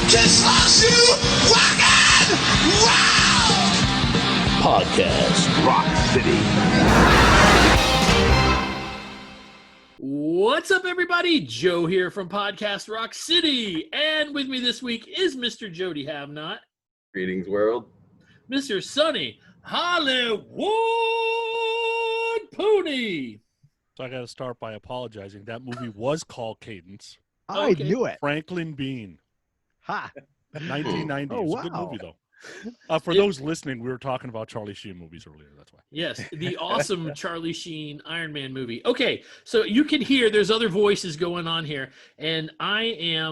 Kiss Horseshoe Wagon! Wow! Podcast Rock City. What's up, everybody? Joe here from Podcast Rock City. And with me this week is Mr. Jody Havnot. Greetings, world. Mr. Sonny Hollywood Pony. So I got to start by apologizing. That movie was called Cadence. I knew it. Franklin Bean. Ha. 1990. Oh, It's a good wow. movie, though. For those listening, we were talking about Charlie Sheen movies earlier. That's why. Yes, the awesome Charlie Sheen Iron Man movie. Okay, so you can hear there's other voices going on here. And I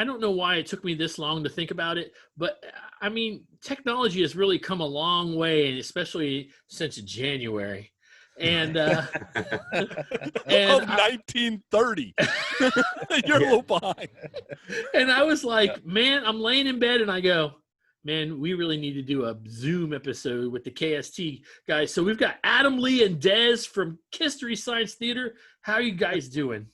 don't know why it took me this long to think about it, but I mean, technology has really come a long way, and especially since January. And Of 1930. You're a little behind. And I was like, man, I'm laying in bed and I go, man, we really need to do a Zoom episode with the KST guys. So we've got Adam, Lee, and Dez from Kisstory Science Theater. How are you guys doing?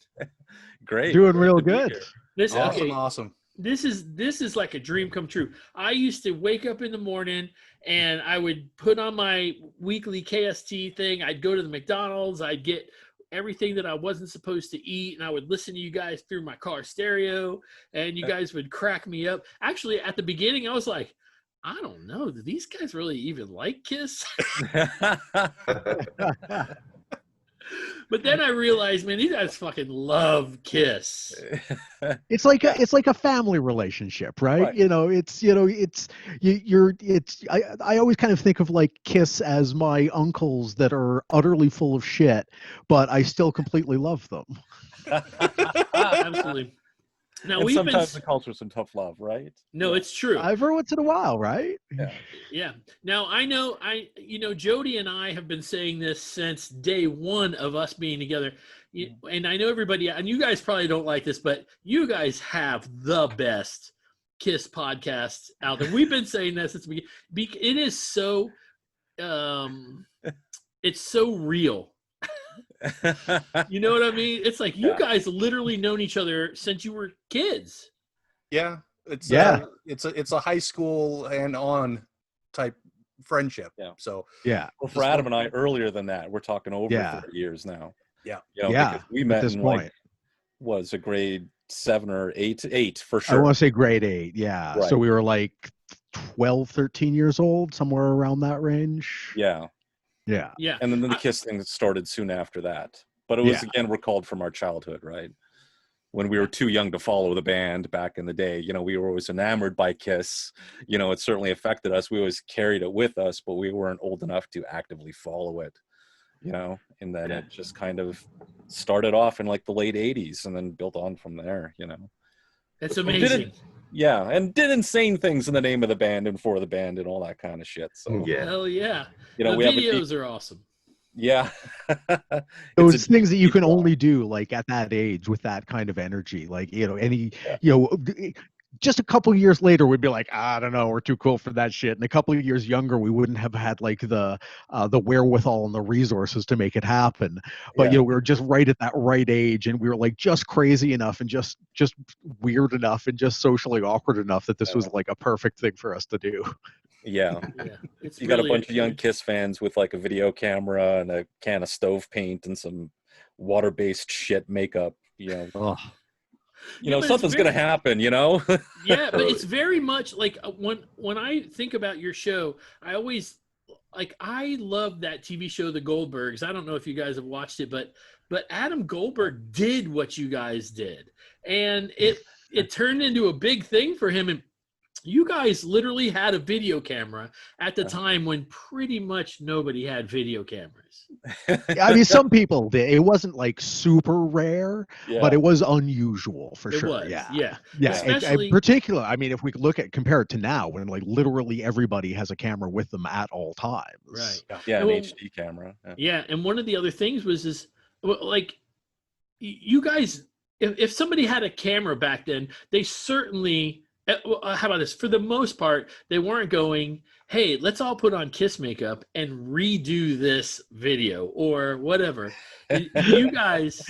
Great. Doing real good. This Awesome. This is like a dream come true. I used to wake up in the morning and I would put on my weekly KST thing. I'd go to the McDonald's. I'd get everything that I wasn't supposed to eat, and I would listen to you guys through my car stereo, and you guys would crack me up. Actually, at the beginning, I was like, I don't know. Do these guys really even like Kiss? But then I realized, man, these guys fucking love Kiss. It's like a family relationship, right? Right. I always kind of think of like Kiss as my uncles that are utterly full of shit, but I still completely love them. Absolutely. Now And we've sometimes been. the culture some tough love, right? No, it's true. Every once in a while, right? Yeah. Now I know Jody and I have been saying this since day one of us being together. And I know everybody, and you guys probably don't like this, but you guys have the best Kiss podcasts out there. We've been saying that since the beginning. It is so, it's so real. You know what I mean? It's like you guys literally known each other since you were kids. Yeah, it's a high school and on type friendship. Yeah. So Yeah. Well, for Adam and I, earlier than that, we're talking over 30 years now. Yeah. Because we met At this in point, was a grade 7 or 8 for I sure. want to say grade 8. Yeah. Right. So we were like 12, 13 years old, somewhere around that range. Yeah. Yeah. Yeah. And then the Kiss thing started soon after that. But it was, again, recalled from our childhood, right? When we were too young to follow the band back in the day, we were always enamored by Kiss. It certainly affected us. We always carried it with us, but we weren't old enough to actively follow it, and then it just kind of started off in like the late 80s and then built on from there, That's amazing. And did insane things in the name of the band and for the band and all that kind of shit. So Hell yeah. the The videos are awesome. Yeah. Those things that you can only do like at that age with that kind of energy, like, just a couple of years later, we'd be like, I don't know, we're too cool for that shit. And a couple of years younger, we wouldn't have had like the wherewithal and the resources to make it happen. But we were just right at that right age, and we were like just crazy enough and just weird enough and just socially awkward enough that this was like a perfect thing for us to do. Yeah. It's You got really a bunch of young Kiss fans with like a video camera and a can of stove paint and some water-based shit makeup, Ugh. something's going to happen, Yeah, but it's very much like when I think about your show, I always I love that TV show, The Goldbergs. I don't know if you guys have watched it, but Adam Goldberg did what you guys did, and it turned into a big thing for him. And you guys literally had a video camera at the time when pretty much nobody had video cameras. I mean, some people did. It wasn't like super rare, but it was unusual for sure. Was, yeah. Especially, In particular, I mean, if we compare it to now, when like literally everybody has a camera with them at all times. right? Yeah, Well, an HD camera. Yeah, and one of the other things was like you guys, if somebody had a camera back then, they certainly how about this? For the most part, they weren't going, hey, let's all put on Kiss makeup and redo this video or whatever. You guys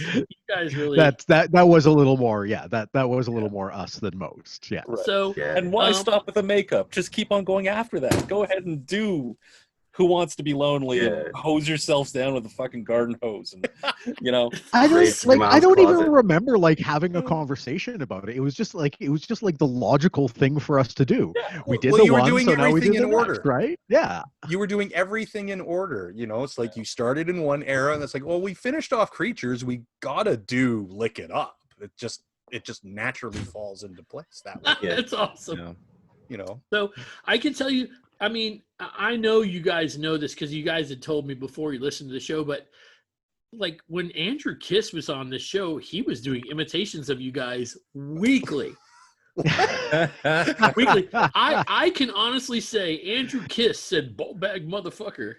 really. that was a little more, that was a little more us than most. Yeah. Right. So and why stop with the makeup? Just keep on going after that. Go ahead and do Who Wants to Be Lonely and hose yourselves down with a fucking garden hose, and I don't even remember like having a conversation about it. It was just like the logical thing for us to do. We did you were one, doing so now we everything did in the order, next, right? Yeah, you were doing everything in order. It's like you started in one era, and it's like, well, we finished off Creatures, we gotta do Lick It Up. It just naturally falls into place that way. It's awesome. So I can tell you, I mean, I know you guys know this because you guys had told me before you listened to the show, but like when Andrew Kiss was on the show, he was doing imitations of you guys weekly. Weekly. I can honestly say Andrew Kiss said "ball bag motherfucker"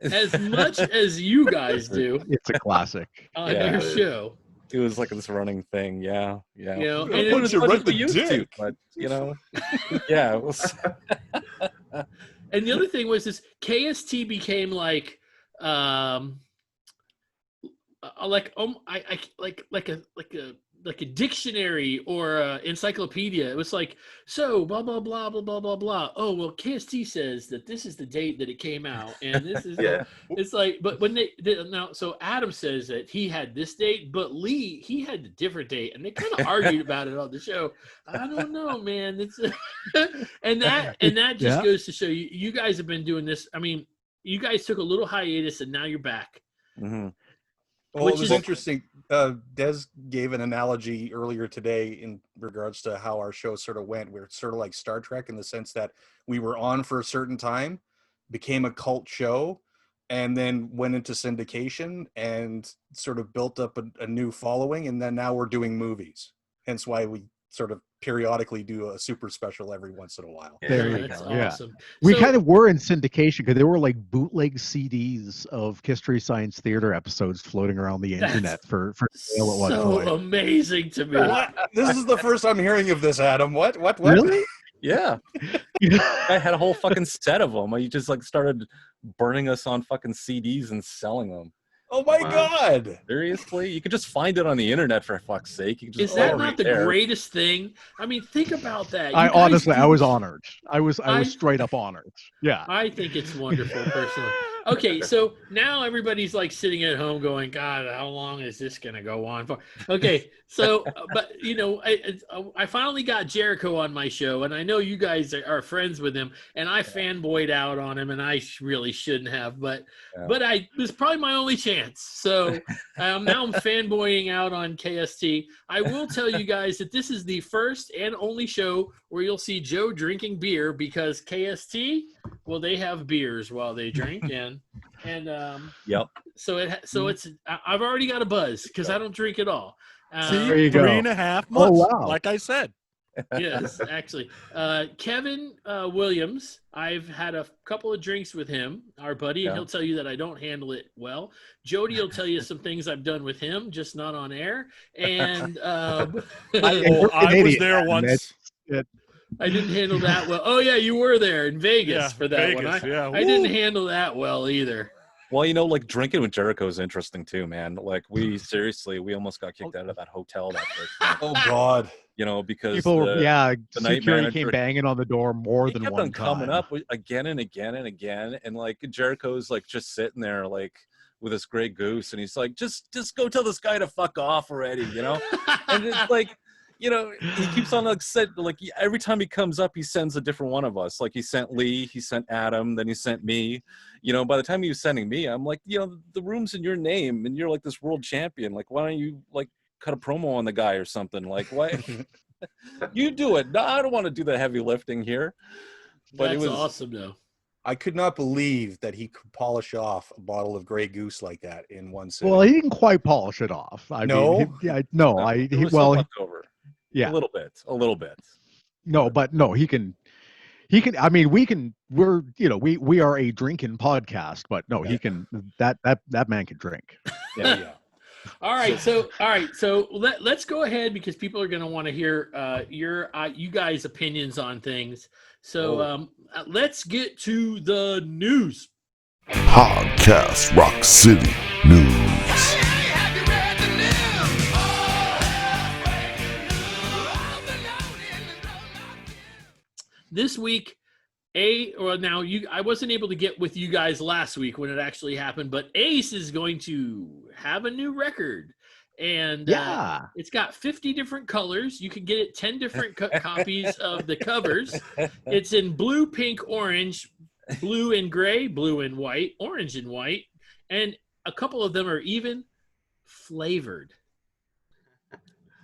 as much as you guys do. It's a classic on your show. It was like this running thing, and it was right the dick. But yeah, it was. And the other thing was this: KST became like a dictionary or a encyclopedia. It was like, so blah blah blah blah blah blah blah. Oh well, KST says that this is the date that it came out, and this is it's like, but when they now, so Adam says that he had this date, but Lee he had a different date, and they kind of argued about it on the show. I don't know, man. It's and that just goes to show you guys have been doing this. I mean, you guys took a little hiatus, and now you're back. Mm-hmm. Well, it was interesting. Des gave an analogy earlier today in regards to how our show sort of went. We're sort of like Star Trek in the sense that we were on for a certain time, became a cult show, and then went into syndication and sort of built up a new following. And then now we're doing movies. Hence why we sort of periodically do a super special every once in a while. There you That's go. awesome. We kind of were in syndication because there were like bootleg CDs of Kisstory Science Theater episodes floating around the internet for sale at one point. So amazing to me. What? This is the first I'm hearing of this, Adam. What? Really? Yeah. I had a whole fucking set of them. You just like started burning us on fucking CDs and selling them. Oh my God! Seriously, you could just find it on the internet for fuck's sake. You can just Is that not the greatest thing? I mean, think about that. I honestly, I was honored. I was straight up honored. Yeah. I think it's wonderful, personally. Okay, so now everybody's like sitting at home going, God, how long is this going to go on for? Okay, so, but I finally got Jericho on my show, and I know you guys are friends with him, and I fanboyed out on him, and I really shouldn't have, but it was probably my only chance. So now I'm fanboying out on KST. I will tell you guys that this is the first and only show where you'll see Joe drinking beer because KST, well, they have beers while they drink, and so it's I've already got a buzz because I don't drink at all. See, there you go. 3.5 months. Oh, wow. Like I said. Yes, actually. Kevin Williams, I've had a couple of drinks with him, our buddy, and he'll tell you that I don't handle it well. Jody will tell you some things I've done with him, just not on air. And I was there once. I didn't handle that well. Oh, yeah, you were there in Vegas for that one. I didn't handle that well either. Well, like drinking with Jericho is interesting too, man. Like we almost got kicked out of that hotel that first night. Oh God. Because people the security manager came banging on the door more than kept one on time. coming up again and again and again, and like Jericho's like just sitting there like with this Grey Goose, and he's like, just go tell this guy to fuck off already, And it's like, he keeps on like every time he comes up, he sends a different one of us. Like he sent Lee, he sent Adam, then he sent me. By the time he was sending me, I'm like, the room's in your name, and you're like this world champion. Like, why don't you like cut a promo on the guy or something? Like, why? You do it. No, I don't want to do the heavy lifting here. But That's it was awesome, though. I could not believe that he could polish off a bottle of Grey Goose like that in one sitting. Well, he didn't quite polish it off. It was some left over. Yeah, a little bit. No, he can. I mean, we are a drinking podcast, but no, he can. That man can drink. Yeah. All right, so let's go ahead because people are going to want to hear you guys' opinions on things. So let's get to the news. Podcast Rock City News. Have you read the news? This week, I wasn't able to get with you guys last week when it actually happened, but Ace is going to have a new record. And it's got 50 different colors. You can get it 10 different copies of the covers. It's in blue, pink, orange, blue and gray, blue and white, orange and white, and a couple of them are even flavored.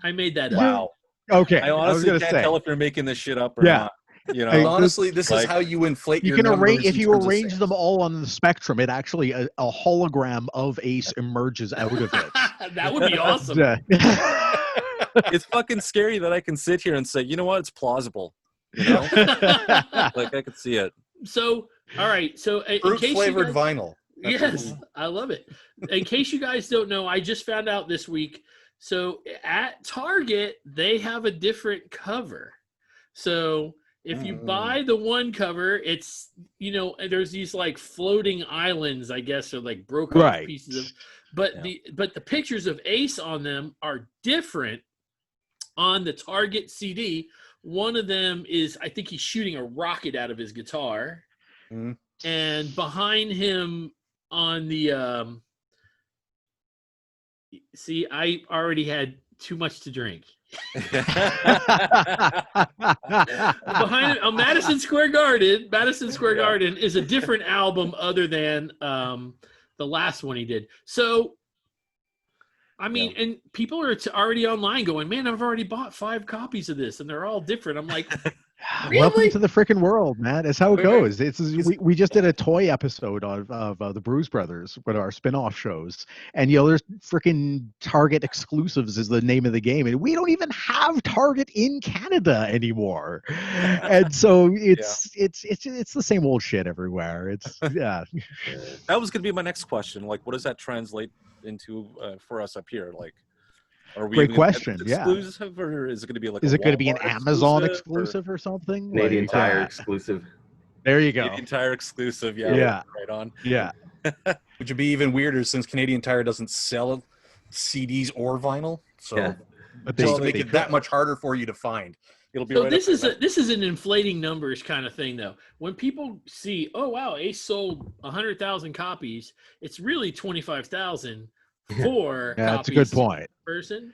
I made that up. Wow. Okay. I honestly can't tell if you're making this shit up or not. You know, honestly, this is how you inflate you your can numbers. arrange if you arrange them all on the spectrum. It actually a hologram of Ace emerges out of it. That would be awesome. It's fucking scary that I can sit here and say, you know what, it's plausible. You know, like I could see it. So, all right. So, fruit flavored vinyl. Yes, I love it. In case you guys don't know, I just found out this week. So, at Target, they have a different cover. So, if you buy the one cover, it's, there's these like floating islands, I guess, or like broken off pieces of, but the pictures of Ace on them are different on the Target CD. One of them is, I think he's shooting a rocket out of his guitar. Mm. And behind him on the, see, I already had too much to drink. Behind it on Madison Square Garden is a different album other than the last one he did. So I mean, and people are already online going, man, I've already bought 5 copies of this and they're all different. I'm like, really? Welcome to the freaking world, man. It's how it goes. We just did a toy episode of the Bruise Brothers with our spin-off shows, and there's freaking Target exclusives is the name of the game, and we don't even have Target in Canada anymore, and so it's the same old shit everywhere. It's That was gonna be my next question. Like, what does that translate into for us up here? Like, are we great question? Exclusive, or is it going to be like? Is it going to be an Amazon exclusive or something? Canadian Tire exclusive. There you go. Canadian Tire exclusive. Yeah. Right on. Yeah. Which would be even weirder since Canadian Tire doesn't sell CDs or vinyl, so but just to make it that much harder for you to find. It'll be. So right this is an inflating numbers kind of thing, though. When people see, oh wow, Ace sold 100,000 copies, it's really 25,000 for copies. That's a good point. Person.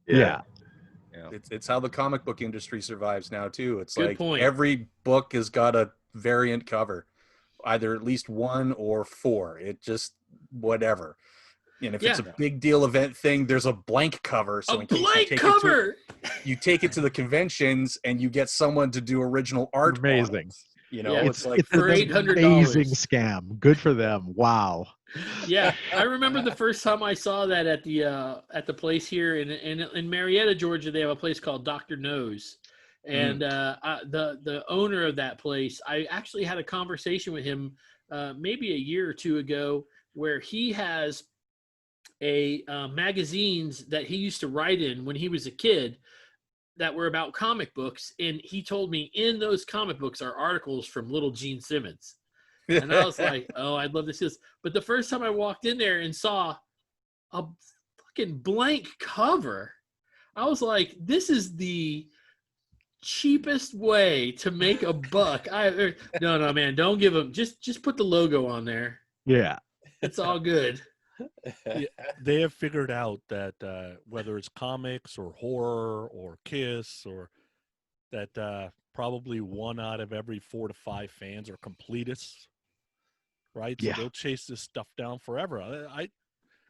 Yeah. It's how the comic book industry survives now too. It's good point. Every book has got a variant cover, either at least 1 or 4. It just whatever. And if it's a big deal event thing, there's a blank cover. So you take it to the conventions and you get someone to do original art. Amazing. It's like for $800. Amazing scam. Good for them. Wow. Yeah, I remember the first time I saw that at the place here in Marietta, Georgia. They have a place called Dr. Nose, and the owner of that place, I actually had a conversation with him maybe a year or 2 ago, where he has a magazines that he used to write in when he was a kid that were about comic books, and he told me in those comic books are articles from little Gene Simmons. And I was like, oh, I'd love to see this. But the first time I walked in there and saw a fucking blank cover, I was like, this is the cheapest way to make a buck. No, man, don't give them. Just put the logo on there. Yeah. It's all good. Yeah, they have figured out that whether it's comics or horror or Kiss, or that probably 1 out of every 4 to 5 fans are completists, right? So they'll chase this stuff down forever. I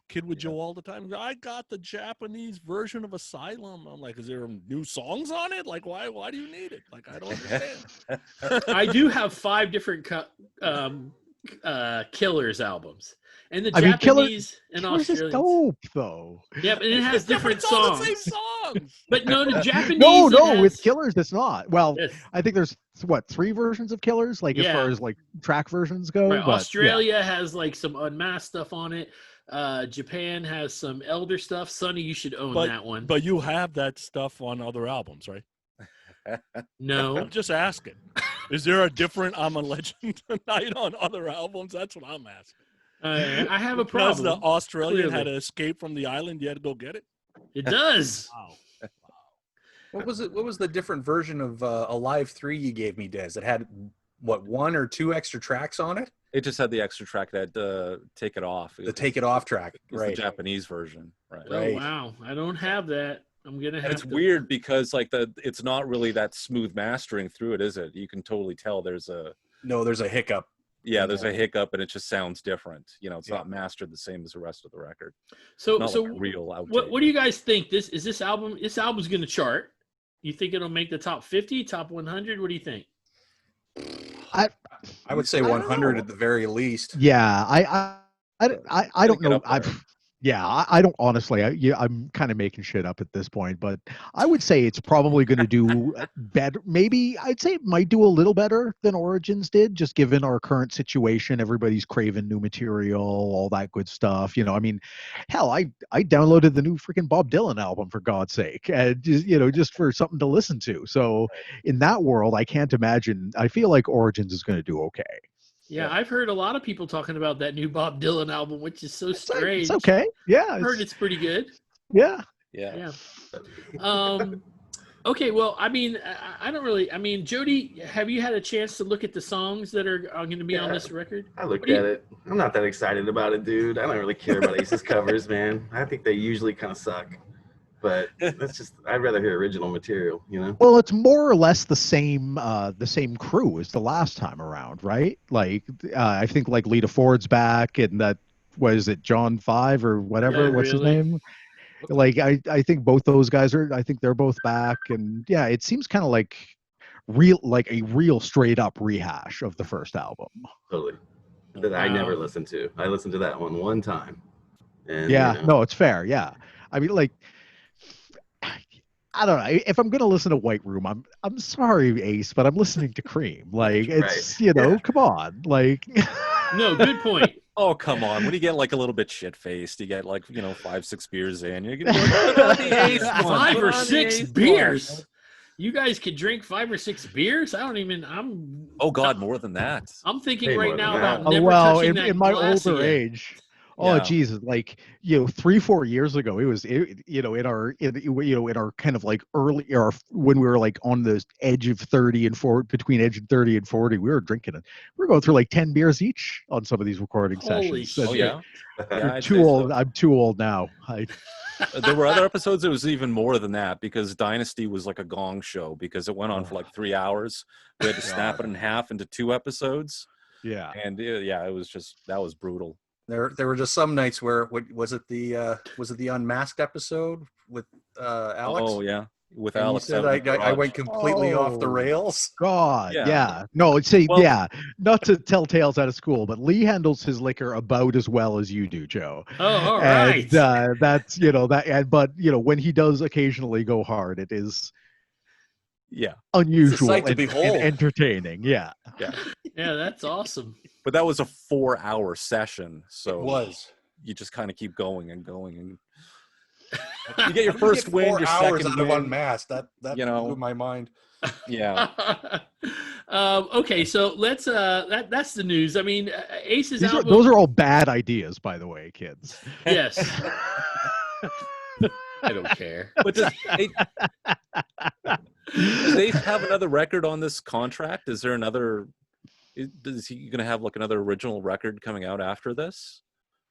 kid with Joe all the time. I got the Japanese version of Asylum. I'm like, is there new songs on it? Like, why do you need it? Like, I don't understand. I do have 5 different Killers albums. And the Japanese and Australians. Is dope, though. Yeah, and it has different songs. The same songs. But no, the Japanese. No, with Killers, it's not. Well, I think there's 3 versions of Killers, like as far as like track versions go. Right. But, Australia has like some unmasked stuff on it. Japan has some Elder stuff. Sonny, you should own that one. But you have that stuff on other albums, right? No. I'm just asking. Is there a different I'm a Legend Tonight on other albums? That's what I'm asking. I have a Because problem. the Australian clearly. had to escape from the island, you had to go get it? It does. Wow. What was it? What was the different version of Alive 3 you gave me, Des? It had what, 1 or 2 extra tracks on it? It just had the extra track that Take It Off. The Take It Off track, It's right? the Japanese version, right? Oh, wow. I don't have that. I'm gonna have And it's to. weird because like it's not really that smooth mastering through it, is it? You can totally tell there's a hiccup. there's a hiccup, and it just sounds different. It's not mastered the same as the rest of the record. So not like a real outtake. What do you guys think? This album's gonna chart? You think it'll make the top 50, top 100? What do you think? I would say 100 at the very least. Yeah, I don't know. I don't honestly. I'm kind of making shit up at this point, but I would say it's probably going to do better. Maybe I'd say it might do a little better than Origins did, just given our current situation. Everybody's craving new material, all that good stuff. I mean, hell, I downloaded the new freaking Bob Dylan album for God's sake, and just for something to listen to. So in that world, I can't imagine. I feel like Origins is going to do okay. Yeah, I've heard a lot of people talking about that new Bob Dylan album, which is so strange. It's okay. Yeah. I've heard it's pretty good. Yeah. Yeah. Okay, well, I mean, I don't really. I mean, Jody, have you had a chance to look at the songs that are going to be on this record? I looked at it. I'm not that excited about it, dude. I don't really care about Ace's covers, man. I think they usually kind of suck. But that's just, I'd rather hear original material, Well, it's more or less the same crew as the last time around, right? Like, I think like Lita Ford's back, and that was it, John 5 or whatever. Yeah, what's his really? name? Like, I think both those guys I think they're both back, and yeah, it seems kind of like a real straight up rehash of the first album. Totally. That I never listened to. I listened to that one time. And, Yeah, no, it's fair. Yeah, I mean, like, I don't know. If I'm gonna listen to White Room, I'm sorry, Ace, but I'm listening to Cream. Like, it's come on, like. No, good point. Oh, come on. When you get like a little bit shit faced, you get like 5-6 beers in, you're gonna go, put on the Ace one, 5 put or on the 6 Ace beers. one. You guys could drink 5 or 6 beers. Oh God, more than that. I'm thinking Way right more now than about that. never Well, touching that in my glass older again. age. Oh Yeah. Jesus! Like 3-4 years ago, it was in our kind of like early, or when we were like on the edge of 30 and 40, between edge of 30 and 40, we were drinking it. We were going through like 10 beers each on some of these recording Holy sessions. Oh shit. yeah. Yeah, I'd Too say so. old. I'm too old now. There were other episodes it was even more than that, because Dynasty was like a gong show, because it went on for like 3 hours. We had to snap it in half into 2 episodes, Yeah. and it was just, that was brutal. There were just some nights where was it the Unmasked episode with Alex? Oh yeah, with And Alex. you said out in the I garage. went completely off the rails. God, Yeah. yeah. No, see, Well- yeah. Not to tell tales out of school, but Lee handles his liquor about as well as you do, Joe. Oh, all right. And that's but when he does occasionally go hard, it is Yeah, unusual sight to and behold. entertaining. Yeah. yeah. Yeah, that's awesome. But that was a 4-hour session, so It was. you just kind of keep going and going, and you get your first win, 4 your hours second out of win. Unmasked. That blew my mind. Yeah, Okay, so let's that's the news. I mean, Ace's album. Those are all bad ideas, by the way, kids. Yes. I don't care. but does Ace have another record on this contract? Is there another? Is he going to have like another original record coming out after this?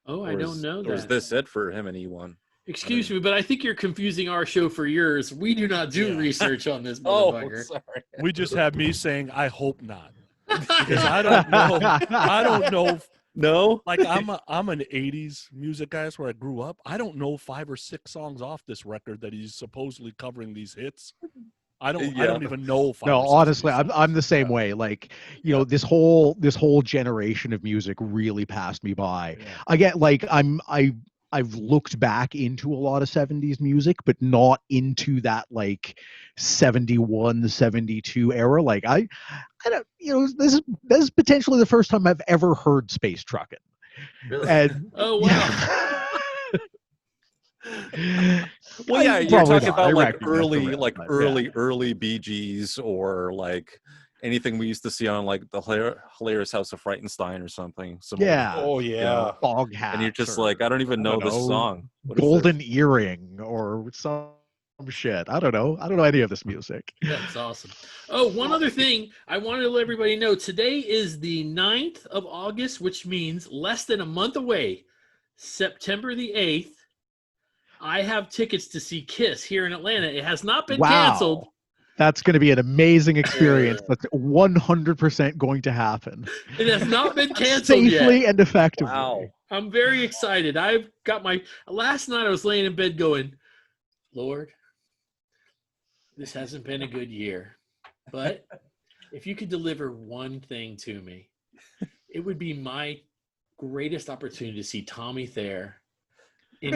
Oh, I Or don't is- know Or is that. this it for him and E1? Excuse me, but I think you're confusing our show for yours. We do not do research on this Oh, motherfucker. sorry. We just have me saying, I hope not. Because I don't know. I don't know. No. Like I'm an 80s music guy. That's where I grew up. I don't know 5 or 6 songs off this record that he's supposedly covering these hits. I don't even know 5 No, or 6 honestly, of these I'm the same way. Like, this whole generation of music really passed me by. Yeah. Again, like I've looked back into a lot of 70s music, but not into that like 71, 72 era. Like I don't, this is potentially the first time I've ever heard Space Trucking. Really? And Oh wow. yeah. Well, yeah, you're Probably talking not. I about like recognize the riff, but yeah. early Bee Gees, or like anything we used to see on like the hilarious House of Frightenstein or something. Similar. Yeah. Oh You yeah. know? Fog hat. And you're just like, I don't even know this song. What is Golden this? earring or some shit. I don't know. I don't know any of this music. That's awesome. Oh, one other thing I wanted to let everybody know. Today is the 9th of August, which means less than a month away, September the 8th. I have tickets to see Kiss here in Atlanta. It has not been canceled. That's going to be an amazing experience. That's 100% going to happen. It has not been canceled safely yet. and effectively. Wow. I'm very excited. I've got last night I was laying in bed going, Lord, this hasn't been a good year, but if you could deliver one thing to me, it would be my greatest opportunity to see Tommy Thayer in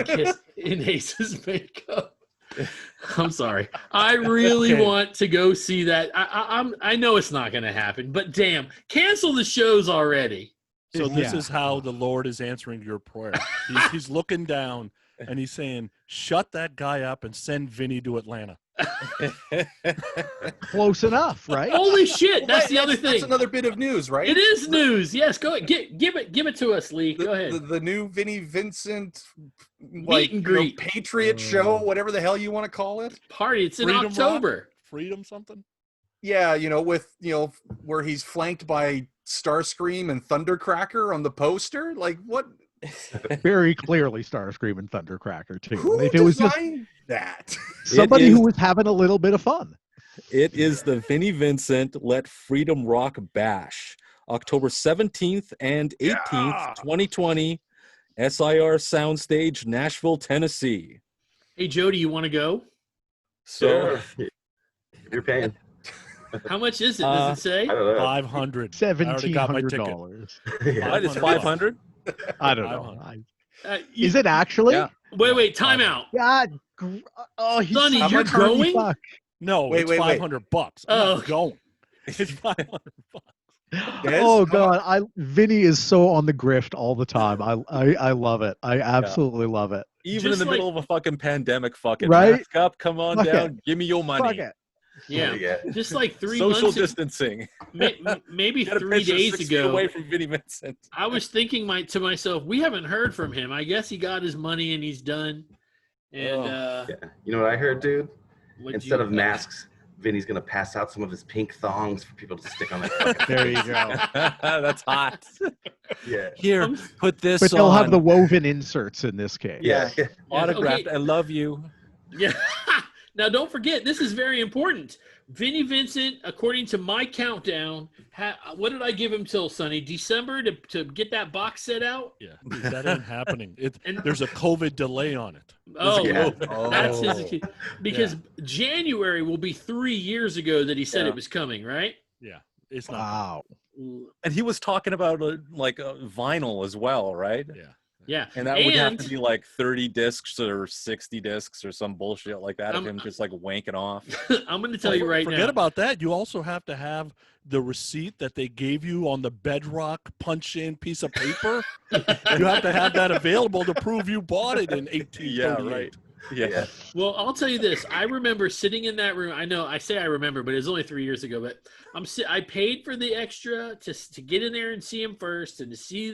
Ace's makeup. I'm sorry. I really want to go see that. I know it's not going to happen, but damn, cancel the shows already. So this is how the Lord is answering your prayer. He's looking down and he's saying, "Shut that guy up and send Vinny to Atlanta." Close enough, right? Holy shit! That's the other thing. That's another bit of news, right? It is news. Yes, go ahead. Give it to us, Lee. Go ahead. The new Vinnie Vincent Meet and greet. Patriot show, whatever the hell you want to call it. Party. It's in Freedom October. Rock? Freedom something? Yeah, where he's flanked by Starscream and Thundercracker on the poster. Like what? Very clearly Starscream and Thundercracker too. Who if it was just designed that? somebody who was having a little bit of fun. It is the Vinnie Vincent Let Freedom Rock Bash, October 17th and 18th, 2020, SIR Soundstage, Nashville, Tennessee. Hey, Jody, you want to go? So, You're paying. How much is it? Does it say? I don't know. $500. I already got my ticket. $1,700. what is 500? I don't know. You- Is it actually? Yeah. Wait, time out. God. Oh, Sonny, such a you're dirty going? fuck. No, Wait, it's wait, wait. $500. I'm Oh. not going. It's $500. Oh God, Vinny is so on the grift all the time. I love it. I absolutely love it. Even Just in the middle of a fucking pandemic, fucking Right? mask up, come on Fuck down, give me your money. Fuck it. Yeah, just like 3 Social months. distancing. Maybe Got a 3 picture days 6 feet ago. away from Vinnie Vincent. I was thinking to myself, we haven't heard from him. I guess he got his money and he's done. And Yeah. You know what I heard, dude? Instead of masks, Vinny's gonna pass out some of his pink thongs for people to stick on their fucking There you go. That's hot. Yeah. Here, put this But on. they'll have the woven inserts in this case. Yeah. autographed. Okay. I love you. Yeah. Now, don't forget, this is very important. Vinnie Vincent, according to my countdown, what did I give him till, Sonny? December to get that box set out? Yeah, dude, that ain't happening. And- There's a COVID delay on it. Oh, Yeah. that's his. Because January will be 3 years ago that he said Yeah. it was coming, right? Yeah, it's not. Wow. And he was talking about vinyl as well, right? Yeah. Yeah. And that would have to be like 30 discs or 60 discs or some bullshit like that of him just like wanking off. I'm going to tell you right now. Forget about that. You also have to have the receipt that they gave you on the Bedrock punch-in piece of paper. You have to have that available to prove you bought it in 1838. Yeah, right. Yeah. Well, I'll tell you this. I remember sitting in that room. I know I say I remember, but it was only 3 years ago. But I paid for the extra to get in there and see him first and to see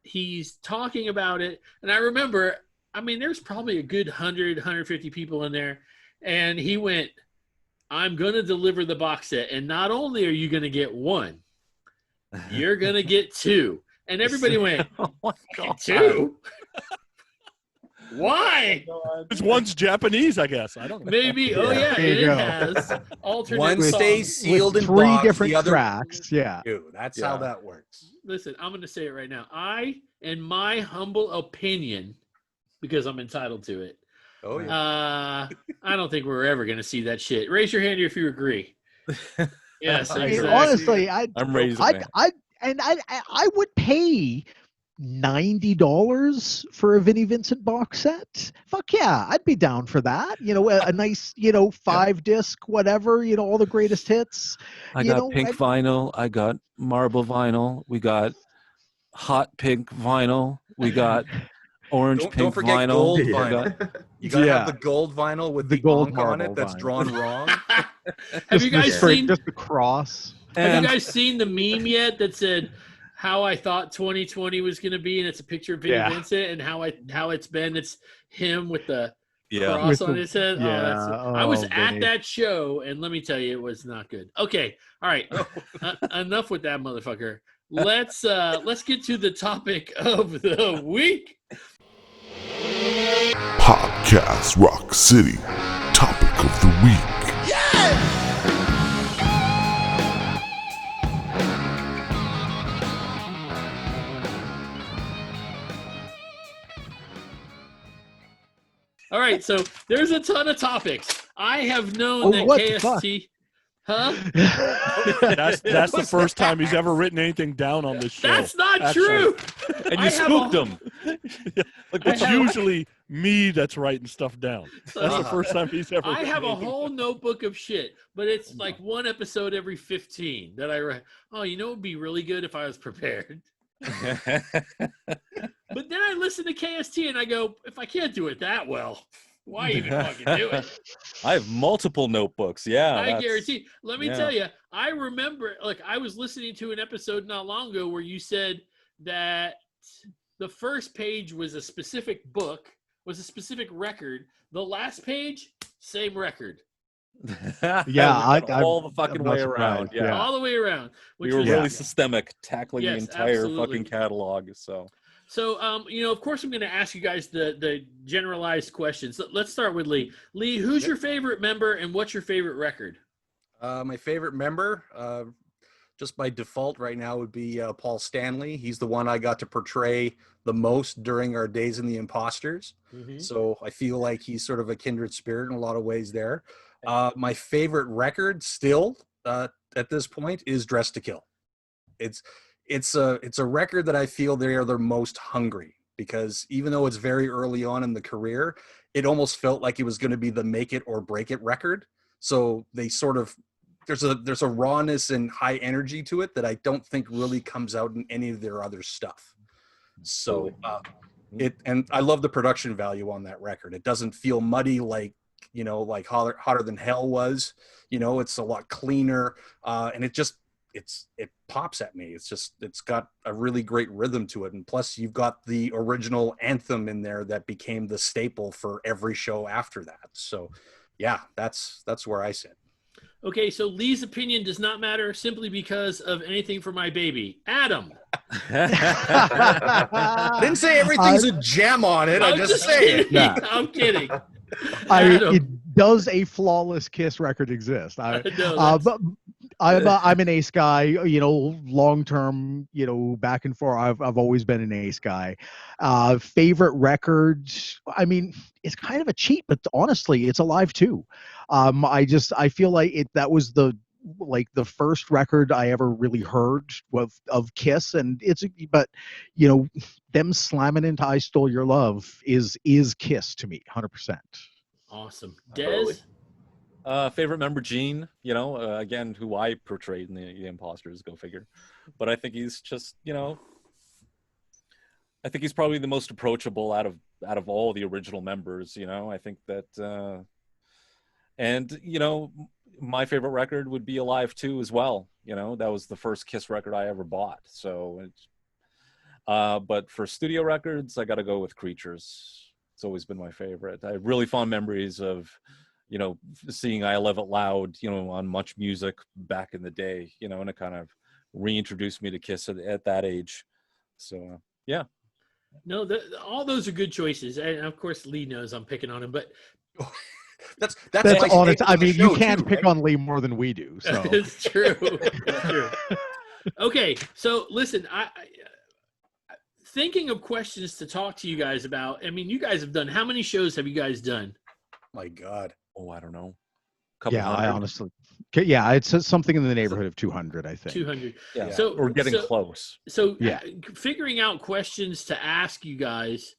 he's talking about it. And I remember, there's probably a good 100, 150 people in there. And he went, I'm going to deliver the box set. And not only are you going to get one, you're going to get two. And everybody went, Oh my God. two? Why? This one's Japanese, I guess. I don't know. Maybe. Oh, yeah. There you It go. has alternate One songs. stays sealed With in 3 box, different the other tracks. Yeah. Dude, that's Yeah. how that works. Listen, I'm going to say it right now. In my humble opinion, because I'm entitled to it, Oh yeah. I don't think we're ever going to see that shit. Raise your hand if you agree. Yes, I mean, exactly. honestly, I'm raising I would pay $90 for a Vinnie Vincent box set. Fuck yeah, I'd be down for that. A nice, 5-disc, whatever. All the greatest hits. I got pink vinyl. I got marble vinyl. We got hot pink vinyl. We got Orange, Don't pink forget vinyl. gold Yeah. vinyl. You gotta Yeah. have the gold vinyl with The the gold onk on marble it that's vinyl. drawn wrong. Have you guys seen? just the cross? Have And you guys seen the meme yet that said how I thought 2020 was going to be, and it's a picture of Vinnie Yeah. Vincent, and how it's been. It's him with the yeah, cross With on the- his head. yeah. I was Oh, at Vinny. that show, and let me tell you, it was not good. Okay, all right, enough with that motherfucker. Let's get to the topic of the week. Podcast Rock City. Topic of the week. All right, so there's a ton of topics. I have known Oh, that what the fuck? KST, huh? That's the first time he's ever written anything down on this show. That's not actually. true. and I you have spooked a- him. Like, It's I have- usually me that's writing stuff down. That's the first time he's ever. I written have a anything whole down. notebook of shit, but it's like one episode every 15 that I write. Oh, you know, it'd be really good if I was prepared. But then I listen to KST and I go, if I can't do it that well, why even fucking do it? I have multiple notebooks. Yeah, I that's- guarantee. Let me yeah. tell you, I remember, like, I was listening to an episode not long ago where you said that the first page was a specific book, was a specific record. The last page, same record, Yeah, We went I- all the fucking I'm not way around. surprised, Yeah, all the way around. we Which were was really systemic, tackling Yes, the entire absolutely. fucking catalog. So So, you know, of course, I'm going to ask you guys the generalized questions. Let's start with Lee. Lee, who's your favorite member, and what's your favorite record? My favorite member, just by default right now, would be Paul Stanley. He's the one I got to portray the most during our days in the Imposters. So I feel like he's sort of a kindred spirit in a lot of ways there. My favorite record still at this point is Dress to Kill. It's a record that I feel they are the most hungry, because even though it's very early on in the career, it almost felt like it was going to be the make it or break it record. So they sort of, there's a rawness and high energy to it that I don't think really comes out in any of their other stuff. So and I love the production value on that record. It doesn't feel muddy like, you know, like Hotter Than Hell was. You know, it's a lot cleaner, and it pops at me. It's got a really great rhythm to it, and plus you've got the original anthem in there that became the staple for every show after that. So yeah, that's where I sit. Okay, so Lee's opinion does not matter simply because of Anything for My Baby. Adam. I didn't say everything's a gem on it. I I'm just say it. kidding. Yeah. I'm kidding. It does a flawless Kiss record exist? No, that's- But I'm an Ace guy. You know, long term. You know, back and forth. I've always been an Ace guy. Favorite records. I mean, it's kind of a cheat, but honestly, it's Alive too. I feel like that was the first record I ever really heard of Kiss, and but you know, them slamming into I Stole Your Love is Kiss to me, 100%. Awesome. Totally. Des? favorite member, Gene, you know, again, who I portrayed in the Imposters, go figure. But I think he's just, you know, I think he's probably the most approachable out of all the original members, you know. I think that and you know, my favorite record would be Alive 2 as well. You know, that was the first Kiss record I ever bought. So it's but for studio records, I got to go with Creatures. It's always been my favorite. I have really fond memories of, you know, seeing I Love It Loud, you know, on Much Music back in the day, you know, and it kind of reintroduced me to Kiss at that age. So, yeah. No, all those are good choices. And of course, Lee knows I'm picking on him, but That's That's my honest. staple I on the mean, you show, can't too, pick right? on Lee more than we do. So it's true. It's true. Okay, so listen, I thinking of questions to talk to you guys about. I mean, you guys have done, how many shows have you guys done? My God. Oh, I don't know. Couple yeah, I hundred. honestly, it's something in the neighborhood of 200, I think. 200. Yeah. So We're getting close. So Yeah. figuring out questions to ask you guys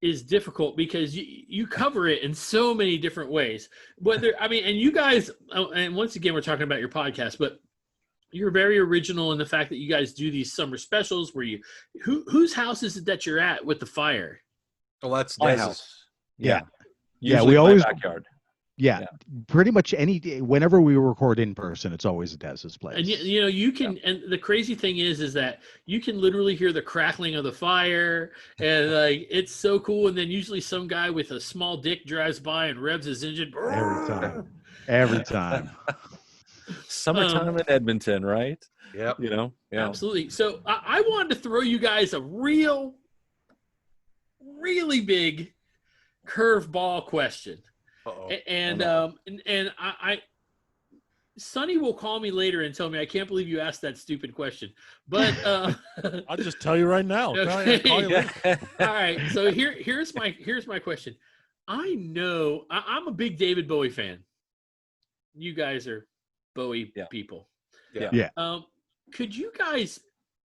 is difficult because you cover it in so many different ways. Whether, I mean, and you guys, and once again, we're talking about your podcast, but you're very original in the fact that you guys do these summer specials where whose house is it that you're at with the fire? Well, that's My Dez's. house. Yeah. Usually we my always backyard. yeah, pretty much any day, whenever we record in person, it's always at Dez's place. And you know, you can, and the crazy thing is that you can literally hear the crackling of the fire, and like it's so cool. And then usually some guy with a small dick drives by and revs his engine. Every time. Summertime in Edmonton, right? Yep. You know, yeah. Absolutely. So I wanted to throw you guys a really big curveball question. Uh-oh. And I Sonny will call me later and tell me I can't believe you asked that stupid question. But I'll just tell you right now. Okay. Call you later. All right. So here's my question. I know I'm a big David Bowie fan. You guys are Bowie people. Yeah. Could you guys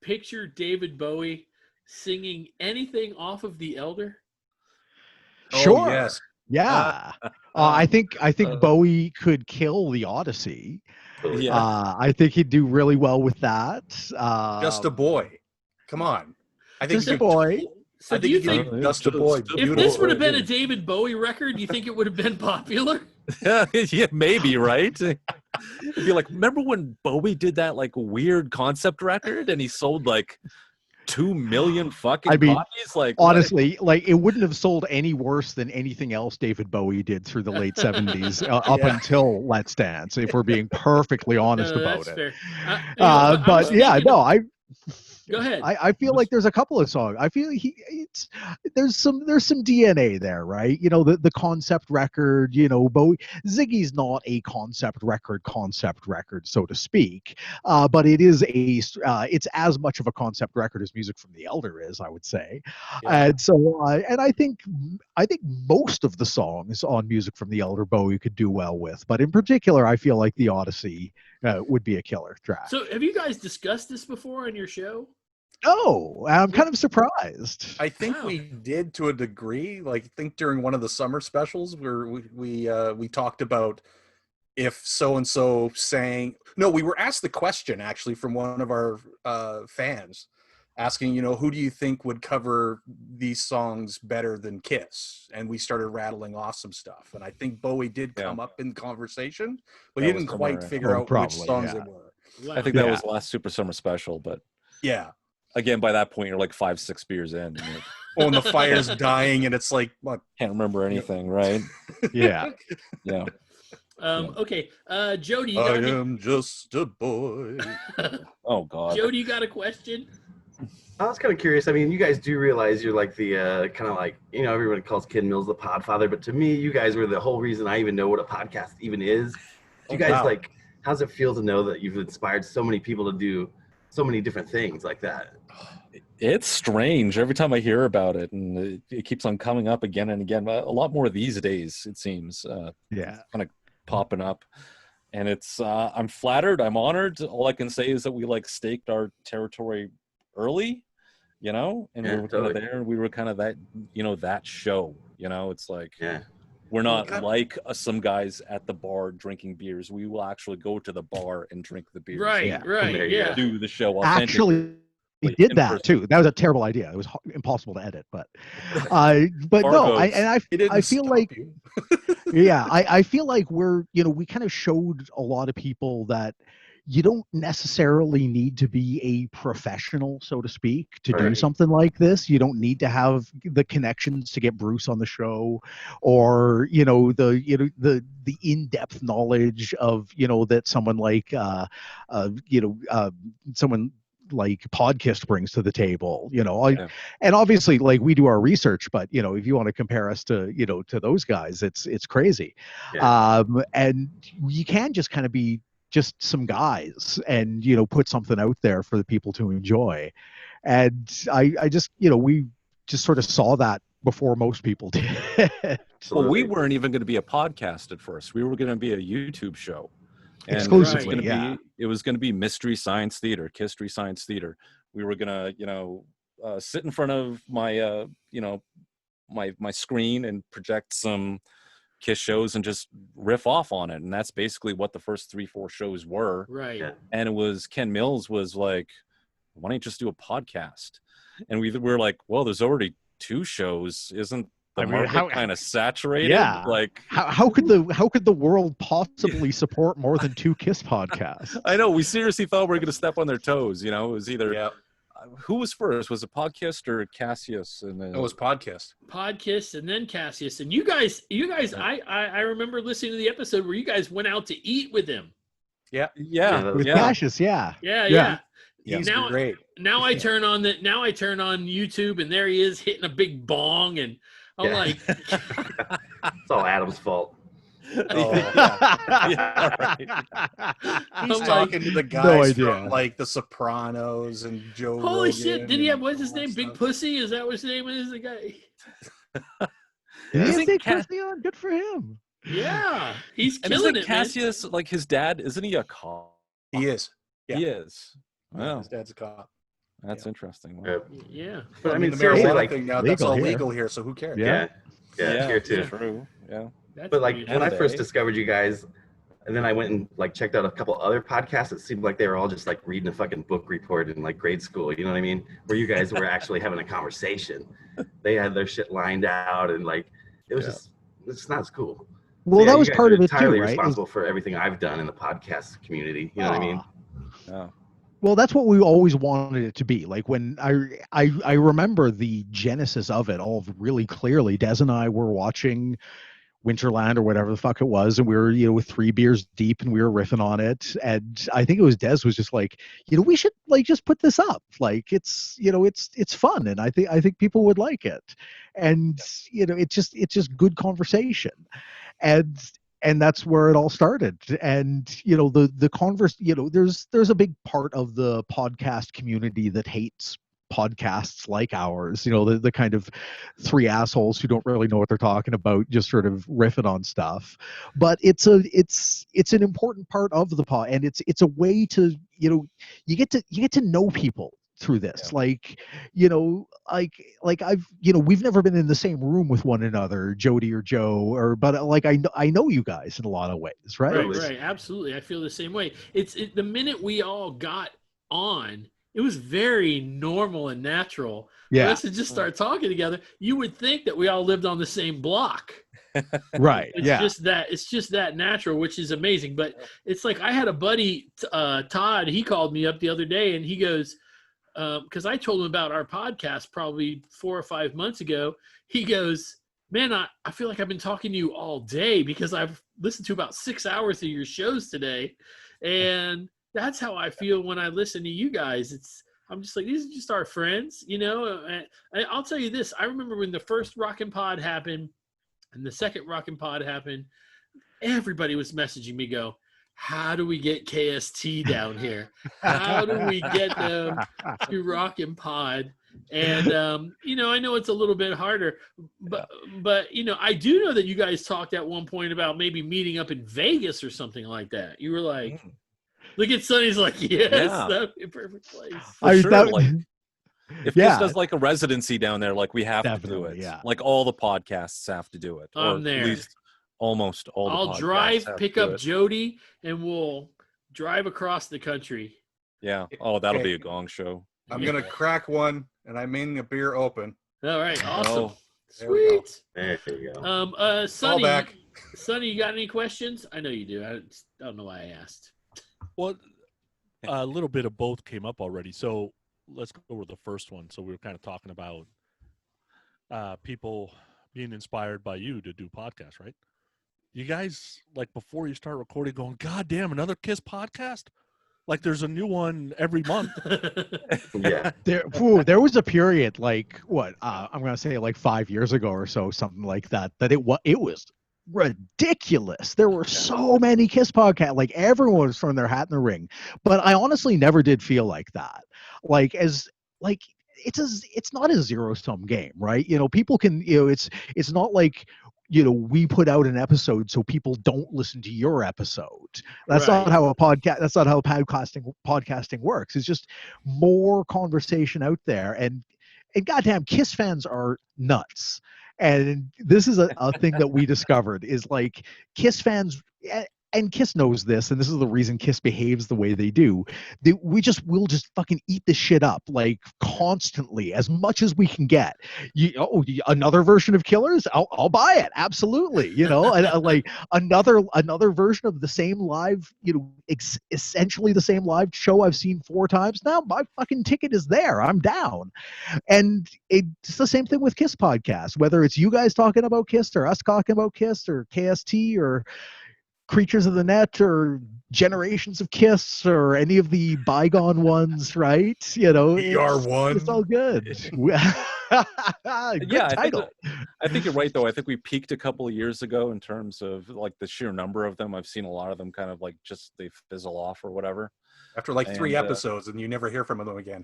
picture David Bowie singing anything off of The Elder? Sure. Oh, yes. Yeah. I think Bowie could kill the Odyssey. Yeah. I think he'd do really well with that. Just a boy. Come on. I think Just a boy. So I do you think think Just a Boy. if this would have been a David Bowie record, do you think it would have been popular? Yeah, maybe, right? It'd be like, remember when Bowie did that like weird concept record and he sold like 2 million fucking copies? Like, honestly, like it wouldn't have sold any worse than anything else David Bowie did through the late 70s up until Let's Dance, if we're being perfectly honest about that's it. fair. But yeah, no, Go ahead. I feel like there's a couple of songs. I feel there's some DNA there, right? You know, the concept record, you know, Bowie, Ziggy's not a concept record, so to speak. But it is it's as much of a concept record as Music from the Elder is, I would say. Yeah. And so and I think most of the songs on Music from the Elder Bowie could do well with, but in particular, I feel like the Odyssey would be a killer track. So have you guys discussed this before on your show? No, I'm kind of surprised. I think we did to a degree. Like, I think during one of the summer specials where we talked about if so and so sang. No, we were asked the question actually from one of our fans, asking, you know, who do you think would cover these songs better than Kiss? And we started rattling off some stuff. And I think Bowie did come up in conversation, but he didn't quite figure out which songs it were. Wow. I think that was the last Super Summer Special, but yeah. Again, by that point, you're like 5-6 beers in. And and the fire's dying, and it's like, what? Can't remember anything, right? Yeah. Yeah. Okay. Jody, you I got am just a boy. Oh, God. Jody, you got a question? I was kind of curious. I mean, you guys do realize you're like the kind of like, you know, everybody calls Ken Mills the podfather, but to me, you guys were the whole reason I even know what a podcast even is. Do you guys like, how's it feel to know that you've inspired so many people to do so many different things like that? It's strange every time I hear about it, and it keeps on coming up again and again. A lot more these days, it seems. Kind of popping up, and it's. I'm flattered. I'm honored. All I can say is that we like staked our territory early, you know, and we were kind of there, and we were kind of that, you know, that show. You know, it's like we're not like some guys at the bar drinking beers. We will actually go to the bar and drink the beers. Right, right, yeah. Do the show Actually, we did that too. That was a terrible idea. It was impossible to edit, but no, I feel like, I feel like we kind of showed a lot of people that you don't necessarily need to be a professional, so to speak, to do something like this. You don't need to have the connections to get Bruce on the show, or the in-depth knowledge of that someone like someone like Podcast brings to the table, and obviously like we do our research, but if you want to compare us to to those guys, it's crazy. And you can just kind of be just some guys and put something out there for the people to enjoy. And I just we just sort of saw that before most people did. Well, we weren't even going to be a podcast at first. We were going to be a YouTube show. And exclusively, it was going to be Mystery Science Theater, Kisstory Science Theater. We were going to, sit in front of my, my screen and project some Kiss shows and just riff off on it. And that's basically what the first 3-4 shows were. Right. And it was Ken Mills was like, why don't you just do a podcast? And we were like, well, there's already 2 shows. Isn't the I mean, market kind of saturated? Yeah. Like, how could the world possibly support more than 2 Kiss podcasts? I know we seriously thought we were going to step on their toes. You know, it was either Yeah, who was first? Was it Podcast or Cassius? And then it was podcast. Podcast and then Cassius. And you guys, I remember listening to the episode where you guys went out to eat with him. Yeah, yeah, With yeah. Cassius, yeah. Yeah. he's Now- great. Now I turn on YouTube and there he is hitting a big bong and I'm Yeah. like, It's all Adam's fault. Oh, Yeah, right. he's I'm talking to the No guys idea. from like The Sopranos and Joe. holy Rogan shit! Did he have and what's his all that name? Big stuff. Pussy? Is that what his name is? The guy? He Isn't has big Cass- pussy on. Good for him. Yeah, he's And killing isn't it, man. Cassius like his dad? Isn't he a cop? He is. Yeah. He is. Wow, His dad's a cop. that's Yeah. interesting. Wow. Yeah. But I mean, the seriously, marijuana like, thing now, that's legal all here. legal here, so who cares? Yeah. yeah, here too. True. Yeah. That's But like pretty when I Today. first discovered you guys, and then I went and like checked out a couple other podcasts, it seemed like they were all just like reading a fucking book report in like grade school. You know what I mean? Where you guys were actually having a conversation. They had their shit lined out, and like it was just it's not as cool. Well, So, yeah, that you was guys part are of it too, entirely right? Is- responsible for everything I've done in the podcast community. You know what I mean? Aw. Yeah. Well, that's what we always wanted it to be. Like when I remember the genesis of it all really clearly. Des and I were watching Winterland or whatever the fuck it was, and we were, with 3 beers deep, and we were riffing on it. And I think it was Des was just like, we should like just put this up. Like it's fun, and I think people would like it. And it's just good conversation. And that's where it all started. And the converse, there's a big part of the podcast community that hates podcasts like ours, the kind of 3 assholes who don't really know what they're talking about, just sort of riffing on stuff. But it's an important part of the pod, and it's a way to you get to know people through this. Like I've we've never been in the same room with one another, Jody or Joe, but like I know you guys in a lot of ways, right? Right, absolutely. I feel the same way. The minute we all got on, it was very normal and natural for us to just start talking together. You would think that we all lived on the same block. Right. It's just that natural, which is amazing. But it's like I had a buddy, Todd. He called me up the other day, and he goes, because I told him about our podcast probably 4 or 5 months ago. He goes, man, I feel like I've been talking to you all day because I've listened to about 6 hours of your shows today. And that's how I feel when I listen to you guys. I'm just like, these are just our friends, And I'll tell you this. I remember when the first Rockin' Pod happened and the second Rockin' Pod happened, everybody was messaging me, how do we get KST down here? How do we get them to Rockin' Pod? And, I know it's a little bit harder, but I do know that you guys talked at one point about maybe meeting up in Vegas or something like that. You were like, look at Sonny's like, yes, that'd be a perfect place. If Kiss does like a residency down there, like we have to do it. Yeah. Like all the podcasts have to do it. I'm there. At least almost all I'll the podcasts drive, have pick to do up it. Jody, and we'll drive across the country. Yeah. Oh, that'll Okay. be a gong show. I'm gonna crack one, and I'm in a beer open. All right, awesome. Oh. There we go. Sweet. There you go. Sonny, back. Sonny, you got any questions? I know you do. I don't know why I asked. Well, a little bit of both came up already. So let's go with the first one. So we were kind of talking about people being inspired by you to do podcasts, right? You guys, like before you start recording, going, God damn, another Kiss podcast? Like there's a new one every month. Yeah. There was a period like I'm gonna say like 5 years ago or so, something like that it was ridiculous. There were so many Kiss podcasts, like everyone was throwing their hat in the ring. But I honestly never did feel like that. It's not a zero-sum game, right? People can, it's not like we put out an episode so people don't listen to your episode. That's Right. not how that's not how podcasting works. It's just more conversation out there, and goddamn, Kiss fans are nuts. And this is a thing that we discovered is like Kiss fans, and Kiss knows this, and this is the reason Kiss behaves the way they do. We'll just fucking eat this shit up like constantly, as much as we can get. Another version of Killers? I'll buy it, absolutely. And like another version of the same live, essentially the same live show I've seen 4 times now. My fucking ticket is there. I'm down. And it's the same thing with Kiss podcast, whether it's you guys talking about Kiss or us talking about Kiss or KST or Creatures of the Net or Generations of Kiss or any of the bygone ones, right? PR1. It's all good. Good title. I think you're right, though. I think we peaked a couple of years ago in terms of like the sheer number of them. I've seen a lot of them kind of like just they fizzle off or whatever. After like 3 episodes, and you never hear from them again.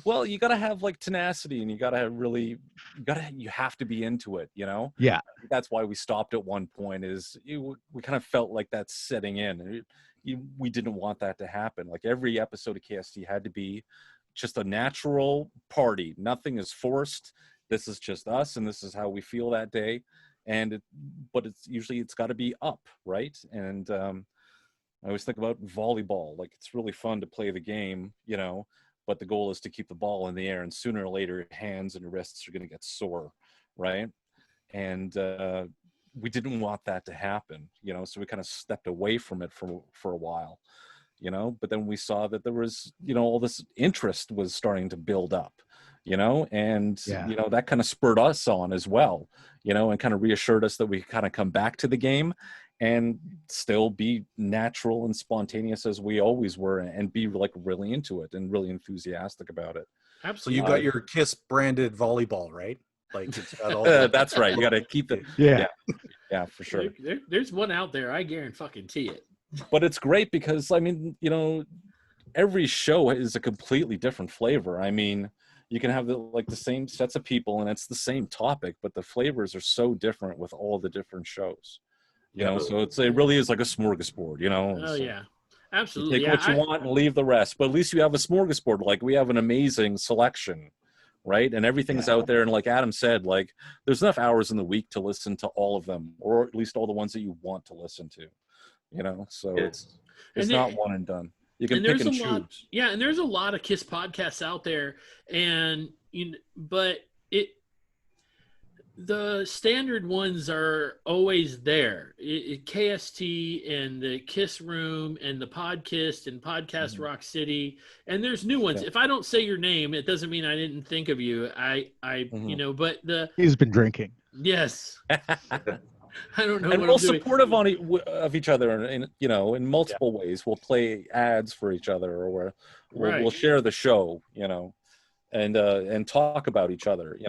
Well, you got to have like tenacity, and you have to be into it, Yeah. That's why we stopped at one point. We kind of felt like that's setting in. We didn't want that to happen. Like every episode of KST had to be just a natural party. Nothing is forced. This is just us, and this is how we feel that day. But it's got to be up, right? And I always think about volleyball. Like it's really fun to play the game, but the goal is to keep the ball in the air, and sooner or later, hands and wrists are going to get sore, right? And we didn't want that to happen, so we kind of stepped away from it for a while, but then we saw that there was, all this interest was starting to build up, and, that kind of spurred us on as well, and kind of reassured us that we kind of come back to the game and still be natural and spontaneous as we always were, and be like really into it and really enthusiastic about it. Absolutely. So you got your Kiss branded volleyball, right? Like it's got all that's right. You got to keep it. Yeah, for sure. There's one out there. I guarantee it. But it's great because every show is a completely different flavor. I mean, you can have the same sets of people and it's the same topic, but the flavors are so different with all the different shows. So it really is like a smorgasbord. Oh yeah, absolutely. You take what you want and leave the rest. But at least you have a smorgasbord. Like we have an amazing selection, right? And everything's out there. And like Adam said, like there's enough hours in the week to listen to all of them, or at least all the ones that you want to listen to. So it's not one and done. You can pick and choose. And there's a lot of Kiss podcasts out there, but the standard ones are always there. KST and the Kiss Room and the Podcast and Podcast Rock City, and there's new ones. If I don't say your name, it doesn't mean I didn't think of you. But he's been drinking. Yes. I don't know. And we'll supportive of each other, in multiple ways. We'll play ads for each other, or we'll share the show, and talk about each other.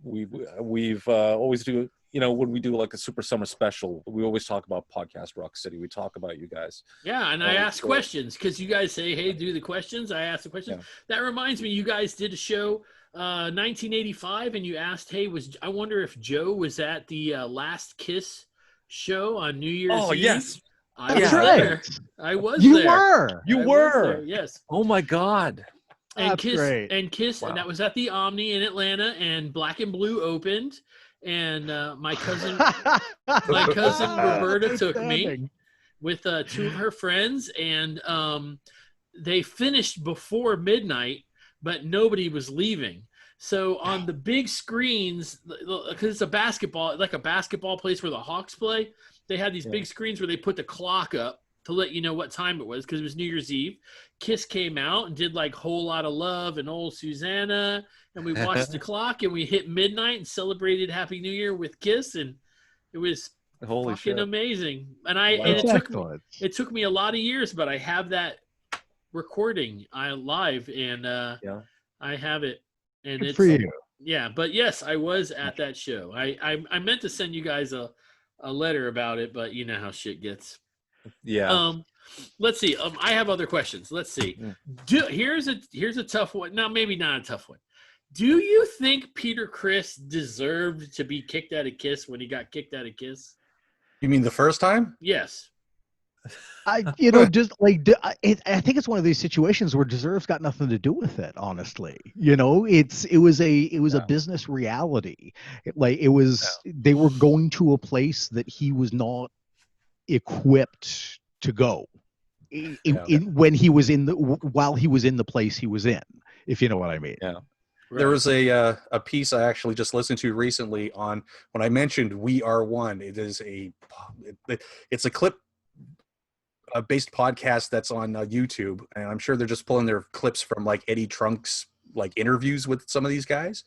We've always do. When we do like a Super Summer Special, we always talk about Podcast Rock City. We talk about you guys. Yeah, and I ask questions because you guys say, "Hey, do the questions." I ask the questions. Yeah. That reminds me, you guys did a show. 1985, and you asked, "Hey, I wonder if Joe was at the last Kiss show on New Year's Eve?" Yes, I was there. I was you there. Were. You were. There, yes. Oh my God. And That's Kiss, great. and Kiss, and that was at the Omni in Atlanta, and Black and Blue opened, and my cousin Roberta took me with 2 of her friends, and they finished before midnight. But nobody was leaving. So on the big screens, because it's a basketball place where the Hawks play, they had these big screens where they put the clock up to let you know what time it was, because it was New Year's Eve. Kiss came out and did like Whole Lotta Love and Old Susanna, and we watched the clock, and we hit midnight and celebrated Happy New Year with Kiss, and it was fucking amazing. And it took me a lot of years, but I have that recording live, and I have it, and Good it's for you. Yeah, but yes, I was at that show. I meant to send you guys a letter about it, but you know how shit gets. Let's see. I have other questions. Let's see. Here's a tough one. No, maybe not a tough one. Do you think Peter Criss deserved to be kicked out of Kiss when he got kicked out of Kiss? You mean the first time? Yes. I think it's one of these situations where deserves got nothing to do with it. Honestly, it was a business reality. They were going to a place that he was not equipped to go when he was while he was in the place he was in, if you know what I mean. Yeah. There was a piece I actually just listened to recently on when I mentioned We Are One. It's a clip based podcast that's on YouTube, and I'm sure they're just pulling their clips from like Eddie Trunk's like interviews with some of these guys.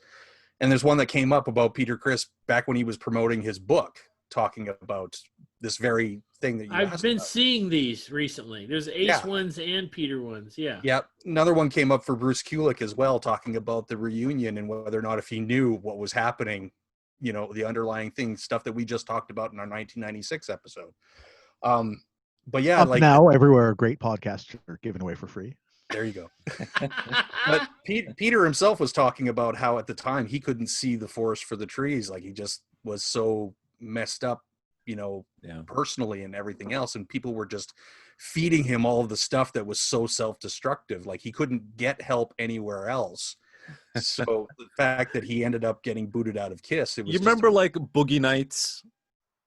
And there's one that came up about Peter Criss back when he was promoting his book, talking about this very thing that you I've asked been about. seeing these recently. There's Ace ones and Peter ones. Yeah. Yeah. Another one came up for Bruce Kulick as well, talking about the reunion and whether or not if he knew what was happening, you know, the underlying thing, stuff that we just talked about in our 1996 episode. But yeah, Up now everywhere, great podcasts are given away for free. There you go. But Peter himself was talking about how at the time he couldn't see the forest for the trees. Like he just was so messed up, you know, personally and everything else. And people were just feeding him all of the stuff that was so self-destructive. Like he couldn't get help anywhere else. So the fact that he ended up getting booted out of Kiss, it was you remember like Boogie Nights?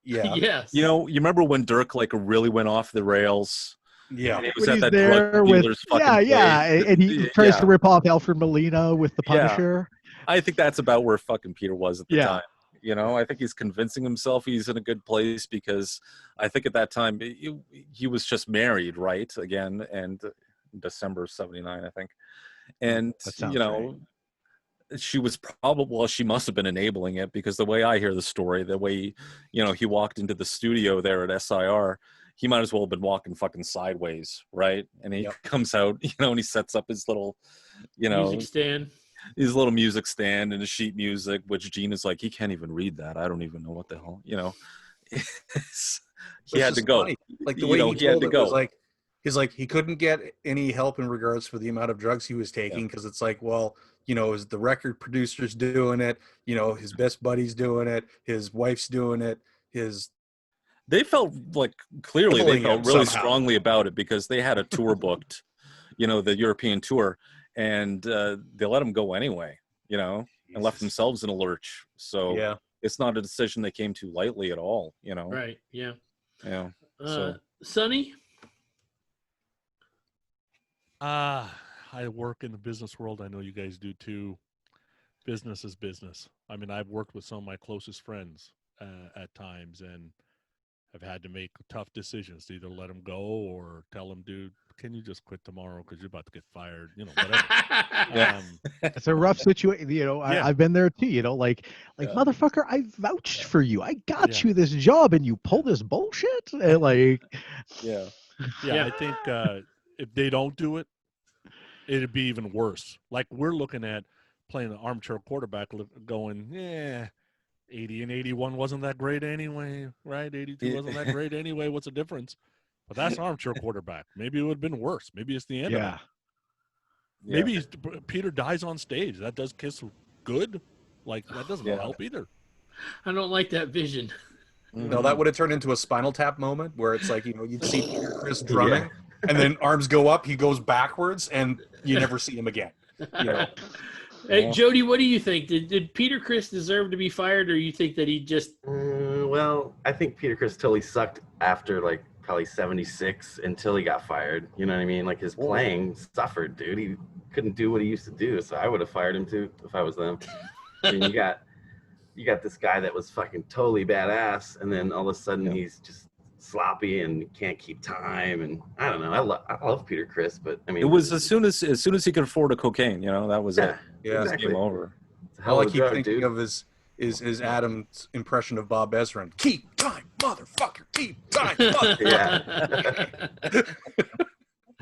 Yeah. Yes. You know, you remember when Dirk like really went off the rails? Yeah. And he was When at he's that drug dealer's fucking place. and he tries to rip off Alfred Molina with the Punisher. I think that's about where fucking Peter was at the Yeah. time. You know, I think he's convincing himself he's in a good place because I think at that time he was just married, right? Again, and December '79, I think. And you know, she was she must have been enabling it because the way I hear the story, the way, you know, he walked into the studio there at SIR, he might as well have been walking fucking sideways, right? And he comes out, you know, and he sets up his little, you know, music stand. His little music stand and his sheet music, which Gene is like, he can't even read that. I don't even know what the hell, you know. He had to go. Funny. Like the way he told it was like, he's like, he couldn't get any help in regards for the amount of drugs he was taking because it's like, well, you know, is the record producer's doing it, you know, his best buddy's doing it, his wife's doing it, they felt like clearly they felt really strongly about it because they had a tour booked, you know, the European tour, and they let him go anyway, you know, and left themselves in a lurch. So it's not a decision they came to lightly at all, you know. Right. Yeah. Yeah. Sonny? I work in the business world. I know you guys do too. Business is business. I mean, I've worked with some of my closest friends at times, and I've had to make tough decisions to either let them go or tell them, dude, can you just quit tomorrow because you're about to get fired? You know, whatever. It's a rough situation. You know, I've been there too. You know, like motherfucker, I vouched for you. I got you this job, and you pull this bullshit. And like, I think if they don't do it, it'd be even worse. Like we're looking at playing the armchair quarterback, going, 80 and 81 wasn't that great anyway, right? 82 wasn't that great anyway. What's the difference? But that's armchair quarterback. Maybe it would have been worse. Maybe it's the end of it. Maybe Peter dies on stage. That does Kiss good. Like, that doesn't help either. I don't like that vision. No, that would have turned into a Spinal Tap moment where it's like, you know, you'd see Peter Criss drumming and then arms go up, he goes backwards, and you never see him again. You know? Hey, Jody, what do you think? Did Peter Criss deserve to be fired, or you think that he just... well, I think Peter Criss totally sucked after, like, probably 76 until he got fired. You know what I mean? Like, his playing suffered, dude. He couldn't do what he used to do, so I would have fired him, too, if I was them. I mean, you got this guy that was fucking totally badass, and then all of a sudden he's just sloppy and can't keep time, and I don't know. I love Peter Criss, but I mean, it was as soon as he could afford a cocaine, you know, that was it. Yeah, exactly. Game over. All I keep thinking of is Adam's impression of Bob Ezrin. Keep time, motherfucker. Keep time, motherfucker.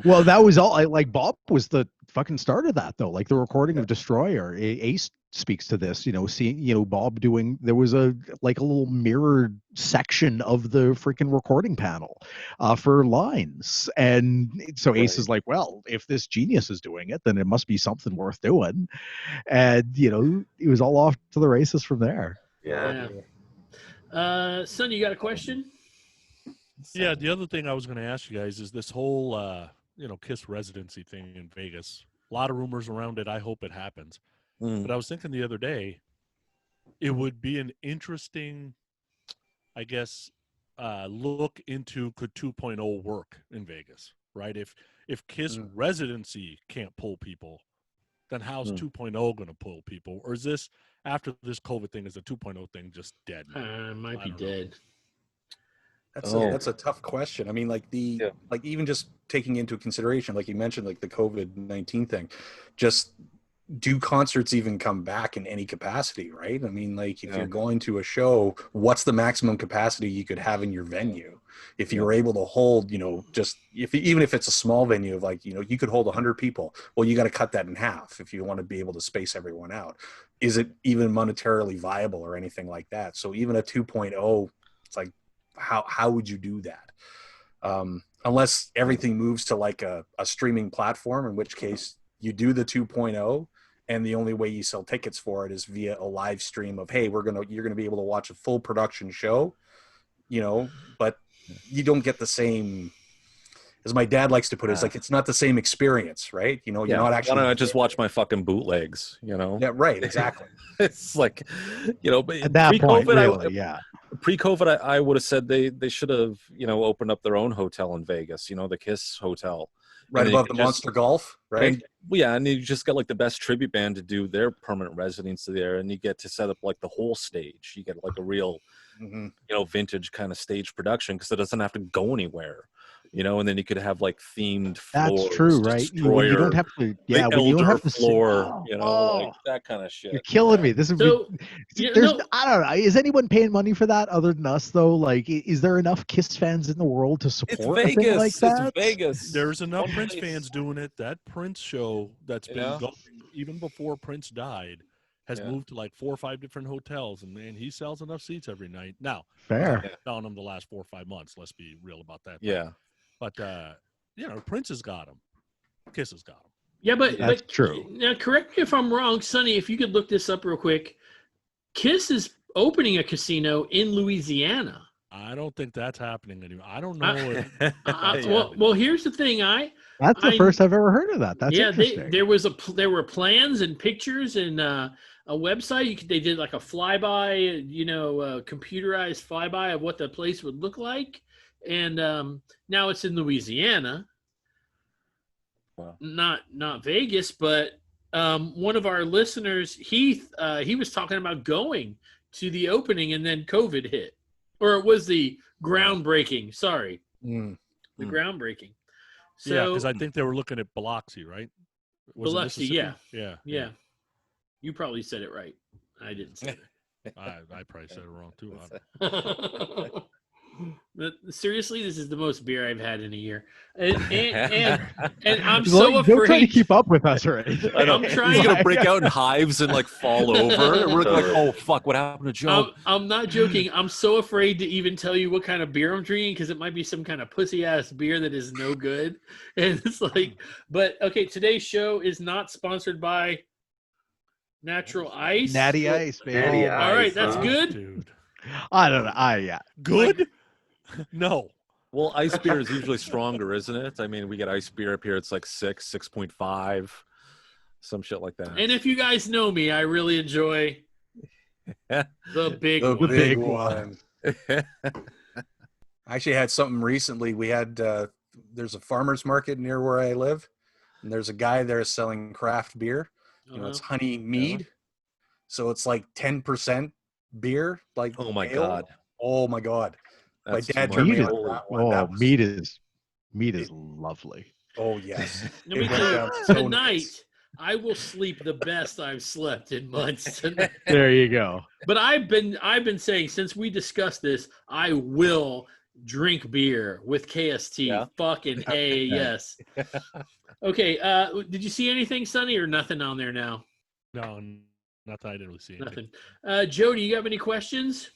Well, that was all. Like Bob was the fucking start of that, though. Like the recording of Destroyer, Ace speaks to this. You know, seeing Bob doing. There was a little mirrored section of the freaking recording panel for lines, and so Ace is like, well, if this genius is doing it, then it must be something worth doing, and it was all off to the races from there. Yeah. Son, you got a question? Yeah, the other thing I was going to ask you guys is this whole, Kiss residency thing in Vegas. A lot of rumors around it. I hope it happens. But I was thinking the other day, it would be an interesting, I guess, look into could 2.0 work in Vegas, right? If Kiss Mm. residency can't pull people, then how's 2.0 going to pull people? Or is this, after this COVID thing, is the 2.0 thing just dead? Might I be don't know. dead. That's a tough question. I mean, like Yeah. like even just taking into consideration, like you mentioned, like the COVID-19 thing, just do concerts even come back in any capacity, right? I mean, like if Yeah. you're going to a show, what's the maximum capacity you could have in your venue? If you Yeah. were able to hold, just even if it's a small venue of like, you could hold 100 people, well, you got to cut that in half if you want to be able to space everyone out. Is it even monetarily viable or anything like that? So even a 2.0, it's like, how would you do that? Unless everything moves to like a streaming platform, in which case you do the 2.0, and the only way you sell tickets for it is via a live stream of, hey, you're gonna be able to watch a full production show, but you don't get the same, as my dad likes to put it, it's like it's not the same experience, right? You're not actually. Why don't I just watch my fucking bootlegs? Yeah, right, exactly. It's like, but At that point, pre-COVID, really, yeah. Pre-COVID, I would have said they should have opened up their own hotel in Vegas, the Kiss Hotel, Right and then above the Monster Golf, right? And and you just got like the best tribute band to do their permanent residency there, and you get to set up like the whole stage. You get like a real, vintage kind of stage production because it doesn't have to go anywhere, and then you could have like themed floors. That's true, right? Destroyer, You don't have to. Yeah, the when you don't Elder have to floor, Oh, like that kind of shit. you're killing me. This would So, be. There's. I don't know. Is anyone paying money for that other than us though? Like, is there enough Kiss fans in the world to It's support a thing Vegas. like that? It's Vegas. There's enough One Prince place. fans doing it. That Prince show that's been going even before Prince died has moved to like 4 or 5 different hotels, and man, he sells enough seats every night. Now, Fair. selling them the last 4 or 5 months. Let's be real about that. Yeah. But Prince has got him. Kiss has got him. Yeah, but That's true. Now, correct me if I'm wrong, Sonny. If you could look this up real quick, Kiss is opening a casino in Louisiana. I don't think that's happening anymore. I don't know. Well, here's the thing. That's the first I've ever heard of that. That's interesting. There were plans and pictures and a website. They did like a flyby, computerized flyby of what the place would look like, and now it's in Louisiana. Wow. Not Vegas, but one of our listeners, Heath, he was talking about going to the opening, and then COVID hit, or it was the groundbreaking. Sorry, the groundbreaking. So, because I think they were looking at Biloxi, right? Was it Biloxi, Mississippi? Yeah. You probably said it right. I didn't say it. I probably said it wrong too. But seriously, this is the most beer I've had in a year, and I'm so Don't try to afraid. keep up with us, right? I'm trying. He's gonna break out in hives and like fall over. And we're like, oh fuck, what happened to Joe? I'm not joking. I'm so afraid to even tell you what kind of beer I'm drinking because it might be some kind of pussy ass beer that is no good. And it's like, but okay, today's show is not sponsored by Natural Ice. Natty Ice, baby. Natty All right, Ice, that's huh? good. Dude, I don't know. Yeah. good? No. Well, ice beer is usually stronger, isn't it? I mean, we get ice beer up here. It's like 6.5, some shit like that. And if you guys know me, I really enjoy the big The one. big one. I actually had something recently. We had there's a farmer's market near where I live, and there's a guy there selling craft beer. It's honey mead, so it's like 10% beer. Like, oh my ale. god! Oh my god! That's my dad too turned much. me on that one. That was- meat is lovely. Oh yes. Let me It went tell you, down so tonight nice. I will sleep the best I've slept in months tonight. There you go. But I've been saying since we discussed this, I will drink beer with KST. Yeah. Fucking A, yes. Okay, did you see anything, Sonny, or nothing on there now? No, nothing. I didn't really see anything. Nothing. Joe, do you have any questions?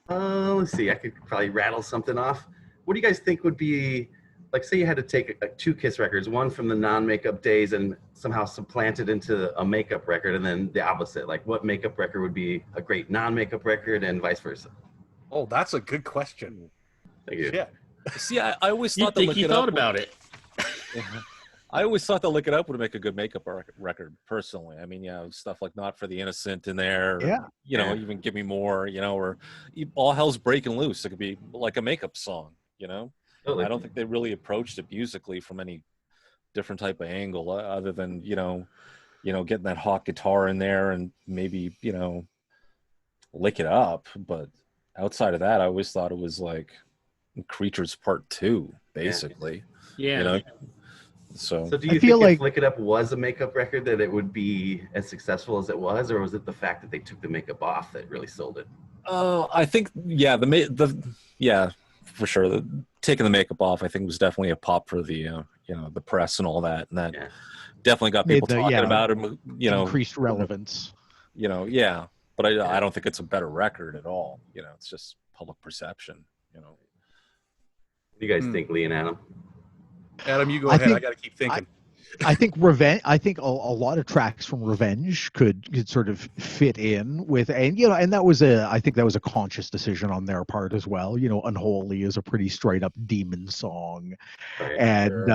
Let's see. I could probably rattle something off. What do you guys think would be, like, say you had to take two Kiss records, one from the non-makeup days and somehow supplant it into a makeup record, and then the opposite. Like, what makeup record would be a great non-makeup record and vice versa? Oh, that's a good question. Thank you. Yeah. See, I always You thought think that he thought about it? I always thought that Lick It Up would make a good makeup record, personally. I mean, stuff like Not for the Innocent in there. Yeah. Even Give Me More, or All Hell's Breaking Loose. It could be like a makeup song, Totally. I don't think they really approached it musically from any different type of angle other than, getting that hot guitar in there and maybe, lick it up. But outside of that, I always thought it was like Creatures Part 2, basically. Yeah. So do you think if Lick It Up was a makeup record that it would be as successful as it was, or was it the fact that they took the makeup off that really sold it? I think, for sure. Taking the makeup off, I think, was definitely a pop for the the press and all that, and that definitely got people talking about it. Increased relevance. But I don't think it's a better record at all. It's just public perception. What do you guys think, Lee and Adam? Adam, you go ahead. I got to keep thinking. I think Revenge. I think a lot of tracks from Revenge could sort of fit in with, and that was I think that was a conscious decision on their part as well. Unholy is a pretty straight up demon song, Right. and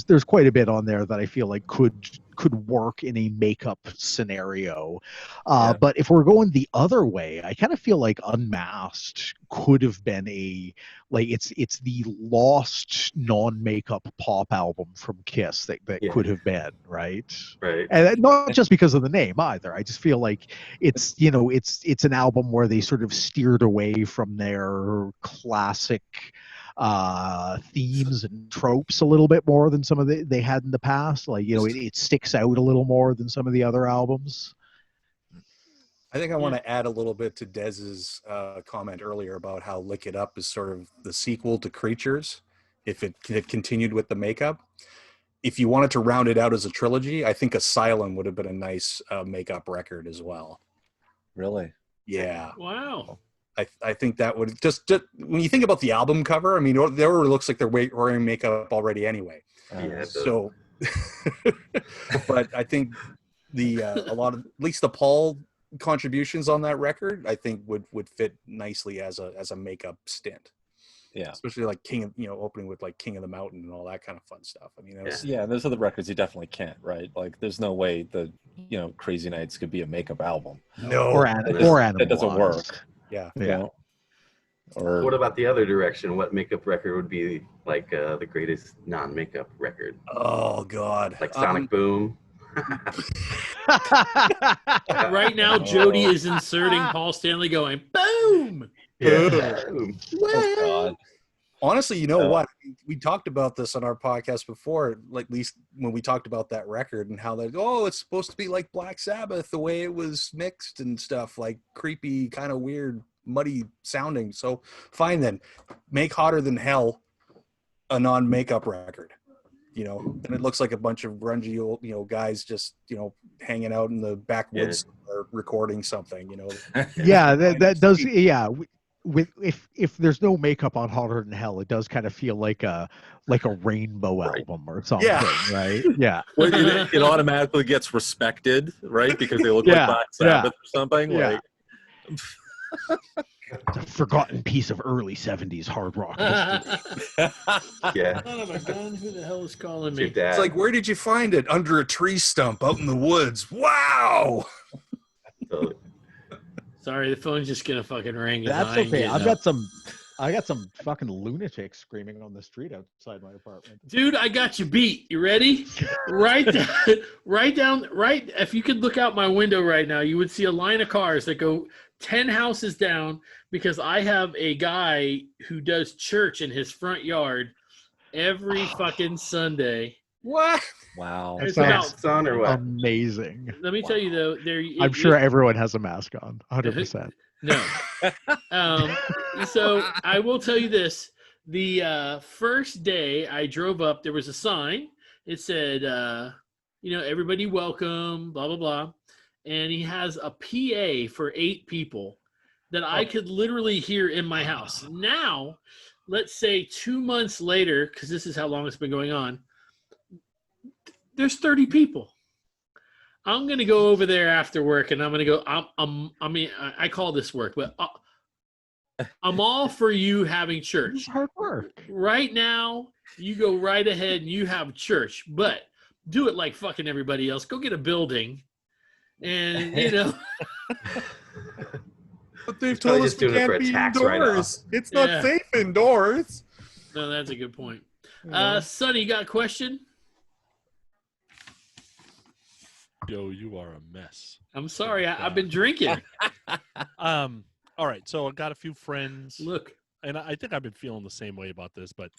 there's quite a bit on there that I feel like could work in a makeup scenario. But if we're going the other way, I kind of feel like Unmasked could have been it's the lost non-makeup pop album from Kiss that could have been, right? And not just because of the name either. I just feel like it's an album where they sort of steered away from their classic themes and tropes a little bit more than some of they had in the past. It sticks out a little more than some of the other albums. I think I want to add a little bit to Dez's comment earlier about how Lick It Up is sort of the sequel to Creatures, if it continued with the makeup. If you wanted to round it out as a trilogy, I think Asylum would have been a nice makeup record as well. Really? Yeah. Wow. I think that would just when you think about the album cover, I mean, it already looks like they're wearing makeup already anyway. So, but I think a lot of, at least the Paul contributions on that record, I think would fit nicely as a makeup stint. Yeah, especially like opening with like King of the Mountain and all that kind of fun stuff. I mean, there's other records you definitely can't, right? Like, there's no way the Crazy Nights could be a makeup album. No, or Animal. That doesn't work. Yeah. Or what about the other direction? What makeup record would be like the greatest non-makeup record? Oh God, like Sonic Boom. Right now, Jody is inserting Paul Stanley going boom. Boom. Oh God. Honestly, you know what? We talked about this on our podcast before, like, at least when we talked about that record and how it's supposed to be like Black Sabbath, the way it was mixed and stuff, like creepy, kind of weird, muddy sounding. So fine then, make Hotter Than Hell a non-makeup record. And it looks like a bunch of grungy old, guys just, hanging out in the backwoods or recording something, Yeah, that does. Yeah. If there's no makeup on Hotter Than Hell, it does kind of feel like a rainbow album or something, right? Yeah. Well, it automatically gets respected, right? Because they look like Black Sabbath or something. Yeah. It's a forgotten piece of early 70s hard rock history. Son of a gun, who the hell is calling me? It's like, where did you find it? Under a tree stump out in the woods. Wow. Sorry, the phone's just gonna fucking ring. That's okay. I got some fucking lunatics screaming on the street outside my apartment. Dude, I got you beat. You ready? Right down. If you could look out my window right now, you would see a line of cars that go 10 houses down, because I have a guy who does church in his front yard every fucking Sunday. What? Wow. That sounds or what? Amazing. Let me tell you though, I'm sure everyone has a mask on, 100%. No. So I will tell you this: the first day I drove up, there was a sign. It said, everybody welcome, blah blah blah, and he has a PA for 8 people that I could literally hear in my house. Now, let's say 2 months later, because this is how long it's been going on. There's 30 people. I'm going to go over there after work, and I'm going to go, I call this work, but I'm all for you having church. It's hard work. Right now, you go right ahead and you have church. But do it like fucking everybody else. Go get a building, and you know. But they've probably told us just we doing it for can't a be tax indoors. It's not Yeah. safe indoors. No, that's a good point. Yeah. Sonny, you got a question? Yo, you are a mess. I'm sorry, I've been drinking. All right, so I got a few friends, Look, and I think I've been feeling the same way about this, but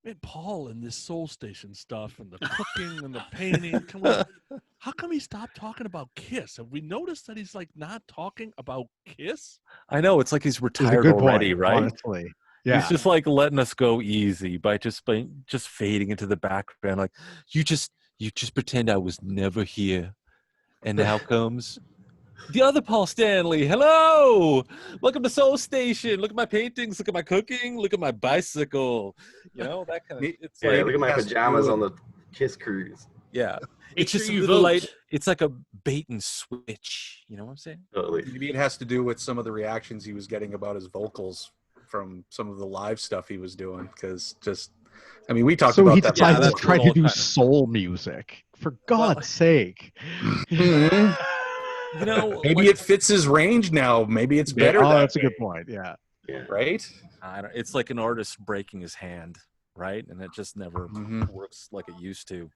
man, Paul and this Soul Station stuff and the cooking and the painting. How come he stopped talking about Kiss? Have we noticed that he's like not talking about Kiss? I know, it's like he's It's a retired good already, point, right? honestly. Yeah. He's just like letting us go easy by just fading into the background. Like you just pretend I was never here, and now comes the other Paul Stanley. Hello, welcome to Soul Station. Look at my paintings. Look at my cooking. Look at my bicycle. You know that kind of. It's Yeah, like look at my has to do pajamas with- on the Kiss cruise. yeah. make It's sure just a you little vote. light. It's like a bait and switch. You know what I'm saying? Totally. Maybe it has to do with some of the reactions he was getting about his vocals from some of the live stuff he was doing. Because I mean, we talked So about he that. decided to that's try what to all do kind of- soul music. For God's sake. Mhm. You know, Maybe like, it fits his range now. Maybe it's better. Oh, that that's a good way, point. Yeah. Yeah. right? I don't. It's like an artist breaking his hand, right? And it just never Mhm. works like it used to.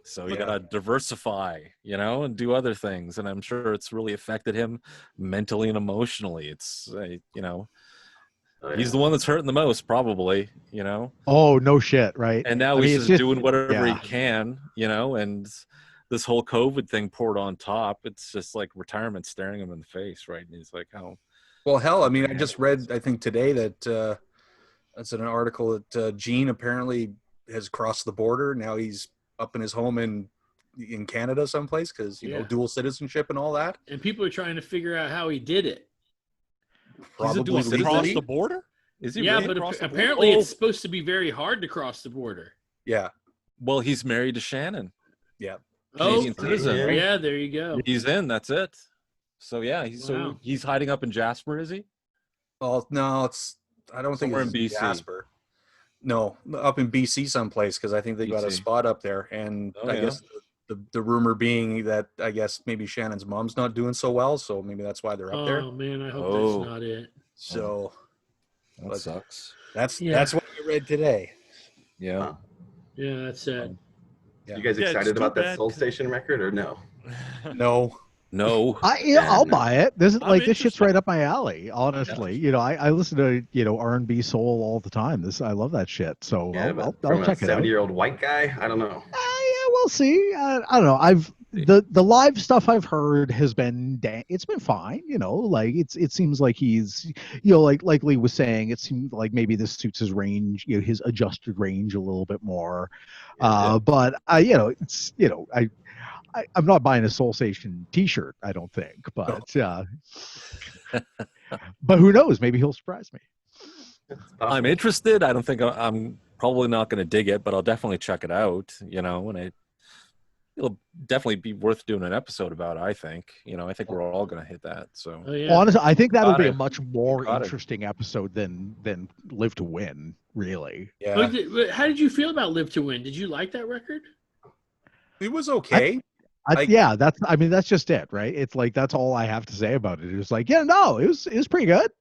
So you Yeah. gotta diversify, you know, and do other things. And I'm sure it's really affected him mentally and emotionally. It's you know, Oh, he's yeah. the one that's hurting the most, probably, you know. Oh, no shit, right? And now I mean, he's it's just just- doing whatever he yeah. can, you know. And this whole COVID thing poured on top. It's just like retirement staring him in the face, right? And he's like, "Oh, Well, hell, I mean, I just read, I think today that that's in an article that Gene apparently has crossed the border. Now he's up in his home in Canada someplace because, you know, Yeah. dual citizenship and all that. And people are trying to figure out how he did it. He's a Probably dual citizen? Across legally. the border? is he Yeah, really but across the border?" apparently Oh, it's supposed to be very hard to cross the border. Yeah. well, he's married to Shannon. Yeah. Canadian Oh, citizen, yeah, right? yeah, there you go. He's in. That's it. So yeah, Wow. so he's hiding up in Jasper, is he? Well, no, I don't think Somewhere it's in BC. Jasper. No, up in BC someplace because I think they got a BC. spot up there. And Oh, I yeah. guess the rumor being that I guess maybe Shannon's mom's not doing so well. So maybe that's why they're up there. Oh man, I hope Oh. that's not it. So That But- sucks. that's Yeah. that's what I read today. Yeah. Wow. Yeah, that's sad. Yeah. You guys Yeah, it's excited too about that bad Soul 'cause- Station record or no? No. No. I'll buy it. This is I'm like this shit's interested. right up my alley. Honestly, you know, I listen to R&B soul all the time. I love that shit. So Yeah, I'll but from check a it out. 70-year-old white guy, I don't know. Yeah, we'll see. I don't know. The live stuff I've heard has been it's been fine. You know, like it seems like he's like Lee was saying, it seemed like maybe this suits his range, his adjusted range a little bit more. But it's I'm not buying a Soul Station T-shirt. I don't think, but but who knows? Maybe he'll surprise me. It's I'm possible. interested. I don't think I'm probably not going to dig it, but I'll definitely check it out. You know, and it'll definitely be worth doing an episode about. I think. You know, I think we're all going to hit that. So Oh yeah. Honestly, I think that'll Got be a it. much more Got it. interesting episode than Live to Win. Really. Yeah. But how did you feel about Live to Win? Did you like that record? It was okay. Yeah, that's just it, right? It's like that's all I have to say about it. It was like, yeah, no, it was pretty good.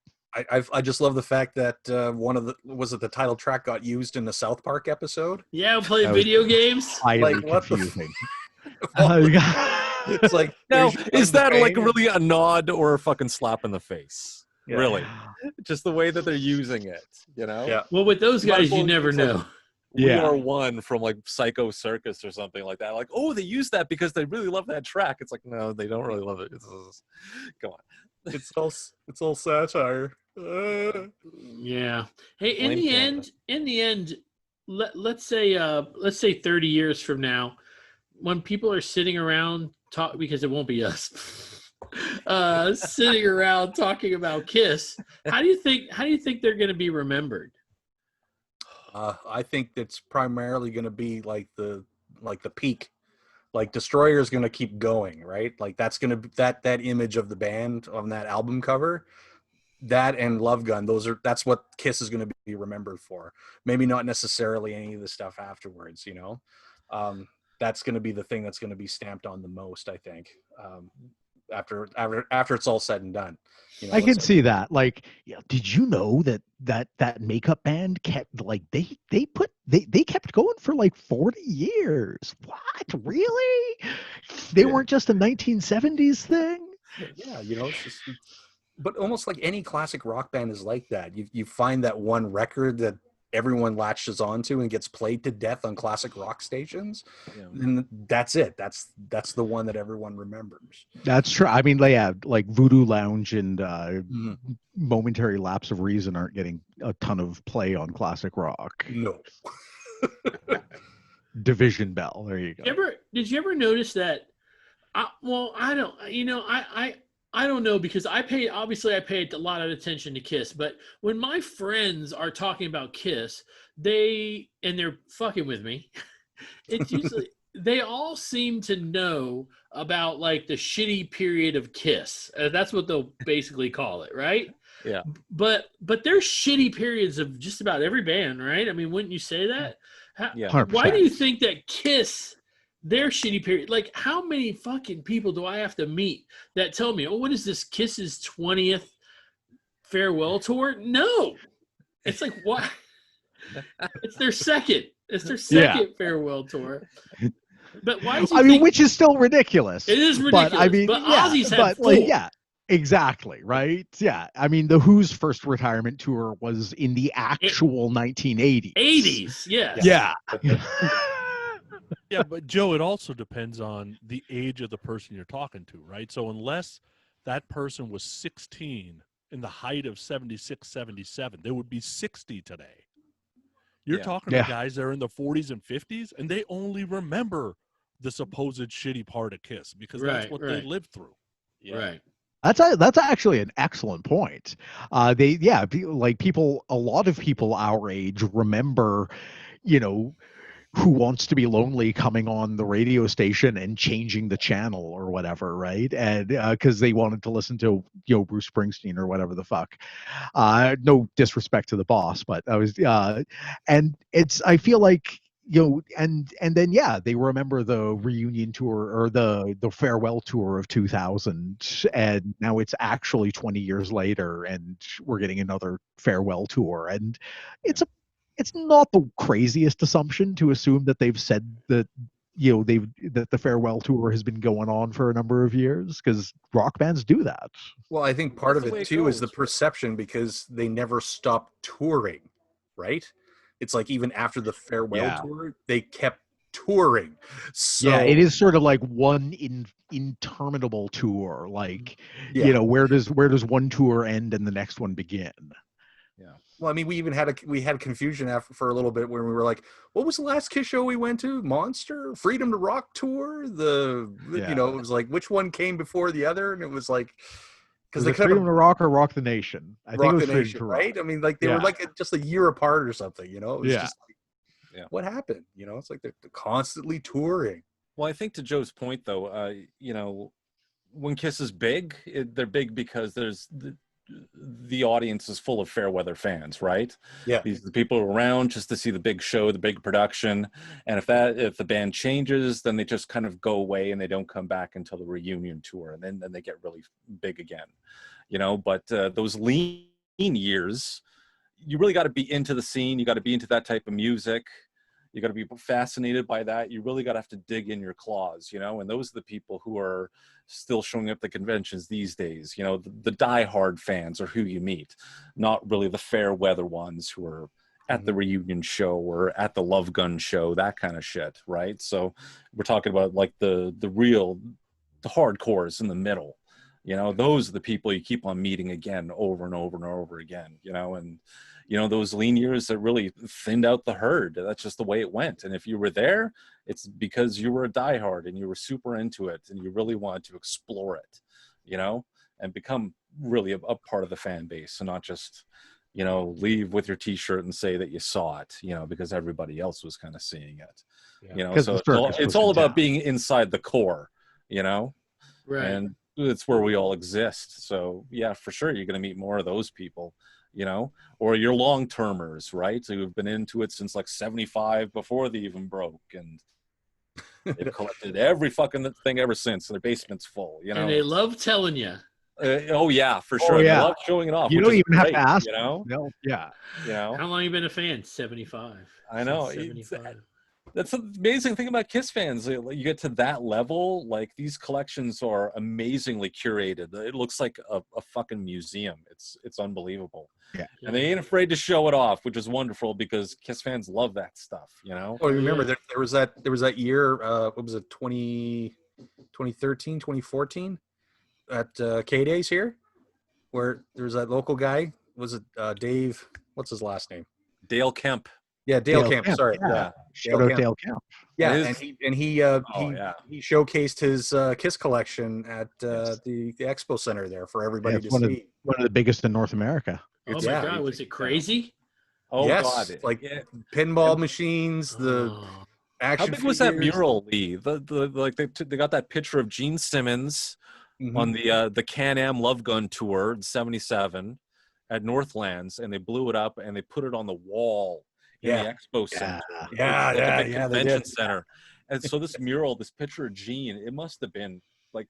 I just love the fact that the title track got used in the South Park episode. Yeah, playing That was- video games. Highly Like, what the confusing. It's like now, there's your is that like pain. really a nod or a fucking slap in the face? Yeah. Really, just the way that they're using it. You know. Yeah. Well, with those You might guys, as well you never use, like, know. We Yeah. Are One from like Psycho Circus or something like that. Like, oh, they use that because they really love that track. It's like, no, they don't really love it. Come on. It's all satire. Yeah. Hey, in Blame the Canada. end, let's say 30 years from now, when people are sitting around because it won't be us, sitting around talking about Kiss, how do you think they're going to be remembered? I think it's primarily going to be like the peak. Like Destroyer is going to keep going, right? Like that's going to that image of the band on that album cover, that and Love Gun. That's what Kiss is going to be remembered for. Maybe not necessarily any of the stuff afterwards, you know. that's going to be the thing that's going to be stamped on the most, I think, after it's all said and done. You know, I can see that. Like, yeah, did you know that makeup band kept like they kept going for like 40 years? What? Really? They weren't just a 1970s thing? Yeah, you know, it's just, but almost like any classic rock band is like that. You find that one record that everyone latches onto and gets played to death on classic rock stations, and that's it. That's the one that everyone remembers. That's true. I mean, yeah, like Voodoo Lounge and Momentary Lapse of Reason aren't getting a ton of play on classic rock. No. Division Bell. There you go. Did you ever notice that? I don't. You know, I don't know, because I paid a lot of attention to Kiss, but when my friends are talking about Kiss, they're fucking with me. It's usually they all seem to know about like the shitty period of Kiss. That's what they'll basically call it, right? Yeah. But there's shitty periods of just about every band, right? I mean, wouldn't you say that? Yeah. 100%. Why do you think that Kiss, their shitty period, like how many fucking people do I have to meet that tell me, oh, what is this, Kiss's 20th farewell tour? No. It's like, what? It's their second farewell tour. But why do you think, which is still ridiculous. it is ridiculous, But I mean, but yeah, Ozzy's had but four. like, yeah, exactly, right? Yeah. I mean, the Who's first retirement tour was in the actual 1980s. 80s, yes. Yeah. Yeah, but Joe, it also depends on the age of the person you're talking to, right? So unless that person was 16 in the height of 76, 77, they would be 60 today. You're talking to guys that are in the 40s and 50s, and they only remember the supposed shitty part of Kiss because that's what they lived through. Yeah. Right. That's actually an excellent point. A lot of people our age remember, you know, Who Wants to Be Lonely coming on the radio station and changing the channel or whatever, right? And because they wanted to listen to, you know, Bruce Springsteen or whatever the fuck. No disrespect to the boss, but I was and I feel like, you know, and then they remember the reunion tour or the farewell tour of 2000, and now it's actually 20 years later and we're getting another farewell tour, and it's not the craziest assumption to assume that they've said that, you know, that the farewell tour has been going on for a number of years, because rock bands do that. Well, I think part That's of the way it it too is the goes. perception, because they never stopped touring, right? It's like even after the farewell tour, they kept touring. So it is sort of like one interminable tour. Like, you know, where does one tour end and the next one begin? Yeah. Well, I mean, we had confusion for a little bit when we were like, what was the last Kiss show we went to? Monster? Freedom to Rock tour? You know, it was like, which one came before the other? And it was like, because they Freedom to Rock or Rock the Nation? I think it was Freedom to Rock. Right? I mean, like they were like just a year apart or something, you know? It was just like, what happened? You know, it's like they're constantly touring. Well, I think to Joe's point, though, you know, when Kiss is big, they're big because there's the audience is full of fair weather fans, right? Yeah. These are the people around just to see the big show, the big production. And if the band changes, then they just kind of go away and they don't come back until the reunion tour. And then they get really big again, you know, but those lean years, you really got to be into the scene. You got to be into that type of music. You got to be fascinated by that. You really got to have to dig in your claws, you know, and those are the people who are still showing up at the conventions these days. You know, the diehard fans are who you meet, not really the fair weather ones who are at the reunion show or at the Love Gun show, that kind of shit, right? So we're talking about like the hardcores in the middle, you know, those are the people you keep on meeting again over and over and over again, you know, and you know, those lean years that really thinned out the herd. That's just the way it went. And if you were there, it's because you were a diehard and you were super into it and you really wanted to explore it, you know, and become really a part of the fan base and not just, you know, leave with your t-shirt and say that you saw it, you know, because everybody else was kind of seeing it, you know, so it's all about being inside the core, you know, and it's where we all exist. So yeah, for sure. You're going to meet more of those people, you know, or your long-termers, right? So who've been into it since like 75 before they even broke. And They've collected every fucking thing ever since. Their basement's full, you know. And they love telling you. Oh yeah, for sure. Oh, yeah. They love showing it off. You which don't is even have great, to ask. you know. No, yeah. You know. How long you been a fan? 75. I know. Since 75. That's the amazing thing about Kiss fans. You get to that level, like these collections are amazingly curated. It looks like a fucking museum. It's unbelievable. Yeah. And they ain't afraid to show it off, which is wonderful because Kiss fans love that stuff, you know? Oh, remember there was that year, what was it, 2013, 2014 at K-Days here, where there was that local guy, was it Dave, what's his last name? Dale Kemp. Yeah, Dale Kemp, sorry. Yeah. Shout out Dale Kemp. Yeah, And he showcased his Kiss collection at the expo center there for everybody to see. One of the biggest in North America. Oh my God, was it crazy? Oh yes, God. like pinball machines, the action. How big was that figures. mural, Lee? They got that picture of Gene Simmons on the Can-Am Love Gun tour in '77 at Northlands, and they blew it up and they put it on the wall in the expo center. Yeah, convention center. And so this mural, this picture of Gene, it must have been like,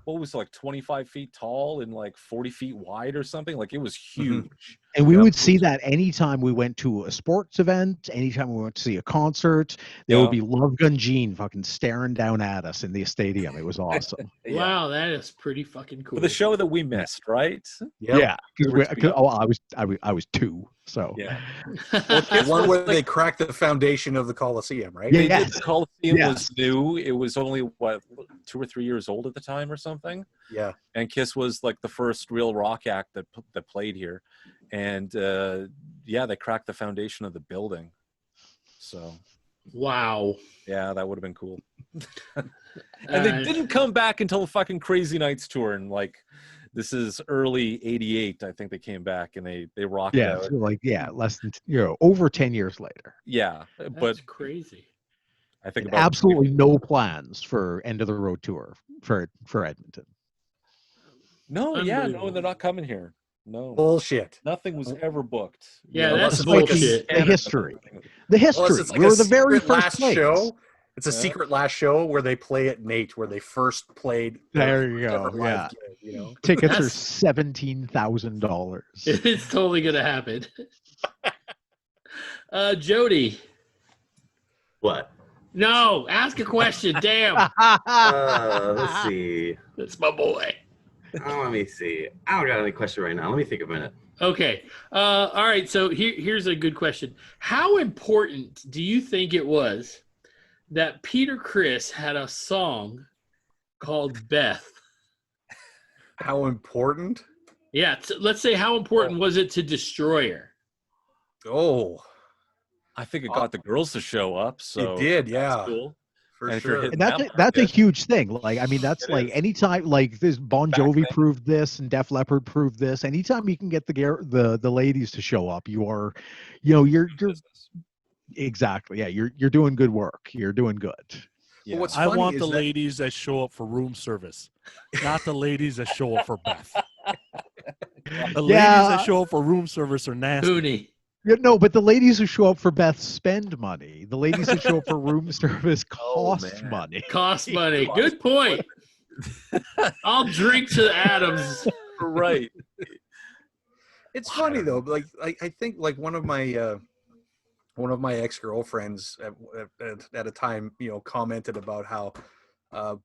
what was it, like 25 feet tall and like 40 feet wide or something? Like it was huge. And we would see that anytime we went to a sports event, anytime we went to see a concert, there would be Love Gun Gene fucking staring down at us in the stadium. It was awesome. Wow, that is pretty fucking cool. For the show that we missed, right? Yeah, because I was 2, so yeah. One where they cracked the foundation of the Coliseum, right? They did. The Coliseum was new. It was only what 2 or 3 years old at the time, or something. Yeah. And Kiss was like the first real rock act that played here, and they cracked the foundation of the building. So. Wow. Yeah, that would have been cool. And they didn't come back until the fucking Crazy Nights tour, and like this is early '88. I think they came back and they rocked out. So like less than over 10 years later. Yeah, That's crazy. I think about absolutely no plans for end of the road tour for Edmonton. No, they're not coming here. No bullshit. Nothing was ever booked. Yeah, that's bullshit. The history. We were the very first show. It's a secret last show where they play at Nate, where they first played. There you go. Yeah. Tickets are $17,000. It's totally gonna happen. Jody. What? No, ask a question. Damn. Let's see. That's my boy. Let me see. I don't got any question right now. Let me think a minute. Okay. All right. So here's a good question. How important do you think it was that Peter Criss had a song called Beth? How important? Yeah. Let's say, how important was it to Destroyer? Oh, I think it got the girls to show up. So it did. Yeah. That's cool. For sure. And that's a huge thing. Like, I mean, that's like anytime, like this Bon Jovi proved this and Def Leppard proved this. Anytime you can get the ladies to show up, you're exactly. Yeah. You're doing good work. You're doing good. Yeah. I want the ladies that show up for room service, not the ladies that show up for Beth. The ladies that show up for room service are nasty. Booty. Yeah, no, but the ladies who show up for Beth spend money. The ladies who show up for room service cost money. Cost money. Good point. I'll drink to Adams. Right. It's funny though. Like I think like one of my ex-girlfriends at a time, commented about how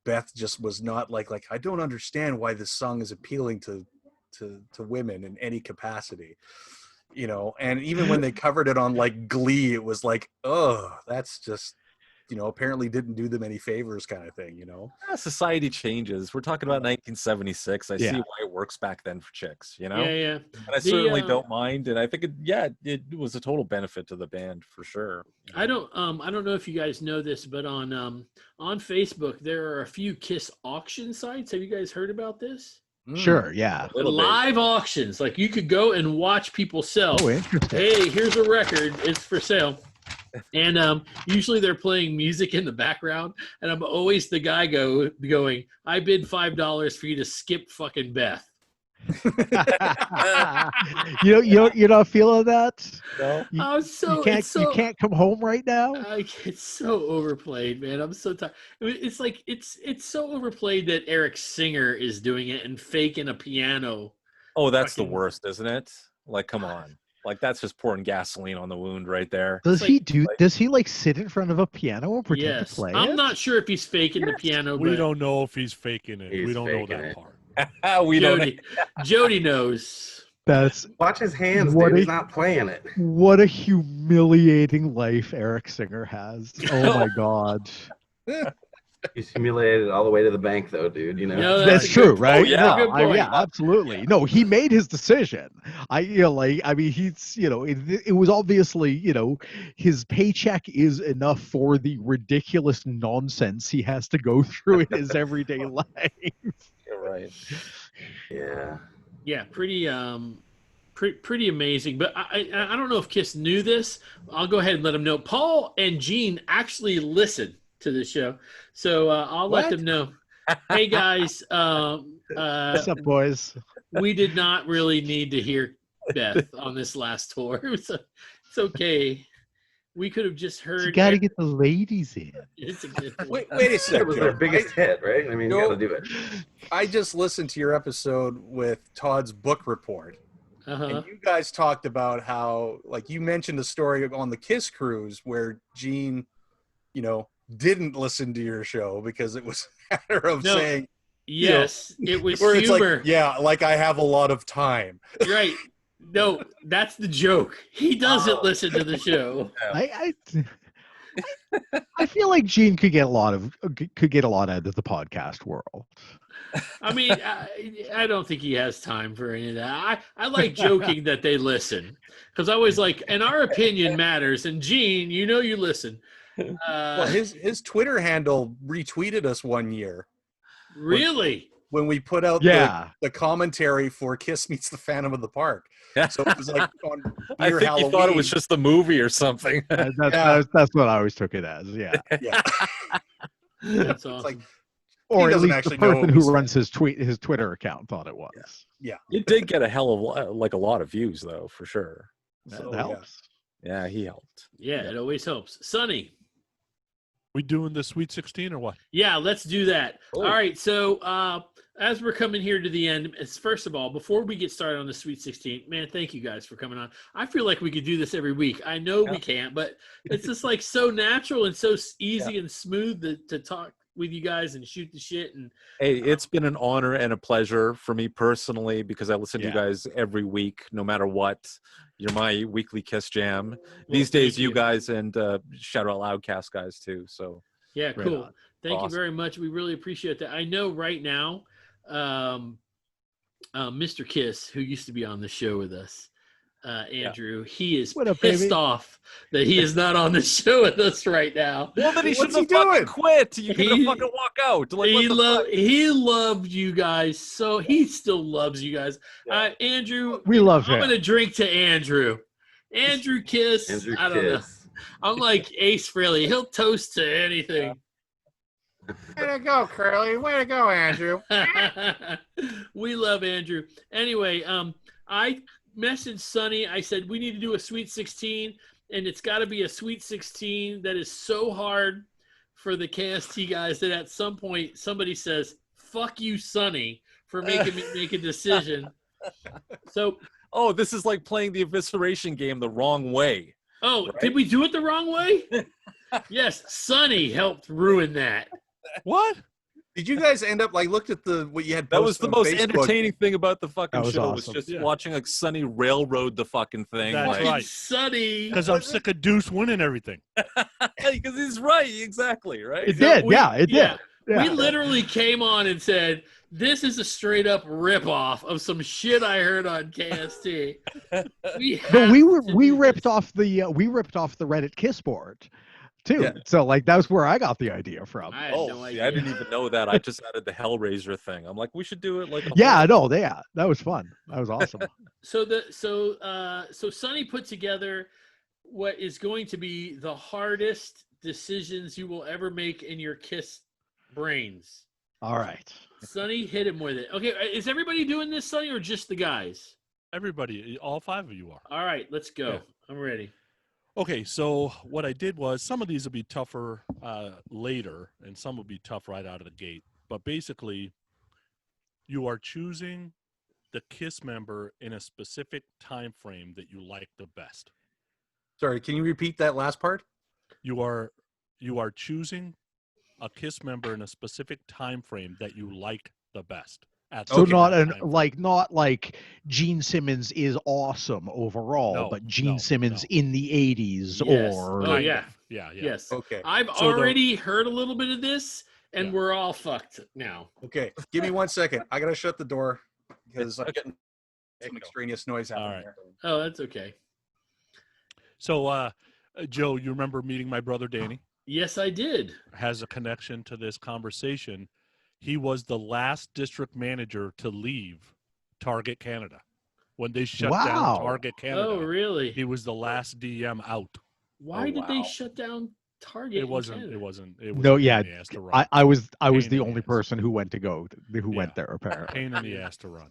Beth just was not like I don't understand why this song is appealing to women in any capacity. And even when they covered it on like Glee, it was like, oh, that's just, apparently didn't do them any favors kind of thing, Society changes. We're talking about 1976. I see why it works back then for chicks, Yeah. And I certainly don't mind. And I think it was a total benefit to the band for sure. I don't know if you guys know this, but on Facebook, there are a few Kiss auction sites. Have you guys heard about this? Sure, yeah. Live auctions. Like you could go and watch people sell. Oh, interesting. Hey, here's a record. It's for sale. And usually they're playing music in the background. And I'm always the guy going, I bid $5 for you to skip fucking Beth. You're not feeling that. No. You can't come home right now. It's so overplayed, man. I'm so tired. It's like it's so overplayed that Eric Singer is doing it and faking a piano. Oh, that's the worst, isn't it? Like, come on. Like, that's just pouring gasoline on the wound right there. Does he like sit in front of a piano and pretend to play I'm it? not sure if he's faking the piano. We but don't know if he's faking it. He's We don't know faking that it. part. We don't. Jody knows. That's Watch his hands, What dude. a- He's not playing it. what a humiliating life Eric Singer has. Oh my god. He's humiliated all the way to the bank, though, dude. You know. No, That's a true, good- right? yeah. That's a good point. Yeah, absolutely. No, he made his decision. He's, it was obviously, his paycheck is enough for the ridiculous nonsense he has to go through in his everyday life. You're right. Yeah. Yeah, pretty amazing. But I don't know if Kiss knew this. I'll go ahead and let them know. Paul and Gene actually listen to the show, so I'll let them know. Hey guys, What's up, boys? we did not really need to hear Beth on this last tour. So it's okay. We could have just heard. You got to get the ladies in. It's a good Wait a It second. was their biggest hit, right? I mean, you Joe- got to do it. I just listened to your episode with Todd's book report. Uh-huh. And you guys talked about how, like, you mentioned a story on the Kiss cruise where Gene, didn't listen to your show because it was a matter of No, saying, Yes, it was where it's humor. like, yeah, like I have a lot of time. Right. No, that's the joke. He doesn't listen to the show. I feel like Gene could get a lot out of the podcast world. I mean, I don't think he has time for any of that. I like joking that they listen because I always like, and our opinion matters. And Gene, you listen. Well, his Twitter handle retweeted us one year Really? when we put out the commentary for Kiss Meets the Phantom of the Park. So it was like on I Beer think Halloween. you thought it was just the movie or something. That's what I always took it as. Yeah. Yeah. That's awesome. It's like, Or at doesn't least the actually know person it was- who runs his Twitter account thought it was. yeah. It did get a hell of a lot of views, though, for sure. That So, helps. Yeah, he helped. Yeah, it always helps. Sonny. We doing the Sweet 16 or what? Yeah, let's do that. Oh. All right. So as we're coming here to the end, first of all, before we get started on the Sweet 16, man, thank you guys for coming on. I feel like we could do this every week. I know we can't, but it's just like so natural and so easy and smooth to talk with you guys and shoot the shit. And Hey, it's been an honor and a pleasure for me personally because I listen to you guys every week, no matter what. You're my weekly Kiss Jam. These days, you guys and Shout Out Loudcast guys too. So yeah, Right cool. on. Thank you Awesome. very much. We really appreciate that. I know right now, Mr. Kiss, who used to be on the show with us, Andrew, he is What up, pissed baby? off that he is not on the show with us right now. well, then he should What's he have fucking doing? quit. You could have He- fucking walk out. Like, He what the fuck? he loved you guys, so he still loves you guys. Andrew, We love I'm him. gonna drink to Andrew. Andrew Kiss. Andrew I don't know. Kiss. I'm like Ace Frehley. He'll toast to anything. Way to go, Curly. Way to go, Andrew. We love Andrew. Anyway, I messaged Sonny. I said we need to do a Sweet 16, and it's got to be a Sweet 16 that is so hard for the KST guys that at some point somebody says, "Fuck you, Sonny," for making me make a decision. So, Oh, this is like playing the evisceration game the wrong way. did we do it the wrong way? Yes, Sonny helped ruin that. What? Did you guys end up looked at what you had? That was posted the on most Facebook? entertaining thing about the fucking That was show awesome. was just Yeah. watching like Sunny railroad the fucking thing. That's like, right. Sonny. Because I'm sick of Deuce winning everything. Because he's right, exactly, right? It did. we- It yeah. did. Yeah. We literally came on and said, "This is a straight up ripoff of some shit I heard on KST." We But we have to do ripped this. off the Reddit Kiss board too. Yeah. So that's where I got the idea from. I had Oh, no see, idea. I didn't even know that. I just added the Hellraiser thing. I'm like, we should do it like a Yeah, no, that was fun. That was awesome. So Sonny put together what is going to be the hardest decisions you will ever make in your Kiss brains. All right. Sonny, hit him with it. Okay, is everybody doing this, Sonny, or just the guys? Everybody, all 5 of you are. All right, let's go. Yeah. I'm ready. Okay, so what I did was some of these will be tougher later, and some will be tough right out of the gate. But basically, you are choosing the KISS member in a specific time frame that you like the best. Sorry, can you repeat that last part? You are choosing a KISS member in a specific time frame that you like the best. So Okay. not like Gene Simmons is awesome overall, No, but Gene no, Simmons no. in the 80s Yes. or Oh, yeah. Yeah. Yes. Okay. I've So already heard a little bit of this, and Yeah. we're all fucked now. Okay. Give me 1 second. I gotta shut the door because I'm getting some Echo. extraneous noise happening All right. here. Oh, that's okay. So, Joe, you remember meeting my brother Danny? Yes, I did. Has a connection to this conversation. He was the last district manager to leave Target Canada. When they shut down Wow. Target Canada, Oh, really? he was the last DM out. Why Oh, did they wow. shut down Target? It wasn't. in It Canada? wasn't. It was No, a pain yeah. in the ass to run. I was Pain the in the only ass. person who went Yeah. there apparently. Pain in the ass to run.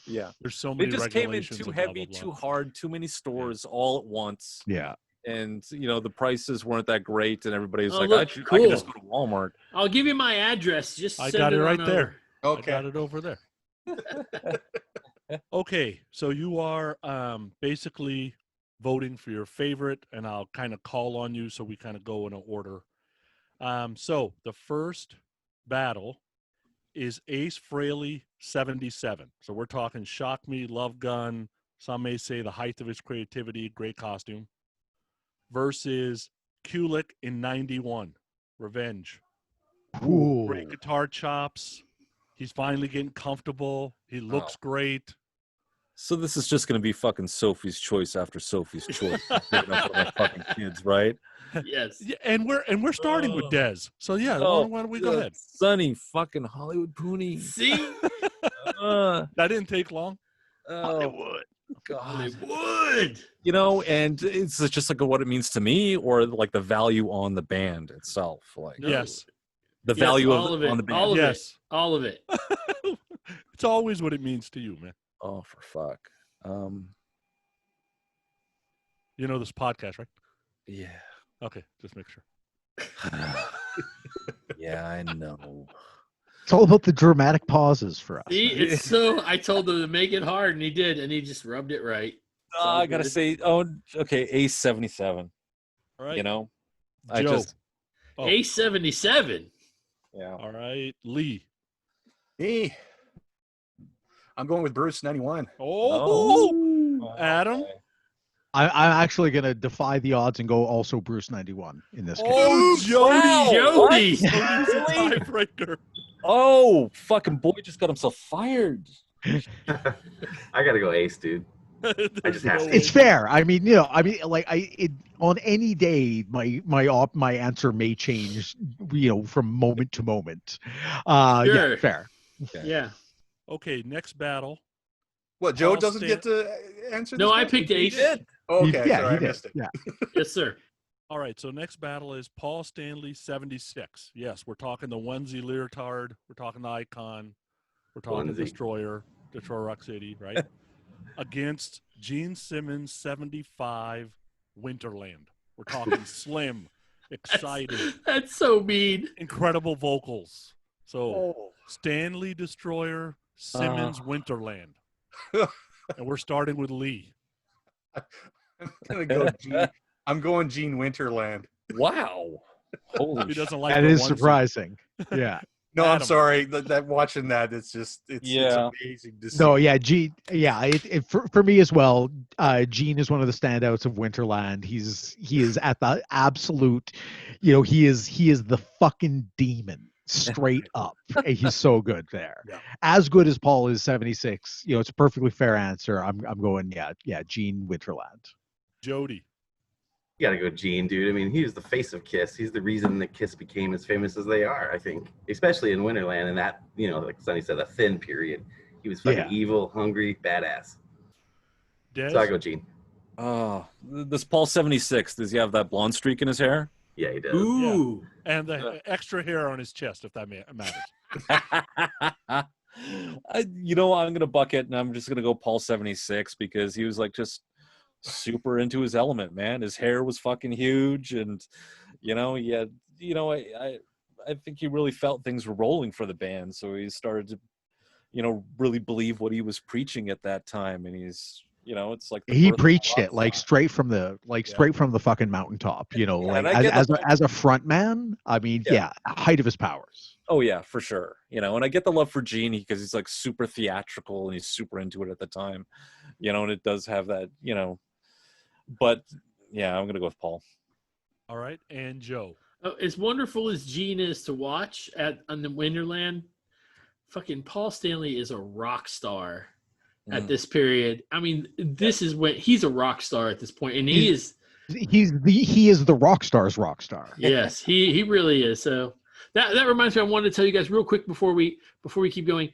Yeah. There's so They many just came in regulations. too and blah, heavy, blah, too blah. hard, too many stores all at once. Yeah. And, the prices weren't that great. And everybody's Oh, like, look, I could just cool. go to Walmart. I'll give you my address. Just I send got it right on there. over. I got it over there. Okay, so you are basically voting for your favorite, and I'll kind of call on you so we kind of go in an order. So the first battle is Ace Frehley 77. So we're talking Shock Me, Love Gun. Some may say the height of his creativity, great costume. Versus Kulik in 91, Revenge. Ooh. Great guitar chops. He's finally getting comfortable. He looks great. So this is just going to be fucking Sophie's Choice after Sophie's Choice. Giving up on my fucking kids, right? Yes. Yeah, and we're starting with Dez. So yeah, why don't we go ahead? Sonny fucking Hollywood Pooney. See? That didn't take long. Oh, God. Hollywood. And it's just like what it means to me, or like the value on the band itself. Like Yes. the Yes, value all of it. on the band. All of Yes. it. All of it. It's always what it means to you, man. Oh, for fuck. You know this podcast, right? Yeah. Okay, just make sure. Yeah, I know. It's all about the dramatic pauses for us. See, it's so. I told him to make it hard, and he did, and he just rubbed it right. It's all I gotta good. say, okay, Ace 77. All right. I Joe. just Oh. A77. yeah. All right, Lee. Me. I'm going with Bruce 91. Oh, Adam. Okay. I'm actually going to defy the odds and go also Bruce 91 in this case. Oh, Jody. Jody. Jody's a tiebreaker. Oh, fucking boy just got himself fired. I gotta go Ace, dude. I just have to. It's fair. I mean, on any day, my answer may change, from moment to moment. Yeah, Sure. fair. Yeah. Okay, next battle. What, Joe Paul doesn't Stan- get to answer this No, I question? picked Ace. Oh, He- okay, yeah, sorry, he I did. missed it. Yeah. Yes, sir. All right, so next battle is Paul Stanley 76. Yes, we're talking the onesie leotard. We're talking the icon. We're talking Onesie. Destroyer, Detroit Rock City, right? Against Gene Simmons 75 Winterland. We're talking slim, excited, That's so mean. incredible vocals. So Oh. Stanley Destroyer, Simmons Winterland. And we're starting with Lee. I'm gonna go Gene. I'm going Gene Winterland. Wow. Holy He shit. doesn't like That the is onesie. surprising. Yeah. No, I'm Adam. sorry. That watching that, it's Yeah. amazing to see. No, yeah, Gene. Yeah, for me as well. Gene is one of the standouts of Winterland. He is at the absolute, he is the fucking demon straight up. He's so good there. Yeah. As good as Paul is 76. It's a perfectly fair answer. I'm going Gene Winterland. Jody. You gotta go Gene, dude. I mean, he was the face of Kiss. He's the reason that Kiss became as famous as they are, I think. Especially in Winterland and that, like Sonny said, a thin period. He was fucking evil, hungry, badass. Des? So I go Gene. This Paul 76, does he have that blonde streak in his hair? Yeah, he does. Ooh. And the extra hair on his chest, if that matters. You know, I'm gonna bucket, and I'm just gonna go Paul 76 because he was like just super into his element, man. His hair was fucking huge, and you know, he had, you know, I think he really felt things were rolling for the band, so he started to, you know, really believe what he was preaching at that time, and he's, you know, it's like the He birth of preached rock it like star. straight from the straight from the fucking mountaintop, you know, Yeah, like and I get as a front man. I mean, Yeah. height of his powers. Oh yeah, for sure. You know, and I get the love for Gene because he's like super theatrical and he's super into it at the time. You know, and it does have that, you know. But yeah, I'm gonna go with Paul. All right, and Joe. As wonderful as Gene is to watch on the Winterland, fucking Paul Stanley is a rock star at this period. I mean, this is when he's a rock star at this point, and he is the rock star's rock star. Yes, he really is. So that reminds me, I wanted to tell you guys real quick before we keep going.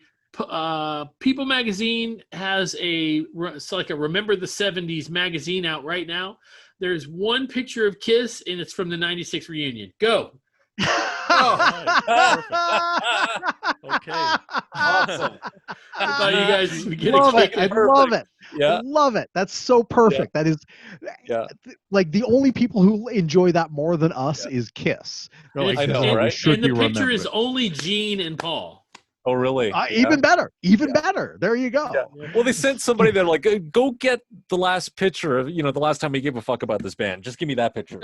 People Magazine has it's like a Remember the 70s magazine out right now. There's one picture of Kiss, and it's from the '96 reunion. Go. Okay. Awesome. I thought you guys would get Love a it. kick. I love it. Yeah. Love it. That's so perfect. That is, like the only people who enjoy that more than us is Kiss. They're like, I know, "Oh, we right? should And the be picture is remembered." only Gene and Paul. Oh really? Even better. Even better. There you go. Yeah. Well, they sent somebody there like, go get the last picture of, you know, the last time he gave a fuck about this band. Just give me that picture.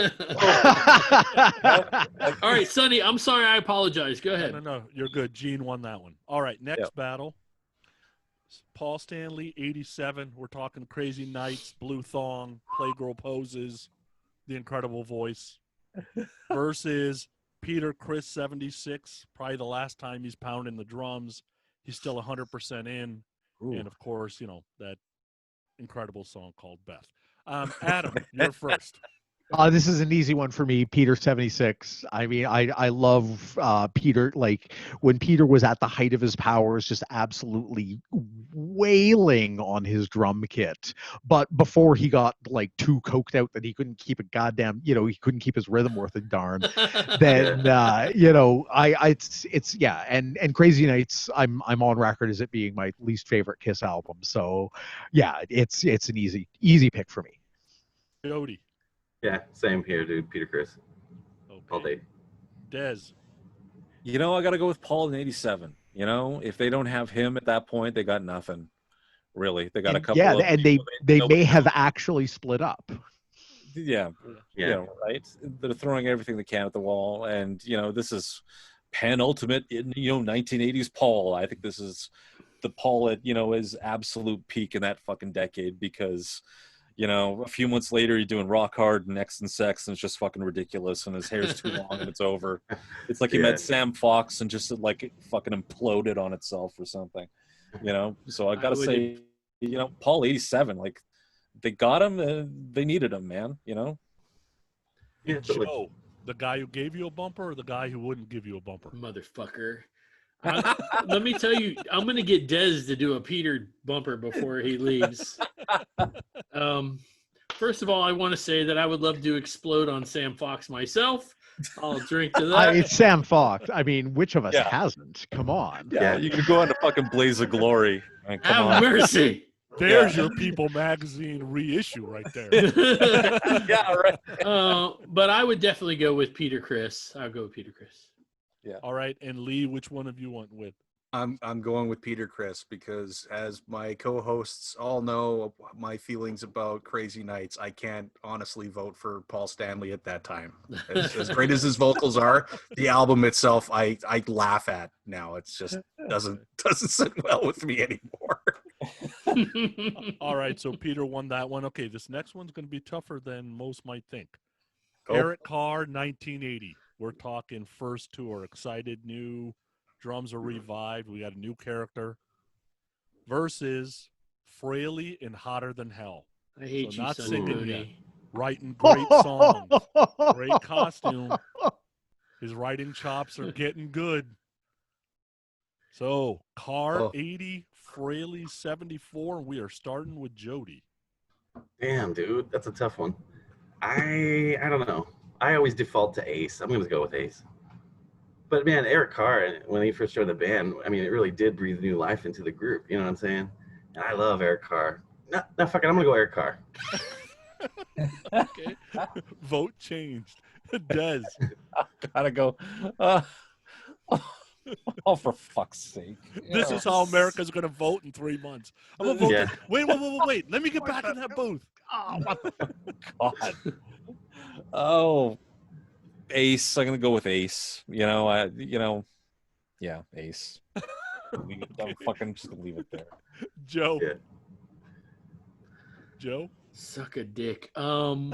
All right, Sonny, I'm sorry. I apologize. Go ahead. No, you're good. Gene won that one. All right, next battle. Paul Stanley, 87. We're talking Crazy Nights, Blue Thong, Playgirl Poses, The Incredible Voice, versus Peter Criss, 76. Probably the last time he's pounding the drums. He's still 100% in. Ooh. And, of course, you know, that incredible song called Beth. Adam, you're first. This is an easy one for me. Peter 76. I mean, I love Peter. Like when Peter was at the height of his powers, just absolutely wailing on his drum kit. But before he got like too coked out that he couldn't keep a goddamn, you know, he couldn't keep his rhythm worth a darn. Then you know, it's yeah. And Crazy Nights, I'm on record as it being my least favorite Kiss album. So yeah, it's an easy pick for me. Jody. Yeah, same here, dude. Peter Criss. Okay. All day. Dez. You know, I got to go with Paul in 87. You know, if they don't have him at that point, they got nothing. Really, they got a couple. Yeah, of and they may have actually split up. Yeah, right. They're throwing everything they can at the wall, and you know, this is penultimate in 1980s Paul. I think this is the Paul at his absolute peak in that fucking decade because. You know, a few months later, you're doing Rock Hard and Next and Sex, and it's just fucking ridiculous, and his hair's too long, and it's over. It's like he met Sam Fox and just like fucking imploded on itself or something, you know? So I gotta say, you know, Paul 87, like, they got him, and they needed him, man, you know? Yeah, Joe, the guy who gave you a bumper or the guy who wouldn't give you a bumper? Motherfucker. Let me tell you, I'm going to get Dez to do a Peter bumper before he leaves. First of all, I want to say that I would love to explode on Sam Fox myself. I'll drink to that. It's Sam Fox. I mean, which of us hasn't? Come on. Yeah, you can go on a fucking blaze of glory. And come Have mercy. There's your People Magazine reissue right there. Yeah, right. But I would definitely go with Peter Criss. I'll go with Peter Criss. Yeah. All right, and Lee, which one of you went with? I'm going with Peter Criss because, as my co-hosts all know, my feelings about Crazy Nights. I can't honestly vote for Paul Stanley at that time. As great as his vocals are, the album itself, I laugh at now. It's just doesn't sit well with me anymore. All right, so Peter won that one. Okay, this next one's going to be tougher than most might think. Go. Eric Carr, 1980. We're talking first tour, excited, new, drums are revived. We got a new character. Versus Fraley and Hotter Than Hell. I hate you, not Sonny singing Booney. yet. Writing great songs, great costume. His writing chops are getting good. So Carr 80, Fraley 74, and we are starting with Jody. Damn, dude, that's a tough one. I don't know. I always default to Ace. I'm going to go with Ace. But man, Eric Carr, when he first joined the band, I mean, it really did breathe new life into the group. You know what I'm saying? And I love Eric Carr. No, fuck it. I'm going to go Eric Carr. Okay. Vote changed. Des. Gotta go. Oh, for fuck's sake! This is how America's going to vote in 3 months. I'm going to vote. Yeah. Wait. Let me get back in that booth. Oh, what the God. Oh, Ace. I'm gonna go with Ace. Yeah, Ace. I'm fucking just gonna leave it there. Joe. Yeah. Joe. Suck a dick. I'm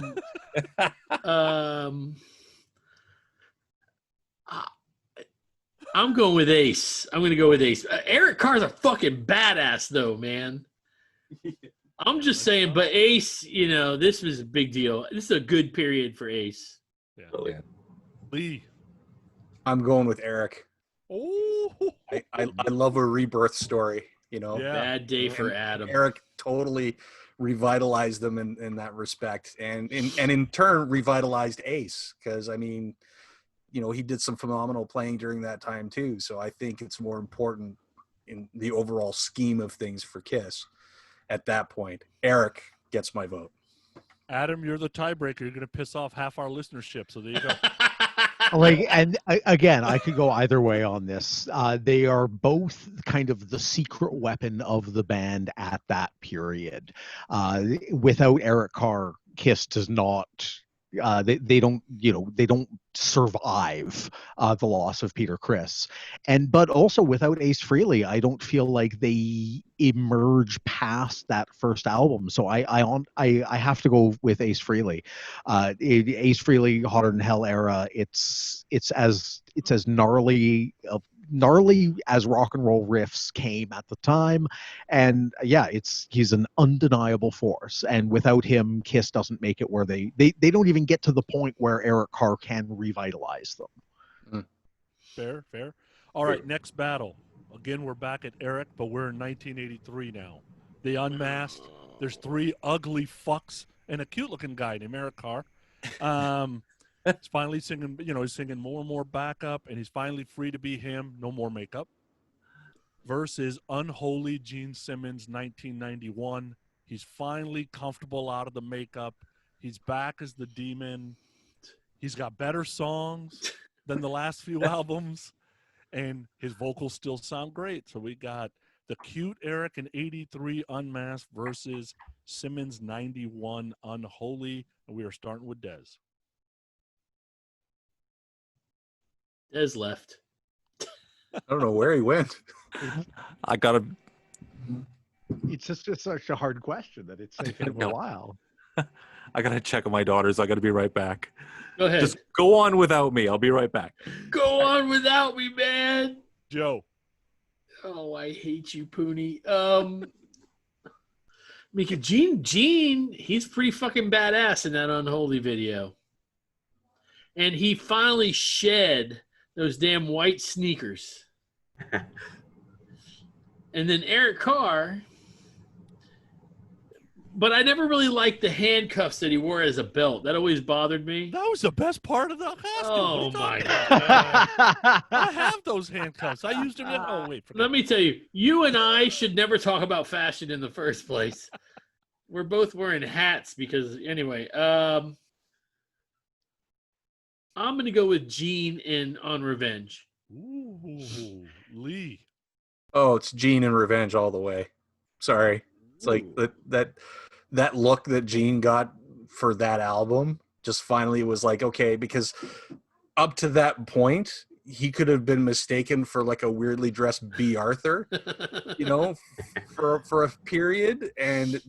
going with Ace. I'm going to go with Ace. Eric Carr's a fucking badass, though, man. I'm just saying, but Ace, this was a big deal. This is a good period for Ace. Yeah. Lee. I'm going with Eric. Oh. I love a rebirth story. Yeah. Bad day for And Adam. Eric totally revitalized them in that respect, and in turn revitalized Ace, because I mean, he did some phenomenal playing during that time too. So I think it's more important in the overall scheme of things for Kiss at that point. Eric gets my vote. Adam, you're the tiebreaker. You're going to piss off half our listenership. So there you go. Again, I could go either way on this. They are both kind of the secret weapon of the band at that period. Without Eric Carr, Kiss does not. They don't survive the loss of Peter Criss, but also without Ace Frehley, I don't feel like they emerge past that first album. So I have to go with Ace Frehley. Ace Frehley, Hotter Than Hell era. It's as gnarly as rock and roll riffs came at the time, and he's an undeniable force, and without him Kiss doesn't make it where they don't even get to the point where Eric Carr can revitalize them. Fair. All right, next battle. Again, we're back at Eric, but we're in 1983 now. They unmasked. There's 3 ugly fucks and a cute looking guy named Eric Carr. He's finally singing, he's singing more and more backup, and he's finally free to be him, no more makeup. Versus Unholy Gene Simmons, 1991. He's finally comfortable out of the makeup. He's back as the Demon. He's got better songs than the last few albums, and his vocals still sound great. So we got the cute Eric in 83 Unmasked versus Simmons 91 Unholy, and we are starting with Dez. Des left. I don't know where he went. I gotta. It's just such a hard question that it's taken him a while. I gotta check on my daughters. I gotta be right back. Go ahead. Just go on without me. I'll be right back. Go on without me, man. Joe. Oh, I hate you, Pooney. Because Gene, he's pretty fucking badass in that Unholy video. And he finally shed those damn white sneakers. And then Eric Carr, but I never really liked the handcuffs that he wore as a belt. That always bothered me. That was the best part of the costume. Oh, my God. I have those handcuffs. I used them. Let me tell you, you and I should never talk about fashion in the first place. We're both wearing hats because, anyway. I'm going to go with Gene in On Revenge. Ooh, Lee. Oh, it's Gene and Revenge all the way. Sorry. It's like that look that Gene got for that album just finally was like, okay, because up to that point, he could have been mistaken for like a weirdly dressed B. Arthur, for a period. And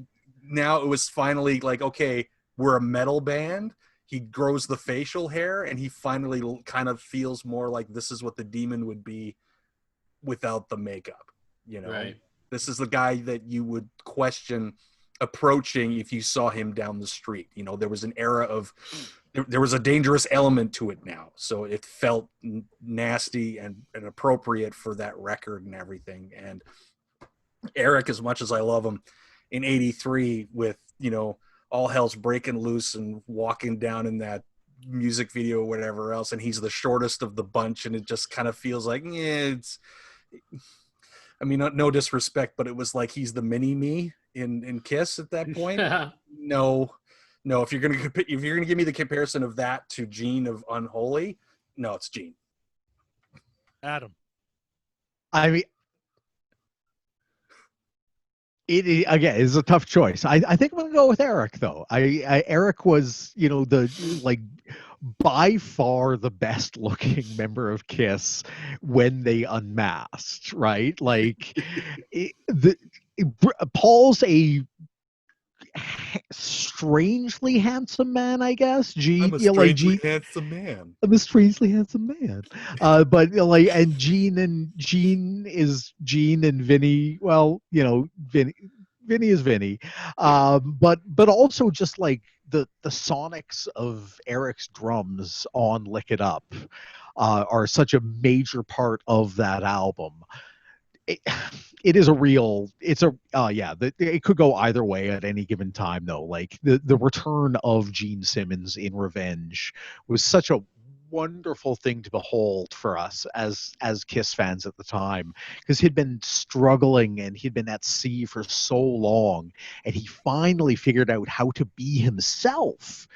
now it was finally like, okay, we're a metal band. He grows the facial hair, and he finally kind of feels more like this is what the Demon would be without the makeup. Right. This is the guy that you would question approaching if you saw him down the street. There was an era of there was a dangerous element to it now, so it felt nasty and appropriate for that record and everything. And Eric, as much as I love him, in '83 with all hell's breaking loose and walking down in that music video or whatever else, and he's the shortest of the bunch, and it just kind of feels like it's. I mean, no disrespect, but it was like he's the mini me in Kiss at that point. No, if you're gonna give me the comparison of that to Gene of Unholy, no, it's Gene. Adam. I mean, again, it's a tough choice. I think I'm gonna go with Eric though. Eric was, by far the best looking member of Kiss when they unmasked, right? Like Paul's a strangely handsome man, I guess. I'm a strangely handsome man. I'm a strangely handsome man. But and Gene is Gene, and Vinny. Well, Vinny is Vinny. But also just like the sonics of Eric's drums on "Lick It Up" are such a major part of that album. It could go either way at any given time though. Like the return of Gene Simmons in Revenge was such a wonderful thing to behold for us as Kiss fans at the time, because he'd been struggling and he'd been at sea for so long, and he finally figured out how to be himself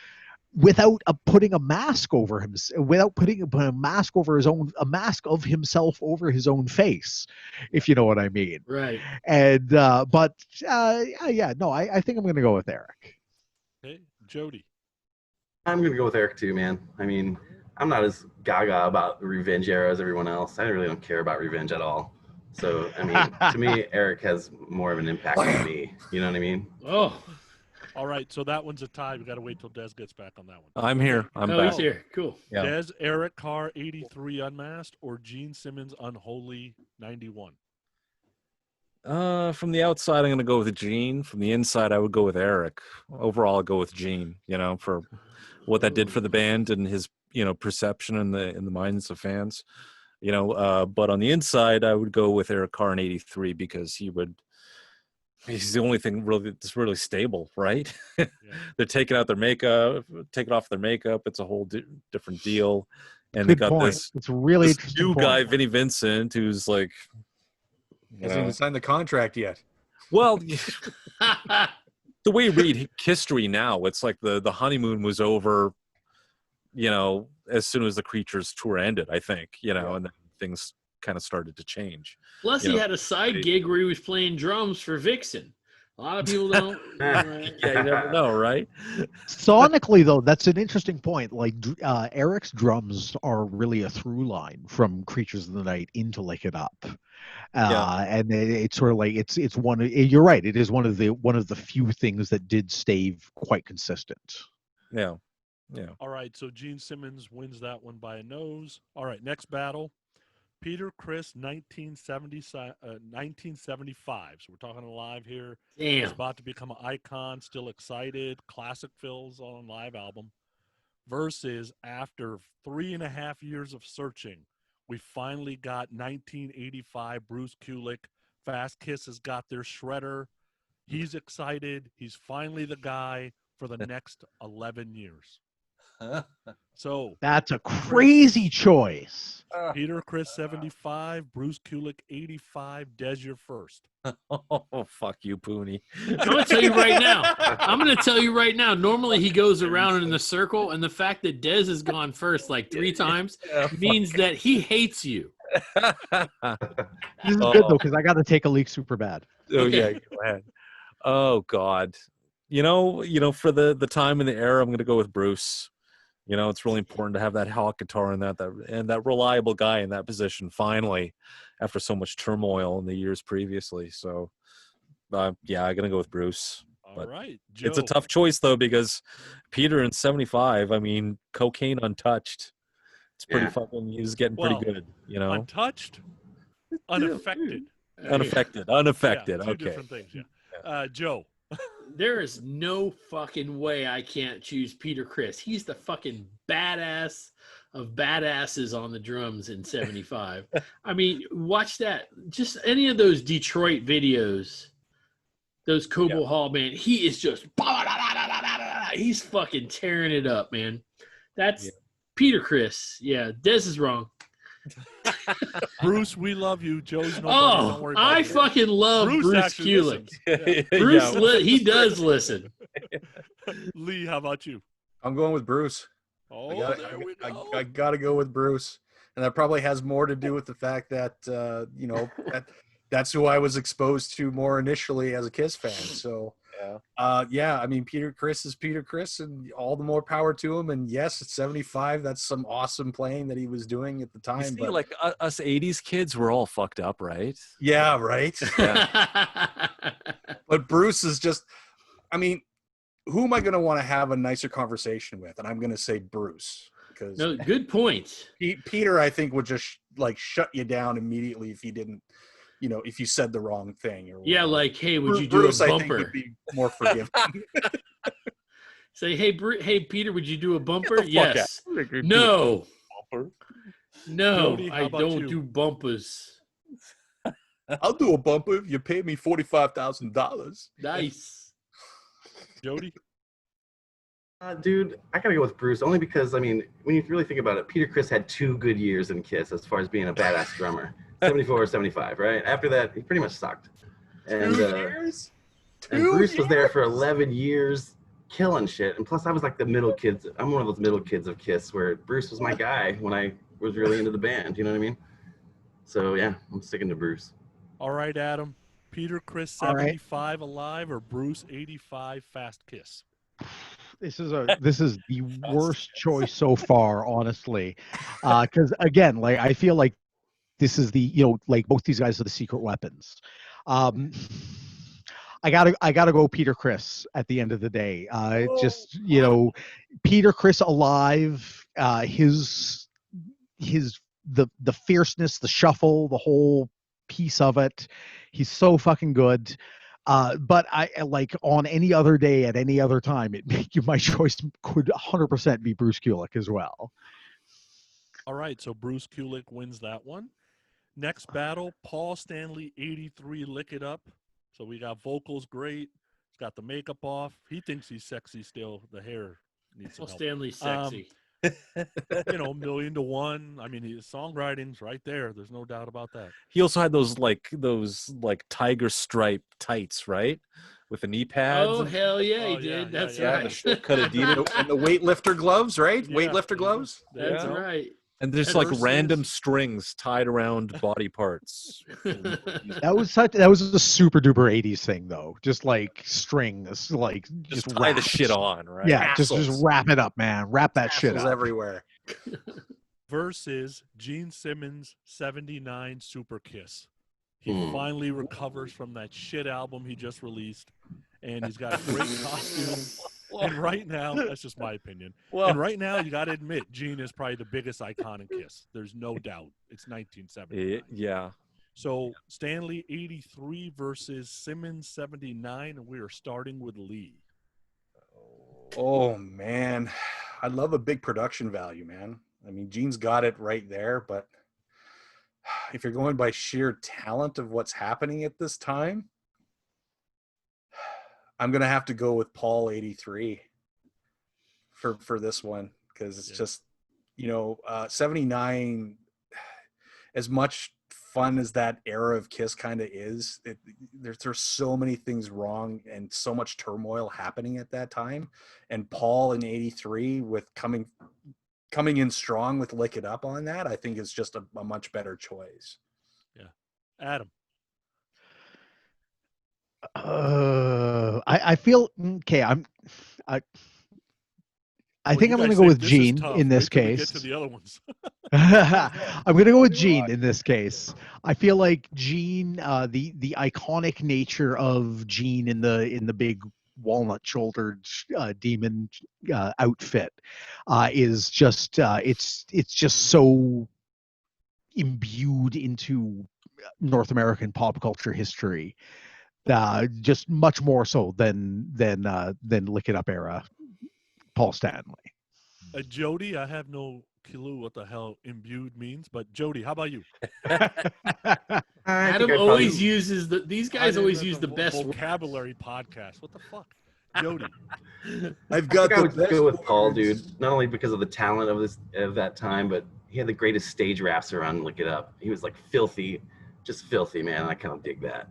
without putting a mask over him, without putting a mask over a mask of himself over his own face, if you know what I mean. Right. And I think I'm going to go with Eric. Okay, Jody. I'm going to go with Eric too, man. I mean, I'm not as gaga about the Revenge era as everyone else. I really don't care about Revenge at all. So, I mean, to me, Eric has more of an impact on me. You know what I mean? Oh. All right, so that one's a tie. We got to wait till Des gets back on that one. I'm here. I'm back. He's here. Cool. Yeah. Des, Eric Carr, 83 Unmasked, or Gene Simmons Unholy, 91? From the outside, I'm going to go with Gene. From the inside, I would go with Eric. Overall, I'll go with Gene, for what that did for the band and his, perception in the minds of fans. But on the inside, I would go with Eric Carr in 83 because he's the only thing that's really stable, right? Yeah. They're taking off their makeup. It's a whole different deal. And Good they got point. It's a really interesting new point. guy, Vinnie Vincent, who's like, hasn't even signed the contract yet. Well, the way you read history now, it's like the honeymoon was over, as soon as the Creatures tour ended, I think, and then things kind of started to change. Plus, he had a side gig where he was playing drums for Vixen. A lot of people don't. Yeah, you never know, right? Sonically, though, that's an interesting point. Like Eric's drums are really a through line from Creatures of the Night into Lick It Up. And it's sort of like it's one. You're right. It is one of the few things that did stay quite consistent. Yeah. All right. So Gene Simmons wins that one by a nose. All right. Next battle. Peter Criss, 1975. So we're talking live here. Damn. He's about to become an icon. Still excited. Classic fills on live album. Versus after 3.5 years of searching, we finally got 1985 Bruce Kulick. Fast Kiss has got their shredder. He's excited. He's finally the guy for the next 11 years. So that's a crazy choice. Peter Criss 75, Bruce Kulick 85. Des, you're first. Oh, fuck you, Pooney. I'm going to tell you right now. Normally he goes around in the circle, and the fact that Des has gone first like 3 times means that he hates you. This is good though, because I got to take a leak super bad. Oh yeah, go ahead. Oh God, for the time and the era, I'm going to go with Bruce. It's really important to have that hot guitar and that reliable guy in that position finally, after so much turmoil in the years previously. So, I'm gonna go with Bruce. All right, Joe. It's a tough choice though, because Peter in 75, I mean, cocaine untouched. It's pretty fucking. He was getting pretty good, Untouched, unaffected. Unaffected. Yeah, two okay. different things. Yeah. Joe. There is no fucking way I can't choose Peter Criss. He's the fucking badass of badasses on the drums in 75. I mean, watch that. Just any of those Detroit videos, those Cobo Hall, man, he is just, he's fucking tearing it up, man. That's Peter Chris. Yeah, Des is wrong. Bruce, we love you. Joe's nobody. Don't Oh, worry about I it. fucking love Bruce actually Kulick. listens. Yeah. Bruce, he does listen. Lee, how about you? I'm going with Bruce. Oh, there we go. I got to go with Bruce, and that probably has more to do with the fact that that's who I was exposed to more initially as a Kiss fan. So I mean, Peter Criss is Peter Criss, and all the more power to him. And yes, at 75, that's some awesome playing that he was doing at the time. You see, but like us 80s kids, we're all fucked up, right? yeah, right. But Bruce is just, I mean, who am I going to want to have a nicer conversation with? And I'm going to say Bruce, because no, good point. Peter, I think, would just like shut you down immediately if you didn't, if you said the wrong thing. Or yeah, like, hey, would you do Bruce, a I think, bumper? would be more forgiving. Say, hey, Peter, would you do a bumper? Get the fuck Yes. out. No. Bumper. No, Jody, how I about don't you? do bumpers. I'll do a bumper if you pay me $45,000. Nice. Jody? Dude, I gotta go with Bruce only because, I mean, when you really think about it, Peter Criss had 2 good years in Kiss as far as being a badass drummer. 74 or 75, right? After that, he pretty much sucked. And, 2 years? and Bruce was there for 11 years killing shit. And plus, I was like the middle kids. I'm one of those middle kids of Kiss where Bruce was my guy when I was really into the band. You know what I mean? So, yeah, I'm sticking to Bruce. All right, Adam. Peter Criss, All right. 75 alive, or Bruce, 85 fast kiss? This is the worst choice so far, honestly, because again, like I feel like this is the like both these guys are the secret weapons. I gotta go Peter Criss at the end of the day. Just Peter Criss alive, his the fierceness, the shuffle, the whole piece of it. He's so fucking good. But I like on any other day at any other time, my choice could 100% be Bruce Kulick as well. All right, so Bruce Kulick wins that one. Next battle, Paul Stanley, 83, Lick It Up. So we got vocals great. He's got the makeup off. He thinks he's sexy still. The hair needs some Well, help. Stanley's sexy. Million to one. I mean, his songwriting's right there. There's no doubt about that. He also had those tiger stripe tights, right? With the knee pads. Oh, hell yeah, he Oh, did. yeah, That's yeah. right. The short-cut Adidas. And the weightlifter gloves, right? Yeah. Weightlifter gloves. That's Yeah. right. And there's like random strings tied around body parts. That was a super duper 80s thing though. Just like strings, like Just tie wrap the shit on, right? Yeah, just Tassels. wrap it up, man. Wrap that shit Tassels up. everywhere. Versus Gene Simmons, 79, Super Kiss. He finally recovers from that shit album he just released, and he's got a great costume. And right now, that's just my opinion. And right now, you got to admit, Gene is probably the biggest icon in Kiss. There's no doubt. It's 1970. Yeah. So Stanley, 83 versus Simmons, 79, and we are starting with Lee. Oh man, I love a big production value, man. I mean, Gene's got it right there, but if you're going by sheer talent of what's happening at this time, I'm gonna have to go with Paul 83 for this one, because it's just 79. As much fun as that era of Kiss kind of is, there's so many things wrong and so much turmoil happening at that time. And Paul in 83 with coming in strong with Lick It Up on that, I think is just a much better choice. Yeah. Adam. I feel okay. I think I'm going to go with Gene in this case. Get to the other ones. I'm going to go with Gene in this case. I feel like Gene, the iconic nature of Gene in the big walnut-shouldered demon outfit is just it's just so imbued into North American pop culture history. Just much more so than Lick It Up era Paul Stanley. Jody, I have no clue what the hell imbued means, but Jody, how about you? Adam always uses these guys always use the best vocabulary podcast. What the fuck? Jody. I've I got think I the would best go with Paul, words. dude. Not only because of the talent of that time, but he had the greatest stage raps around. Look it up. He was like filthy, just filthy, man. I kind of dig that.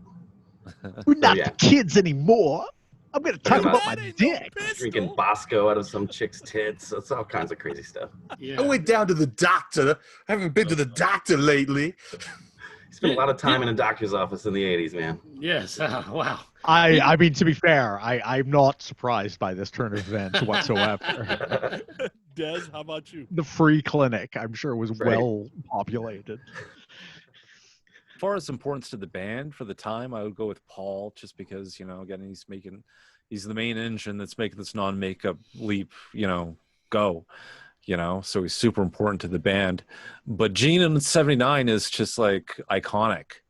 We're not yeah. the kids anymore. I'm gonna talk Talking about about my ain't no dick. drinking pistol. Bosco out of some chick's tits. That's all kinds of crazy stuff. Yeah. I went down to the doctor. I haven't been to the doctor lately. He spent a lot of time in a doctor's office in the 80s, man. Yes. Wow. I mean, to be fair, I'm not surprised by this turn of events whatsoever. Des, how about you? The free clinic, I'm sure, was Right. well populated. As far as importance to the band for the time, I would go with Paul, just because, again, he's the main engine that's making this non-makeup leap, go, so he's super important to the band. But Gene in '79 is just like iconic.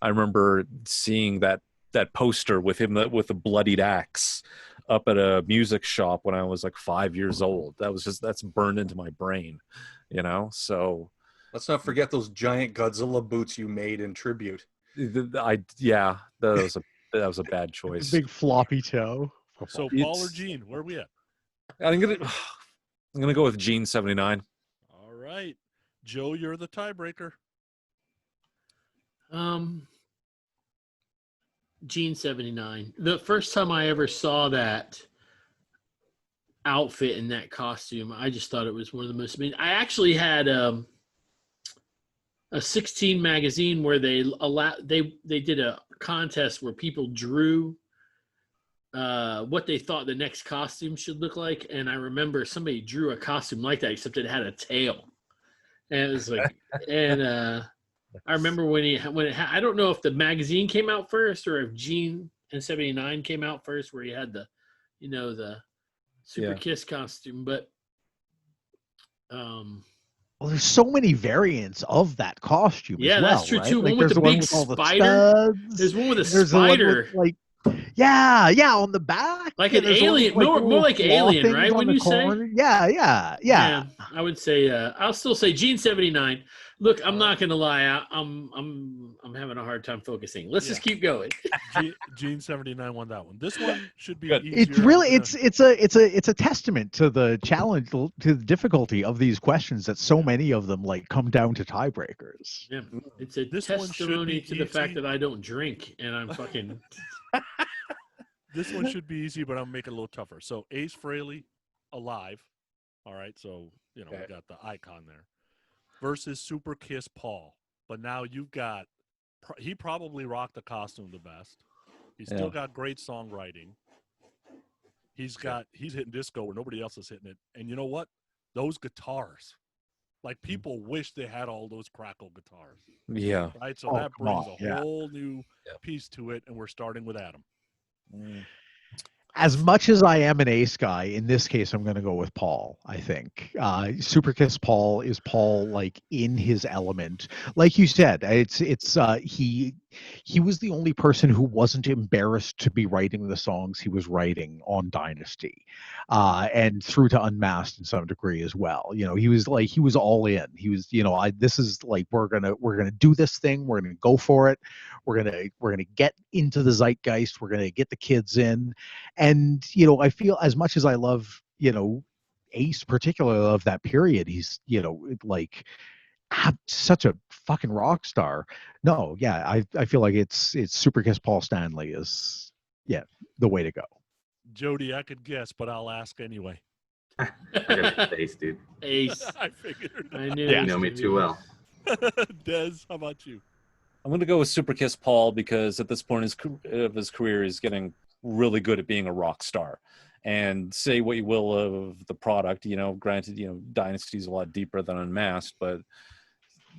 I remember seeing that poster with him with the bloodied axe up at a music shop when I was like 5 years old. That's burned into my brain, so. Let's not forget those giant Godzilla boots you made in tribute. That was a bad choice. Big floppy toe. So Paul or Gene, where are we at? I'm gonna go with Gene '79. All right. Joe, you're the tiebreaker. Gene '79. The first time I ever saw that outfit and that costume, I just thought it was one of the most amazing. I actually had a 16 magazine where they did a contest where people drew what they thought the next costume should look like, and I remember somebody drew a costume like that, except it had a tail, and it was like, and I remember I don't know if the magazine came out first or if Gene in '79 came out first, where he had the Super Kiss costume, but well, there's so many variants of that costume. Yeah, as well, that's true right? too. Like, One with there's the one big with all the spider. studs. There's one with a There's the one with, spider. like, yeah, on the back. Like Yeah, an there's one with, alien, like, more little like claw alien, things right? on When the you corner. say, yeah. I would say, I'll still say Gene '79. Look, I'm not gonna lie, I'm having a hard time focusing. Let's just keep going. Gene '79 won that one. This one should be Good. easier. It's really it's a testament to the challenge, to the difficulty of these questions, that so many of them like come down to tiebreakers. Yeah, it's a This one should testimony be to the fact easy. that I don't drink and I'm fucking. This one should be easy, but I'm gonna make it a little tougher. So Ace Frehley, alive. All right, so we got the icon there. Versus Super Kiss Paul. But now you've got he probably rocked the costume the best. He's still got great songwriting. He's hitting disco where nobody else is hitting it. And you know what? Those guitars. Like, people wish they had all those crackle guitars. Yeah. Right? So Oh, that come brings on, a yeah. whole new piece to it, and we're starting with Adam. As much as I am an Ace guy, in this case, I'm going to go with Paul. I think Super Kiss Paul is Paul, like, in his element. Like you said, he was the only person who wasn't embarrassed to be writing the songs he was writing on Dynasty, and through to Unmasked in some degree as well. He was all in. He was, this is like, we're gonna do this thing. We're gonna go for it. We're gonna get into the zeitgeist. We're gonna get the kids in. And, I feel, as much as I love, Ace, particularly of that period, he's, like, such a fucking rock star. No, yeah, I feel like it's Super Kiss Paul Stanley is, the way to go. Jody, I could guess, but I'll ask anyway. I got Ace, dude. Ace. I figured. I knew. You know me too well. Des, how about you? I'm going to go with Super Kiss Paul, because at this point of his career, he's getting really good at being a rock star. And say what you will of the product, granted, Dynasty's a lot deeper than Unmasked, but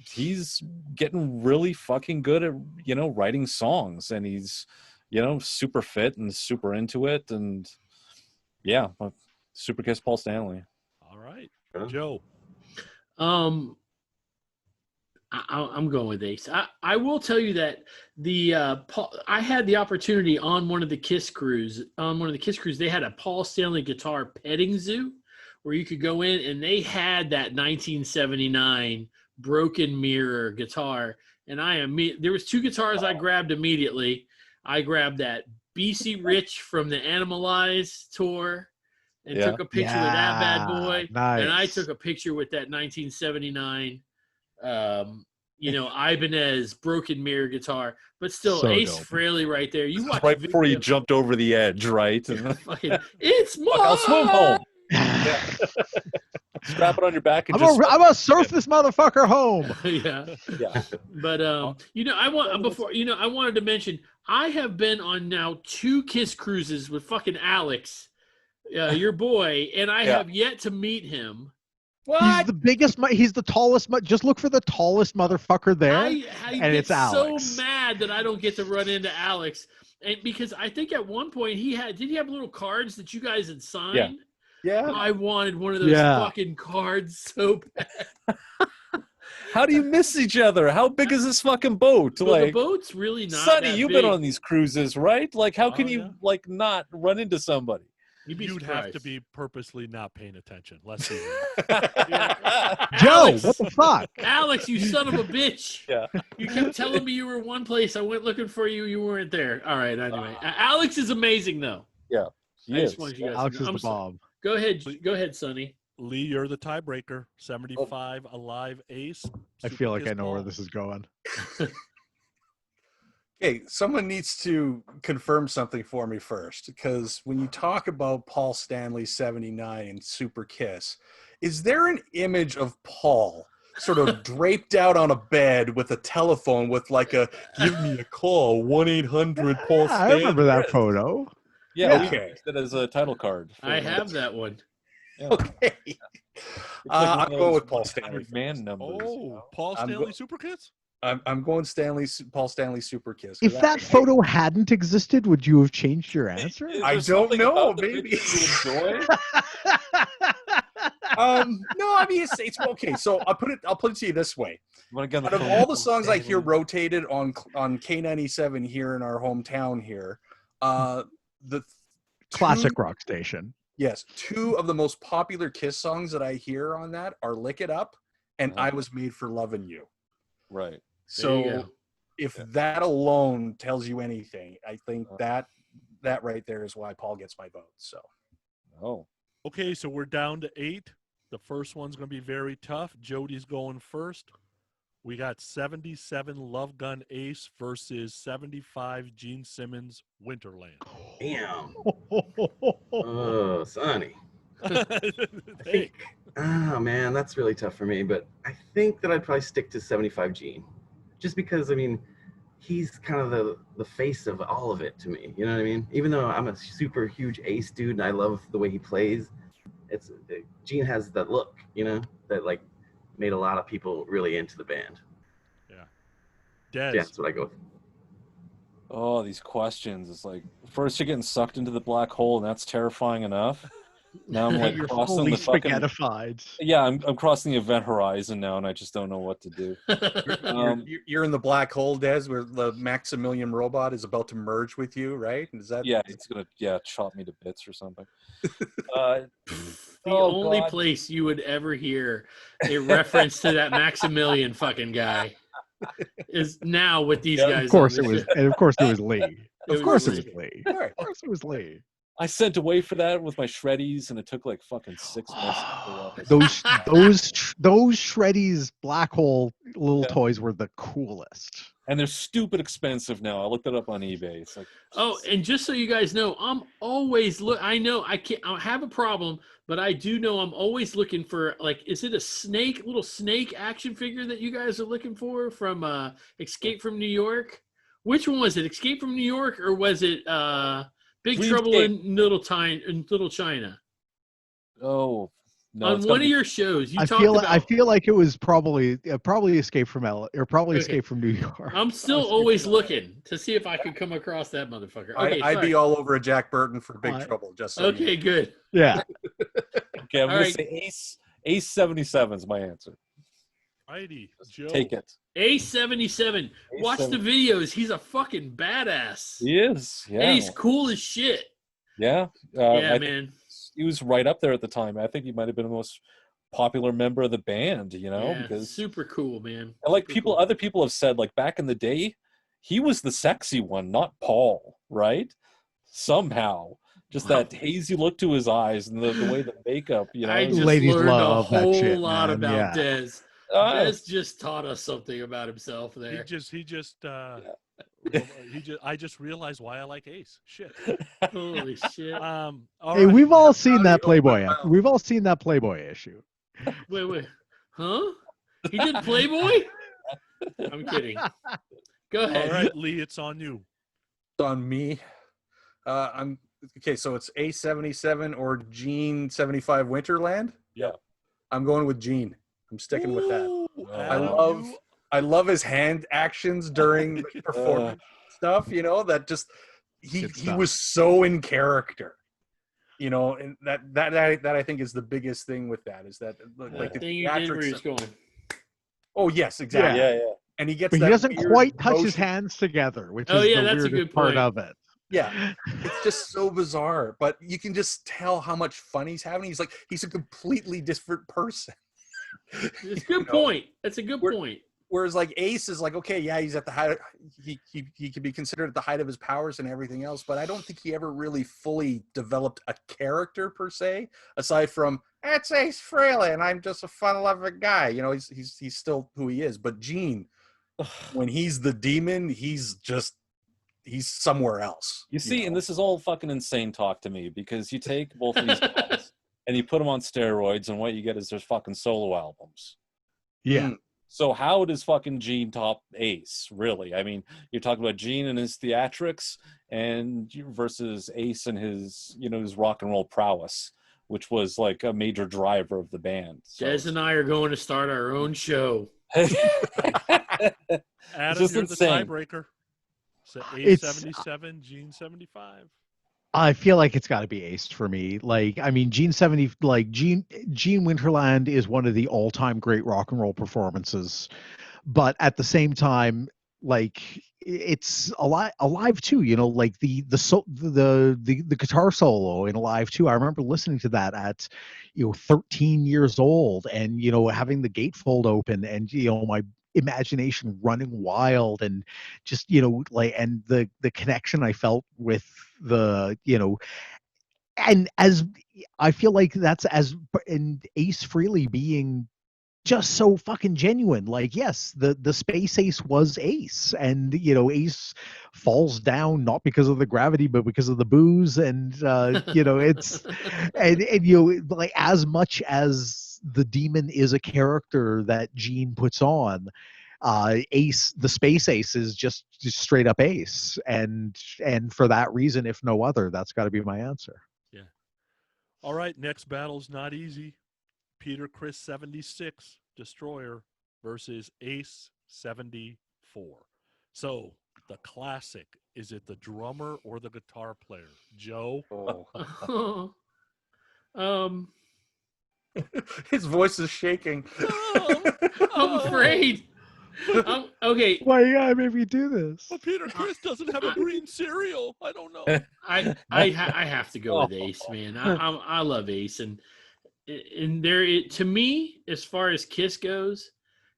he's getting really fucking good at, writing songs, and he's, super fit and super into it. And Super Kiss Paul Stanley. All right. Joe. I'm going with Ace. I will tell you that I had the opportunity on one of the Kiss crews. They had a Paul Stanley guitar petting zoo where you could go in, and they had that 1979 Broken Mirror guitar. And there was two guitars I grabbed immediately. I grabbed that BC Rich from the Animalize tour and took a picture with that bad boy. Nice. And I took a picture with that 1979, Ibanez broken mirror guitar. But still, So Ace dope. Frehley right there. You watch Right before you video- jumped over the edge, right? And fucking, it's fuck, I'll swim mine! home. Strap it on your back and I'm just. gonna surf this motherfucker home. Yeah. Yeah. But I wanted to mention I have been on now 2 Kiss cruises with fucking Alex, your boy, and I have yet to meet him. He's the biggest. He's the tallest. Just look for the tallest motherfucker there, I and get it's Alex. so mad that I don't get to run into Alex, and because I think at one point he had little cards that you guys had signed. Yeah. I wanted one of those fucking cards so bad. How do you miss each other? How big is this fucking boat? Well, like, the boat's really not. Sonny, that you've big. been on these cruises, right? Like, how can you like not run into somebody? You'd have to be purposely not paying attention. Let's see. Joe, Alex, what the fuck? Alex, you son of a bitch. Yeah. You kept telling me you were one place. I went looking for you. You weren't there. All right. Anyway, Alex is amazing, though. Yeah. I just wanted you guys Alex to is know. the bomb. Go ahead, Sonny. Lee, you're the tiebreaker. 75 alive Ace. I Super feel like Kiss I know where Paul. this is going. Okay, someone needs to confirm something for me first, because when you talk about Paul Stanley 79 and Super Kiss, is there an image of Paul sort of draped out on a bed with a telephone with like a "give me a call 1-800 Paul Yeah, I Stanley"? remember that photo. Yeah, we Okay. used it as a title card. I have that one. Okay. I'm going with Paul Stanley. Man numbers. Oh, Paul I'm Stanley go- Super Kiss? I'm going Paul Stanley Super Kiss. If that photo hadn't existed, would you have changed your answer? Is I there don't something know, about the maybe. video you enjoy? No, I mean it's okay. So I'll put it to you this way. Out of all the songs I hear rotated on K97 here in our hometown here, the Classic rock station. Yes, 2 of the most popular Kiss songs that I hear on that are "Lick It Up" and "I Was Made for Loving You." Right. There you So go. if that alone tells you anything, I think that right there is why Paul gets my vote. So Oh. Okay, so we're down to 8. The first one's going to be very tough. Jody's going first. We got 77 Love Gun Ace versus 75 Gene Simmons Winterland. Damn. Oh, Sonny. Hey, Oh man, that's really tough for me. But I think that I'd probably stick to 75 Gene, just because I mean, he's kind of the face of all of it to me. You know what I mean? Even though I'm a super huge Ace dude and I love the way he plays, Gene has that look, that like made a lot of people really into the band. Dez. Yeah, that's what I go with. Oh, these questions. It's like first you're getting sucked into the black hole, and that's terrifying enough. Now I'm like You're crossing fully the fucking. spaghettified. Yeah, I'm crossing the event horizon now, and I just don't know what to do. you're in the black hole, Des, where the Maximilian robot is about to merge with you, right? Is that? Yeah, it's gonna chop me to bits or something. The only place you would ever hear a reference to that Maximilian fucking guy is now with these guys. Of course on it the was, show. and of course it was Lee. It Of course it was was Lee. All right. Of course it was Lee. I sent away for that with my shreddies, and it took like fucking 6 months. To pull off. Those Shreddies black hole little toys were the coolest. And they're stupid expensive now. I looked it up on eBay. It's like, Oh, and just so you guys know, I'm always I know I have a problem, but I do know I'm always looking for, like, is it a little snake action figure that you guys are looking for from Escape from New York? Which one was it? Escape from New York, or was it Big Dreamscape. Trouble in Little China? oh no, On it's one gotta of be- your shows, you I talked feel about. like it was probably Escape from Okay. Escape from New York. I'm still always looking to see if I could come across that motherfucker. Okay, I'd be all over a Jack Burton for Big Alright. Trouble. Just so you okay, good. Yeah. Okay, I'm All gonna right. say Ace 77 is my answer. Heidi, Joe. Take it. A77. Watch the videos. He's a fucking badass. He is. Yeah. And he's cool as shit. Yeah. Yeah, I think man. he was right up there at the time. I think he might have been the most popular member of the band, Yeah, because super cool, man. and like Super cool. other people have said, like back in the day, he was the sexy one, not Paul, right? somehow. Just that hazy look to his eyes and the way the makeup, I just Ladies learned a love that whole shit, lot man. about Yeah. Des. Ah, Des just taught us something about himself He there. just I just realized why I like Ace. Shit. Holy shit. All Hey, right. we've all seen Howdy, that Playboy. open mouth. We've all seen that Playboy issue. Wait. Huh? He did Playboy? I'm kidding. Go ahead. All right, Lee, it's on you. On me. I'm okay. So it's A77 or Gene 75 Winterland. Yep. I'm going with Gene. I'm sticking with that. Ooh, I Adam, love his hand actions during the performance stuff. You know, that just he Good stuff. was so in character. You know, and that I think is the biggest thing with that is that like the thing you did where theatrics. he's going. Oh yes, exactly. yeah. And he gets But he that doesn't weird quite touch his motion. hands together, which Oh, is yeah, the that's a weirdest good part point. of it. Yeah, it's just so bizarre, but you can just tell how much fun he's having. He's a completely different person. It's a good point. That's a good point. Whereas like Ace is like, okay, yeah, he's at the height. He can be considered at the height of his powers and everything else, but I don't think he ever really fully developed a character per se, aside from it's Ace Frehley and I'm just a fun-loving guy. You know, he's still who he is. But Gene, when he's the demon, he's somewhere else. You see, and this is all fucking insane talk to me because you take both of these guys and you put them on steroids, and what you get is there's fucking solo albums. Yeah. So how does fucking Gene top Ace, really? I mean, you're talking about Gene and his theatrics and versus Ace and his, his rock and roll prowess, which was like a major driver of the band. So, Des and I are going to start our own show. Adam, just you're insane. the tiebreaker. So It's- A77, Gene 75. I feel like it's got to be Ace for me. Like, I mean, Gene Winterland is one of the all-time great rock and roll performances, but at the same time, like, it's alive too. You know, like the guitar solo in Alive 2. I remember listening to that at 13 years old, and having the gatefold open, and my imagination running wild, and just and the connection I felt with the and as I feel like that's as and Ace Frehley being just so fucking genuine. Like, yes, the space Ace was Ace, and Ace falls down not because of the gravity but because of the booze, and it's and like, as much as the demon is a character that Gene puts on, Ace, the space Ace, is just straight up Ace, and for that reason, if no other, that's got to be my answer. Yeah. All right, next battle's not easy. Peter Criss 76 Destroyer versus Ace 74. So the classic, is it the drummer or the guitar player? Joe? His voice is shaking. I'm afraid. Okay. Why you gotta make me do this? But Peter Criss doesn't have a green cereal. I don't know. I have to go with Ace, man. I love Ace, and to me, as far as Kiss goes,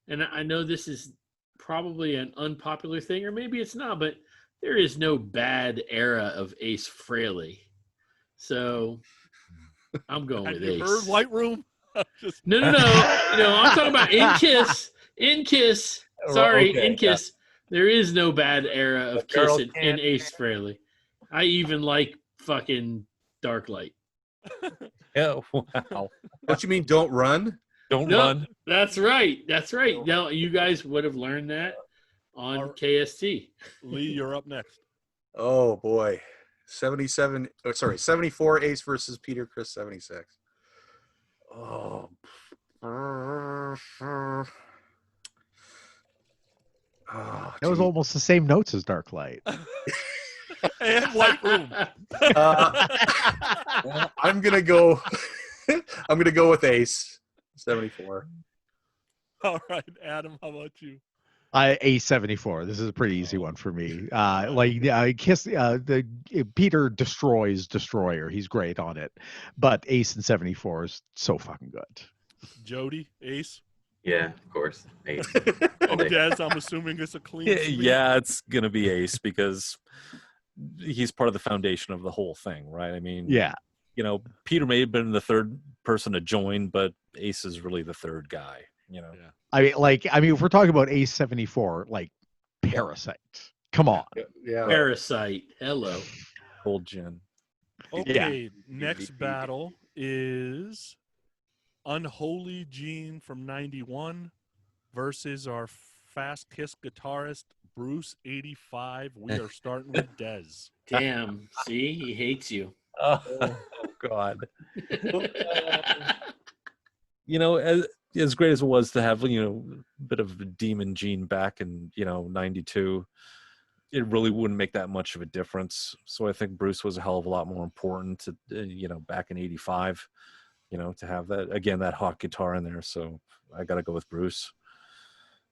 and I know this is probably an unpopular thing, or maybe it's not, but there is no bad era of Ace Frehley. So I'm going with Ace. Heard White Room? No. I'm talking about in Kiss. In Kiss. Sorry, Okay, in Kiss. There is no bad era of Kiss in Ace Frehley. I even like fucking Darklight. Yeah, wow. Don't you mean Don't Run? Don't No, run. That's right. Now, you guys would have learned that on KST. Lee, you're up next. Oh boy. 74 Ace versus Peter Criss 76. Oh. That was almost the same notes as Darklight. And White Room. I'm gonna go with Ace 74. All right, Adam, how about you? A74. This is a pretty easy one for me. Kiss. Peter destroys Destroyer. He's great on it, but Ace and 74 is so fucking good. Jody, Ace. Yeah, of course. Ace. And Des, I'm assuming it's a clean sweep. Yeah, it's gonna be Ace because he's part of the foundation of the whole thing, right? I mean, Yeah. Peter may have been the third person to join, but Ace is really the third guy. Yeah. I mean, if we're talking about Ace 74, like Parasite, come on. Yeah. Parasite. Hello. Old Jin. Okay, next battle is Unholy Gene from 91 versus our Fast Kiss guitarist Bruce 85. We are starting with Dez. Damn. See, he hates you. Oh God. As great as it was to have, a bit of a demon Gene back in, 92, it really wouldn't make that much of a difference. So I think Bruce was a hell of a lot more important to, back in 85, to have that, again, that hot guitar in there. So I got to go with Bruce.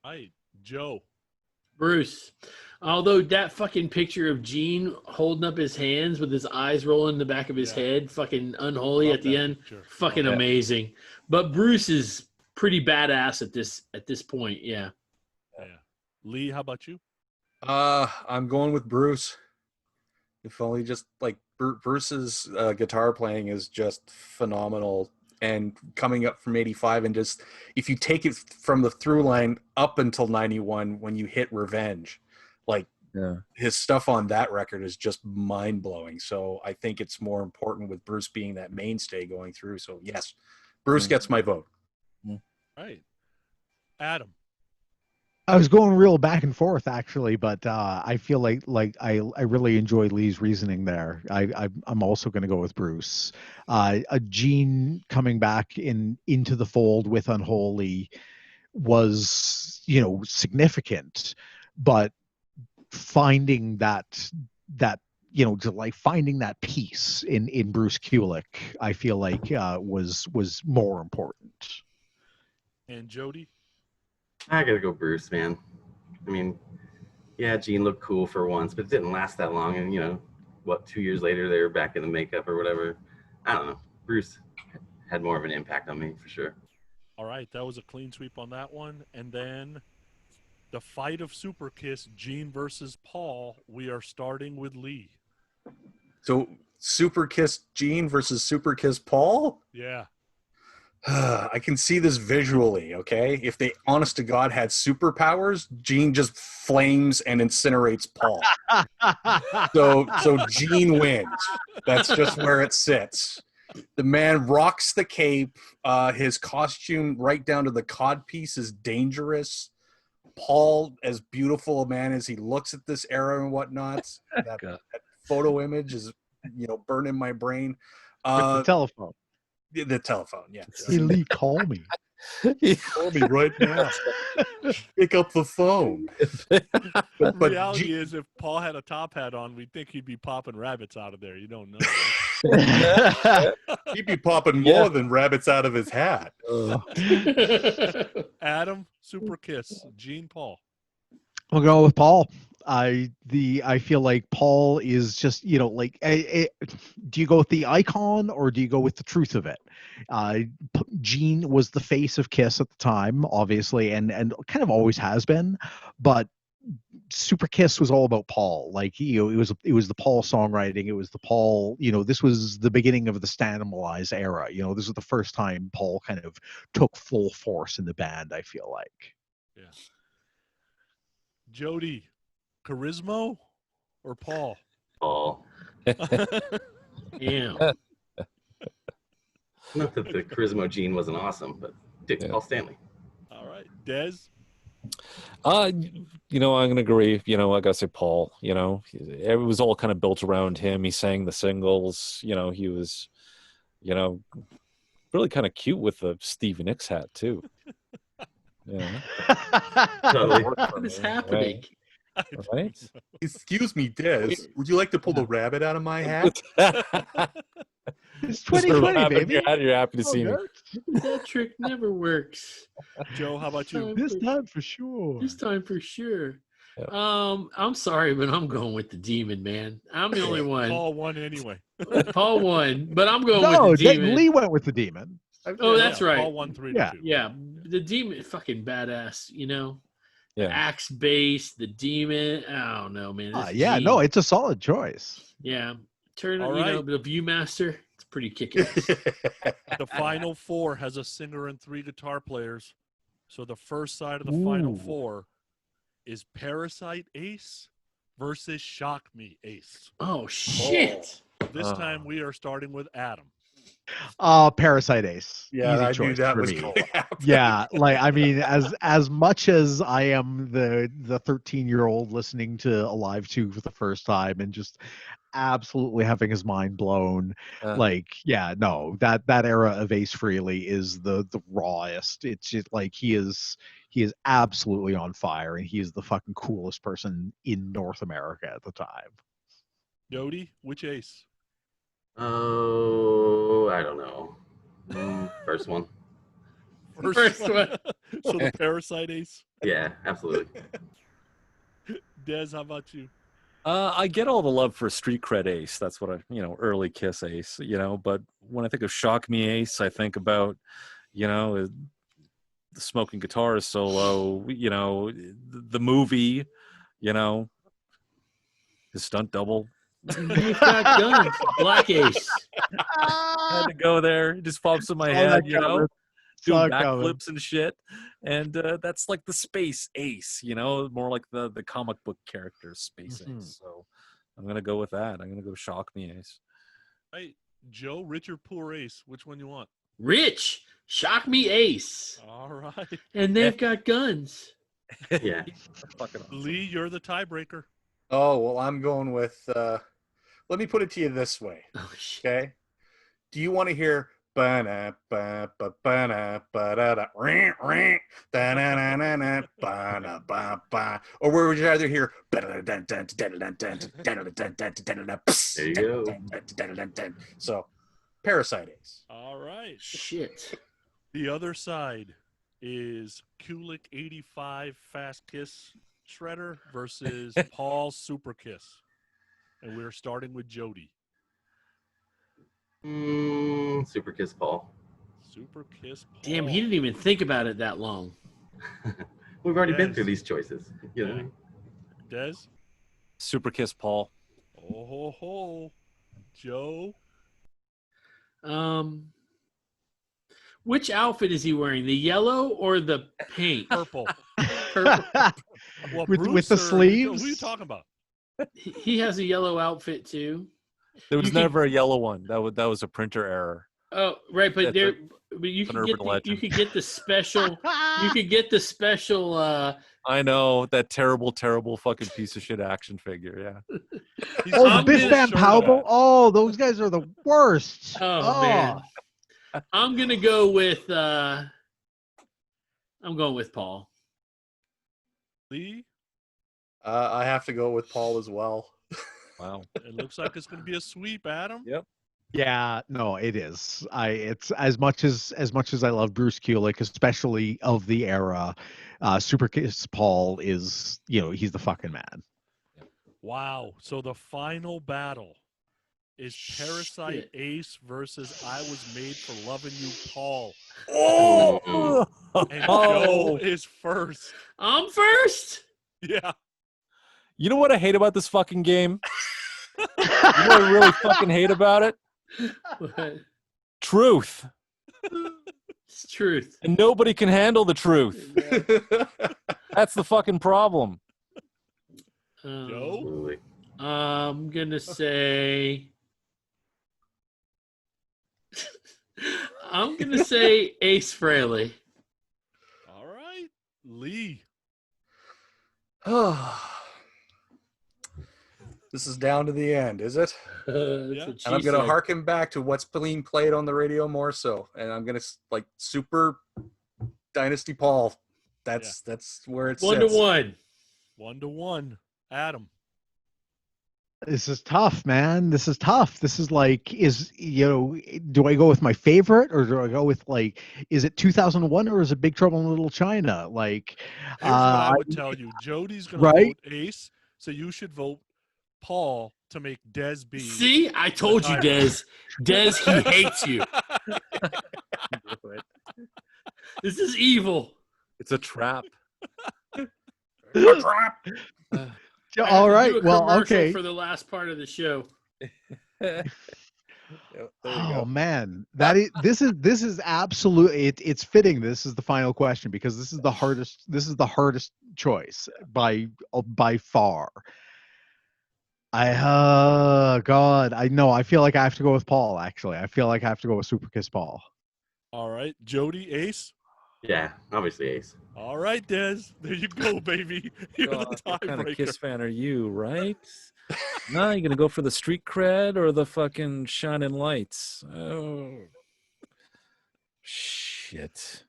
All right, Joe. Bruce. Although that fucking picture of Gene holding up his hands with his eyes rolling in the back of his head, fucking unholy Love at the that end, picture. fucking amazing. But Bruce is pretty badass at this point. Yeah. Lee, how about you? I'm going with Bruce. If only just like Bruce's guitar playing is just phenomenal. And coming up from 85 and just, if you take it from the through line up until 91, when you hit Revenge, like his stuff on that record is just mind blowing. So I think it's more important with Bruce being that mainstay going through. So yes, Bruce gets my vote. Right. Adam. I was going real back and forth actually, but I feel like I really enjoy Lee's reasoning there. I'm also going to go with Bruce. A Gene coming back into the fold with Unholy was significant, but finding that finding that piece in Bruce Kulick, I feel like was more important. And Jody. I gotta go Bruce, man. I mean, yeah, Gene looked cool for once, but it didn't last that long. And 2 years later they were back in the makeup or whatever. I don't know. Bruce had more of an impact on me for sure. All right, that was a clean sweep on that one. And then the fight of Super Kiss, Gene versus Paul. We are starting with Lee. So Super Kiss Gene versus Super Kiss Paul? Yeah. I can see this visually, okay? If they, honest to God, had superpowers, Gene just flames and incinerates Paul. So Gene wins. That's just where it sits. The man rocks the cape. His costume, right down to the codpiece, is dangerous. Paul, as beautiful a man as he looks at this era and whatnot, that photo image is, burned in my brain. The telephone. The telephone, yeah. Hey, Lee, call me. Call me right now. Pick up the phone. But reality is, if Paul had a top hat on, we'd think he'd be popping rabbits out of there. You don't know. Right? He'd be popping more than rabbits out of his hat. Adam, Super Kiss, Gene, Paul. We'll go with Paul. I feel like Paul is just do you go with the icon or do you go with the truth of it? Gene was the face of Kiss at the time, obviously, and kind of always has been, but Super Kiss was all about Paul. Like it was the Paul songwriting. It was the Paul. This was the beginning of the Standimalize era. This was the first time Paul kind of took full force in the band. I feel like. Yeah. Jody, Charismo or Paul? Paul. Yeah. Not that the Charisma Gene wasn't awesome, but Paul Stanley. All right. Des? I'm going to agree. I got to say Paul. It was all kind of built around him. He sang the singles. He was, really kind of cute with the Stevie Nicks hat, too. Yeah. Totally. What is happening? Right? Excuse me, Des. Would you like to pull the rabbit out of my hat? It's 2020, baby. You're happy to see me. That trick never works. Joe, how about you? This time for sure. This time for sure. Yeah. I'm sorry, but I'm going with the demon, man. I'm the only one. Paul won anyway. Paul won, but I'm going with the demon. Lee went with the demon. Oh, that's right. Paul won 3-2. Yeah, the demon, fucking badass. the Yeah. axe bass, the demon. I don't know, man. This Yeah, G. no, it's a solid choice. Yeah. Turn All you know, right. the Viewmaster. It's pretty kick-ass. The final four has a singer and 3 guitar players. So the first side of the final Ooh. four is Parasite Ace versus Shock Me Ace. Oh shit. This time we are starting with Adam. Parasite Ace. Yeah, Easy I knew choice that for was me. going to happen. Yeah, like I mean, as much as I am the 13-year-old listening to Alive 2 for the first time and just absolutely having his mind blown, like yeah, no, that era of Ace Frehley is the rawest. It's just like he is absolutely on fire, and he is the fucking coolest person in North America at the time. Jody, which Ace? Oh, I don't know. First one. First one. So the Parasite Ace. Yeah, absolutely. Des, how about you? I get all the love for Street Cred Ace. That's what early Kiss Ace, but when I think of Shock Me Ace, I think about, the smoking guitar solo, the movie, his stunt double. You've got guns. Black Ace. Had to go there. It just pops in my head, doing backflips and shit. And that's like the space ace, more like the comic book character space ace. So I'm gonna go with that. I'm gonna go Shock Me Ace. Hey, Joe, Rich or Poor Ace? Which one you want? Rich. Shock Me Ace. All right. And they've got guns. Yeah. Fucking awesome. Lee, you're the tiebreaker. Oh, well, I'm going with, let me put it to you this way, Oh shit. okay? Do you want to hear ba-na, ba, ba, ba-na, ba-da-da, ring, ring, da-na-na-na-na, ba-na, ba, ba, or where would you rather hear There you go. So, Parasite Ace. All right. Shit. The other side is Kulik 85 Fast Kiss Shredder versus Paul Super Kiss. And we're starting with Jody. Super Kiss Paul. Super Kiss Paul. Damn, he didn't even think about it that long. We've already been Yes. through these choices. You know? Des? Super Kiss Paul. Oh, ho, ho. Joe? Which outfit is he wearing? The yellow or the pink? Purple. Purple. Well, with Bruce the or- sleeves. Who are you talking about? He has a yellow outfit too. There was You can- never a yellow one. That was a printer error. Oh, right, but That's there, but you an can get urban you legend. could get the special. You could get the special. I know that terrible fucking piece of shit action figure. Yeah. He's Oh, on Biff his Van shirt Powell. on. Oh, those guys are the worst. Oh, man, I'm gonna go with. I'm going with Paul. Lee? I have to go with Paul as well. Wow. It looks like it's going to be a sweep, Adam. Yep. Yeah, no, it is. It's as much as I love Bruce Kulick, especially of the era. Super Kiss Paul is, he's the fucking man. Wow. So the final battle is Parasite Shit. Ace versus I Was Made for Loving You, Paul. Oh. And Joe is first. I'm first. Yeah. You know what I hate about this fucking game? You know what I really fucking hate about it? What? Truth. It's truth. And nobody can handle the truth. That's the fucking problem. Joe? Absolutely. I'm gonna say. I'm gonna say Ace Frehley. All right. Lee. This is down to the end, is it? That's Yeah. what she And I'm going to said. harken back to what's being played on the radio more so. And I'm going to Super Dynasty Paul. That's where it sits. 1-1. 1-1. Adam. This is tough, man. This is tough. This is like, do I go with my favorite, or do I go with is it 2001 or is it Big Trouble in Little China? Here's what I would tell you. Jody's going to Right? vote Ace, so you should vote Paul to make Des be. See, I told you, Des. Des, he hates you. This is evil. It's a trap. I have All to right. do a Well, commercial okay. for the last part of the show. There you Oh go. man, this is absolutely it's fitting. This is the final question because this is the hardest choice by far. God, I know. I feel like I have to go with Paul. Actually, I feel like I have to go with Super Kiss Paul. All right, Jody, Ace. Yeah, obviously Ace. All right, Des. There you go, baby. You're God, the what kind of tiebreaker. Kiss fan are you, right? No, you gonna go for the street cred or the fucking shining lights? Oh, shit.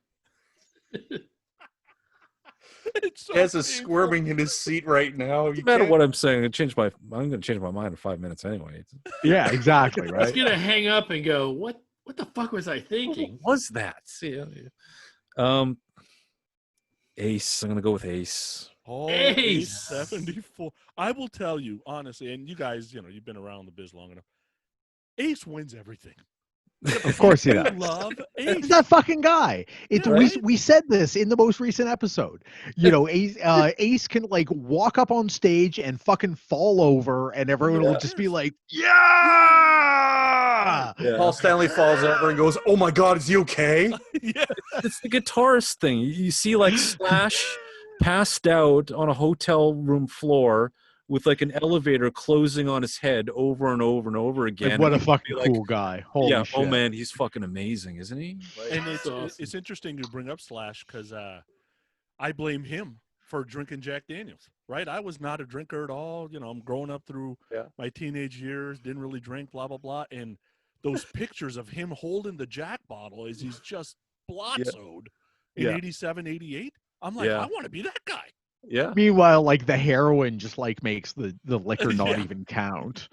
It's so Des is painful. squirming in his seat right now. No matter what I'm saying, I'm gonna change my mind in 5 minutes anyway. Yeah, exactly. He's Right. gonna hang up and go, "What the fuck was I thinking?" What was that? See, Ace. I'm gonna go with Ace. Oh, Ace. 874. I will tell you honestly, and you guys, you've been around the biz long enough. Ace wins everything. Of course he I does. love It's Ace. that fucking guy. Yeah, We right? we said this in the most recent episode. Ace can like walk up on stage and fucking fall over, and everyone will just be like, "Yeah!" Paul Stanley falls over and goes, "Oh my God, is he okay?" Yeah. It's the guitarist thing. You see like Slash passed out on a hotel room floor with like an elevator closing on his head over and over and over again. Like, what a And you'd fucking be like, cool guy. Holy yeah, shit. oh man, he's fucking amazing, isn't he? And That's awesome. it's interesting you bring up Slash because I blame him for drinking Jack Daniels, right? I was not a drinker at all. I'm growing up through my teenage years, didn't really drink, blah, blah, blah. And those pictures of him holding the Jack bottle as he's just blotzoed in 87, 88. I'm like, I want to be that guy. Yeah. Meanwhile, like the heroin just like makes the liquor not even count.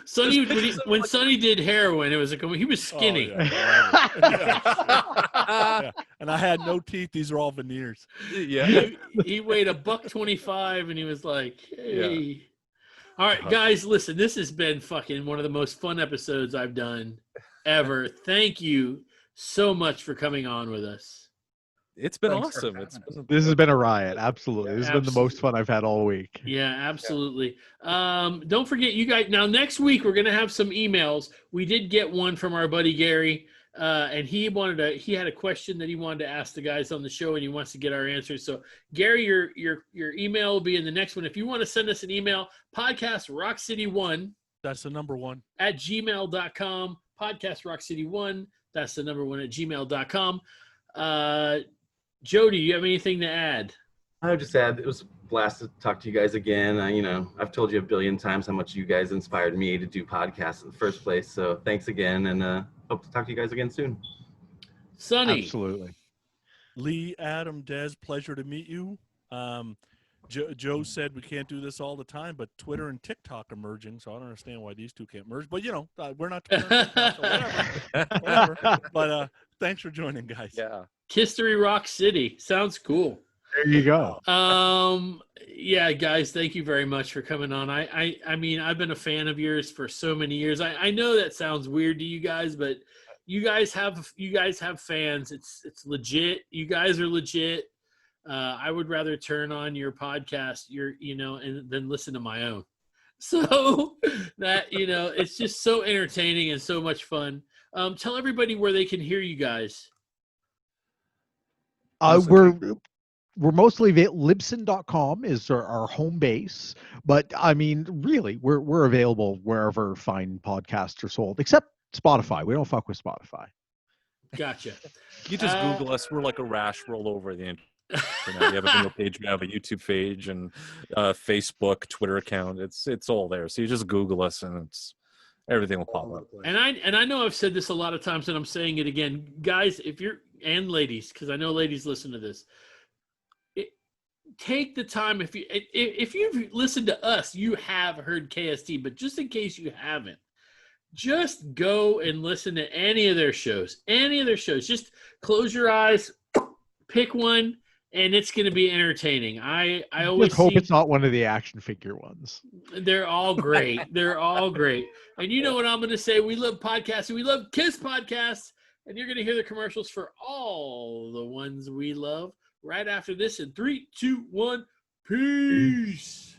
Sonny, when Sonny did heroin, it was he was skinny. Oh, yeah. And I had no teeth. These are all veneers. Yeah. He weighed $125, and he was like, "Hey." All right, guys, listen. This has been fucking one of the most fun episodes I've done ever. Thank you so much for coming on with us. It's been Thanks for awesome. This has been a riot. Absolutely. This has been the most fun I've had all week. Yeah, absolutely. Don't forget, you guys. Now, next week we're gonna have some emails. We did get one from our buddy Gary, and he had a question that he wanted to ask the guys on the show, and he wants to get our answers. So, Gary, your email will be in the next one. If you want to send us an email, podcastrockcity1. That's the number one. At gmail.com. Podcastrockcity1. That's the number one at gmail.com. Jody, you have anything to add? I would just add, it was a blast to talk to you guys again. I've told you a billion times how much you guys inspired me to do podcasts in the first place. So thanks again, and hope to talk to you guys again soon. Sonny. Absolutely. Lee, Adam, Des, pleasure to meet you. Joe said we can't do this all the time, but Twitter and TikTok are merging, so I don't understand why these two can't merge. But, we're not Twitter and TikTok, so whatever. But thanks for joining, guys. Yeah. Kisstory Rock City. Sounds cool. There you go. Yeah, guys, thank you very much for coming on. I mean, I've been a fan of yours for so many years. I know that sounds weird to you guys, but you guys have fans. It's legit. You guys are legit. I would rather turn on your podcast, and then listen to my own. So that, it's just so entertaining and so much fun. Tell everybody where they can hear you guys. We're mostly Libsyn.com is our home base, but I mean, really, we're available wherever fine podcasts are sold, except Spotify. We don't fuck with Spotify. Gotcha. You just Google us. We're like a rash roll over the internet. We have a video page, we have a YouTube page, and Facebook, Twitter account. It's all there. So you just Google us, and everything will pop up. And I know I've said this a lot of times, and I'm saying it again, guys. And ladies, because I know ladies listen to this. Take the time. If you've listened to us, you have heard KST. But just in case you haven't, just go and listen to any of their shows. Just close your eyes, pick one, and it's going to be entertaining. I always hope it's not one of the action figure ones. They're all great. They're all great. And you know what I'm going to say? We love podcasts. We love Kiss podcasts. And you're going to hear the commercials for all the ones we love right after this in 3, 2, 1. Peace.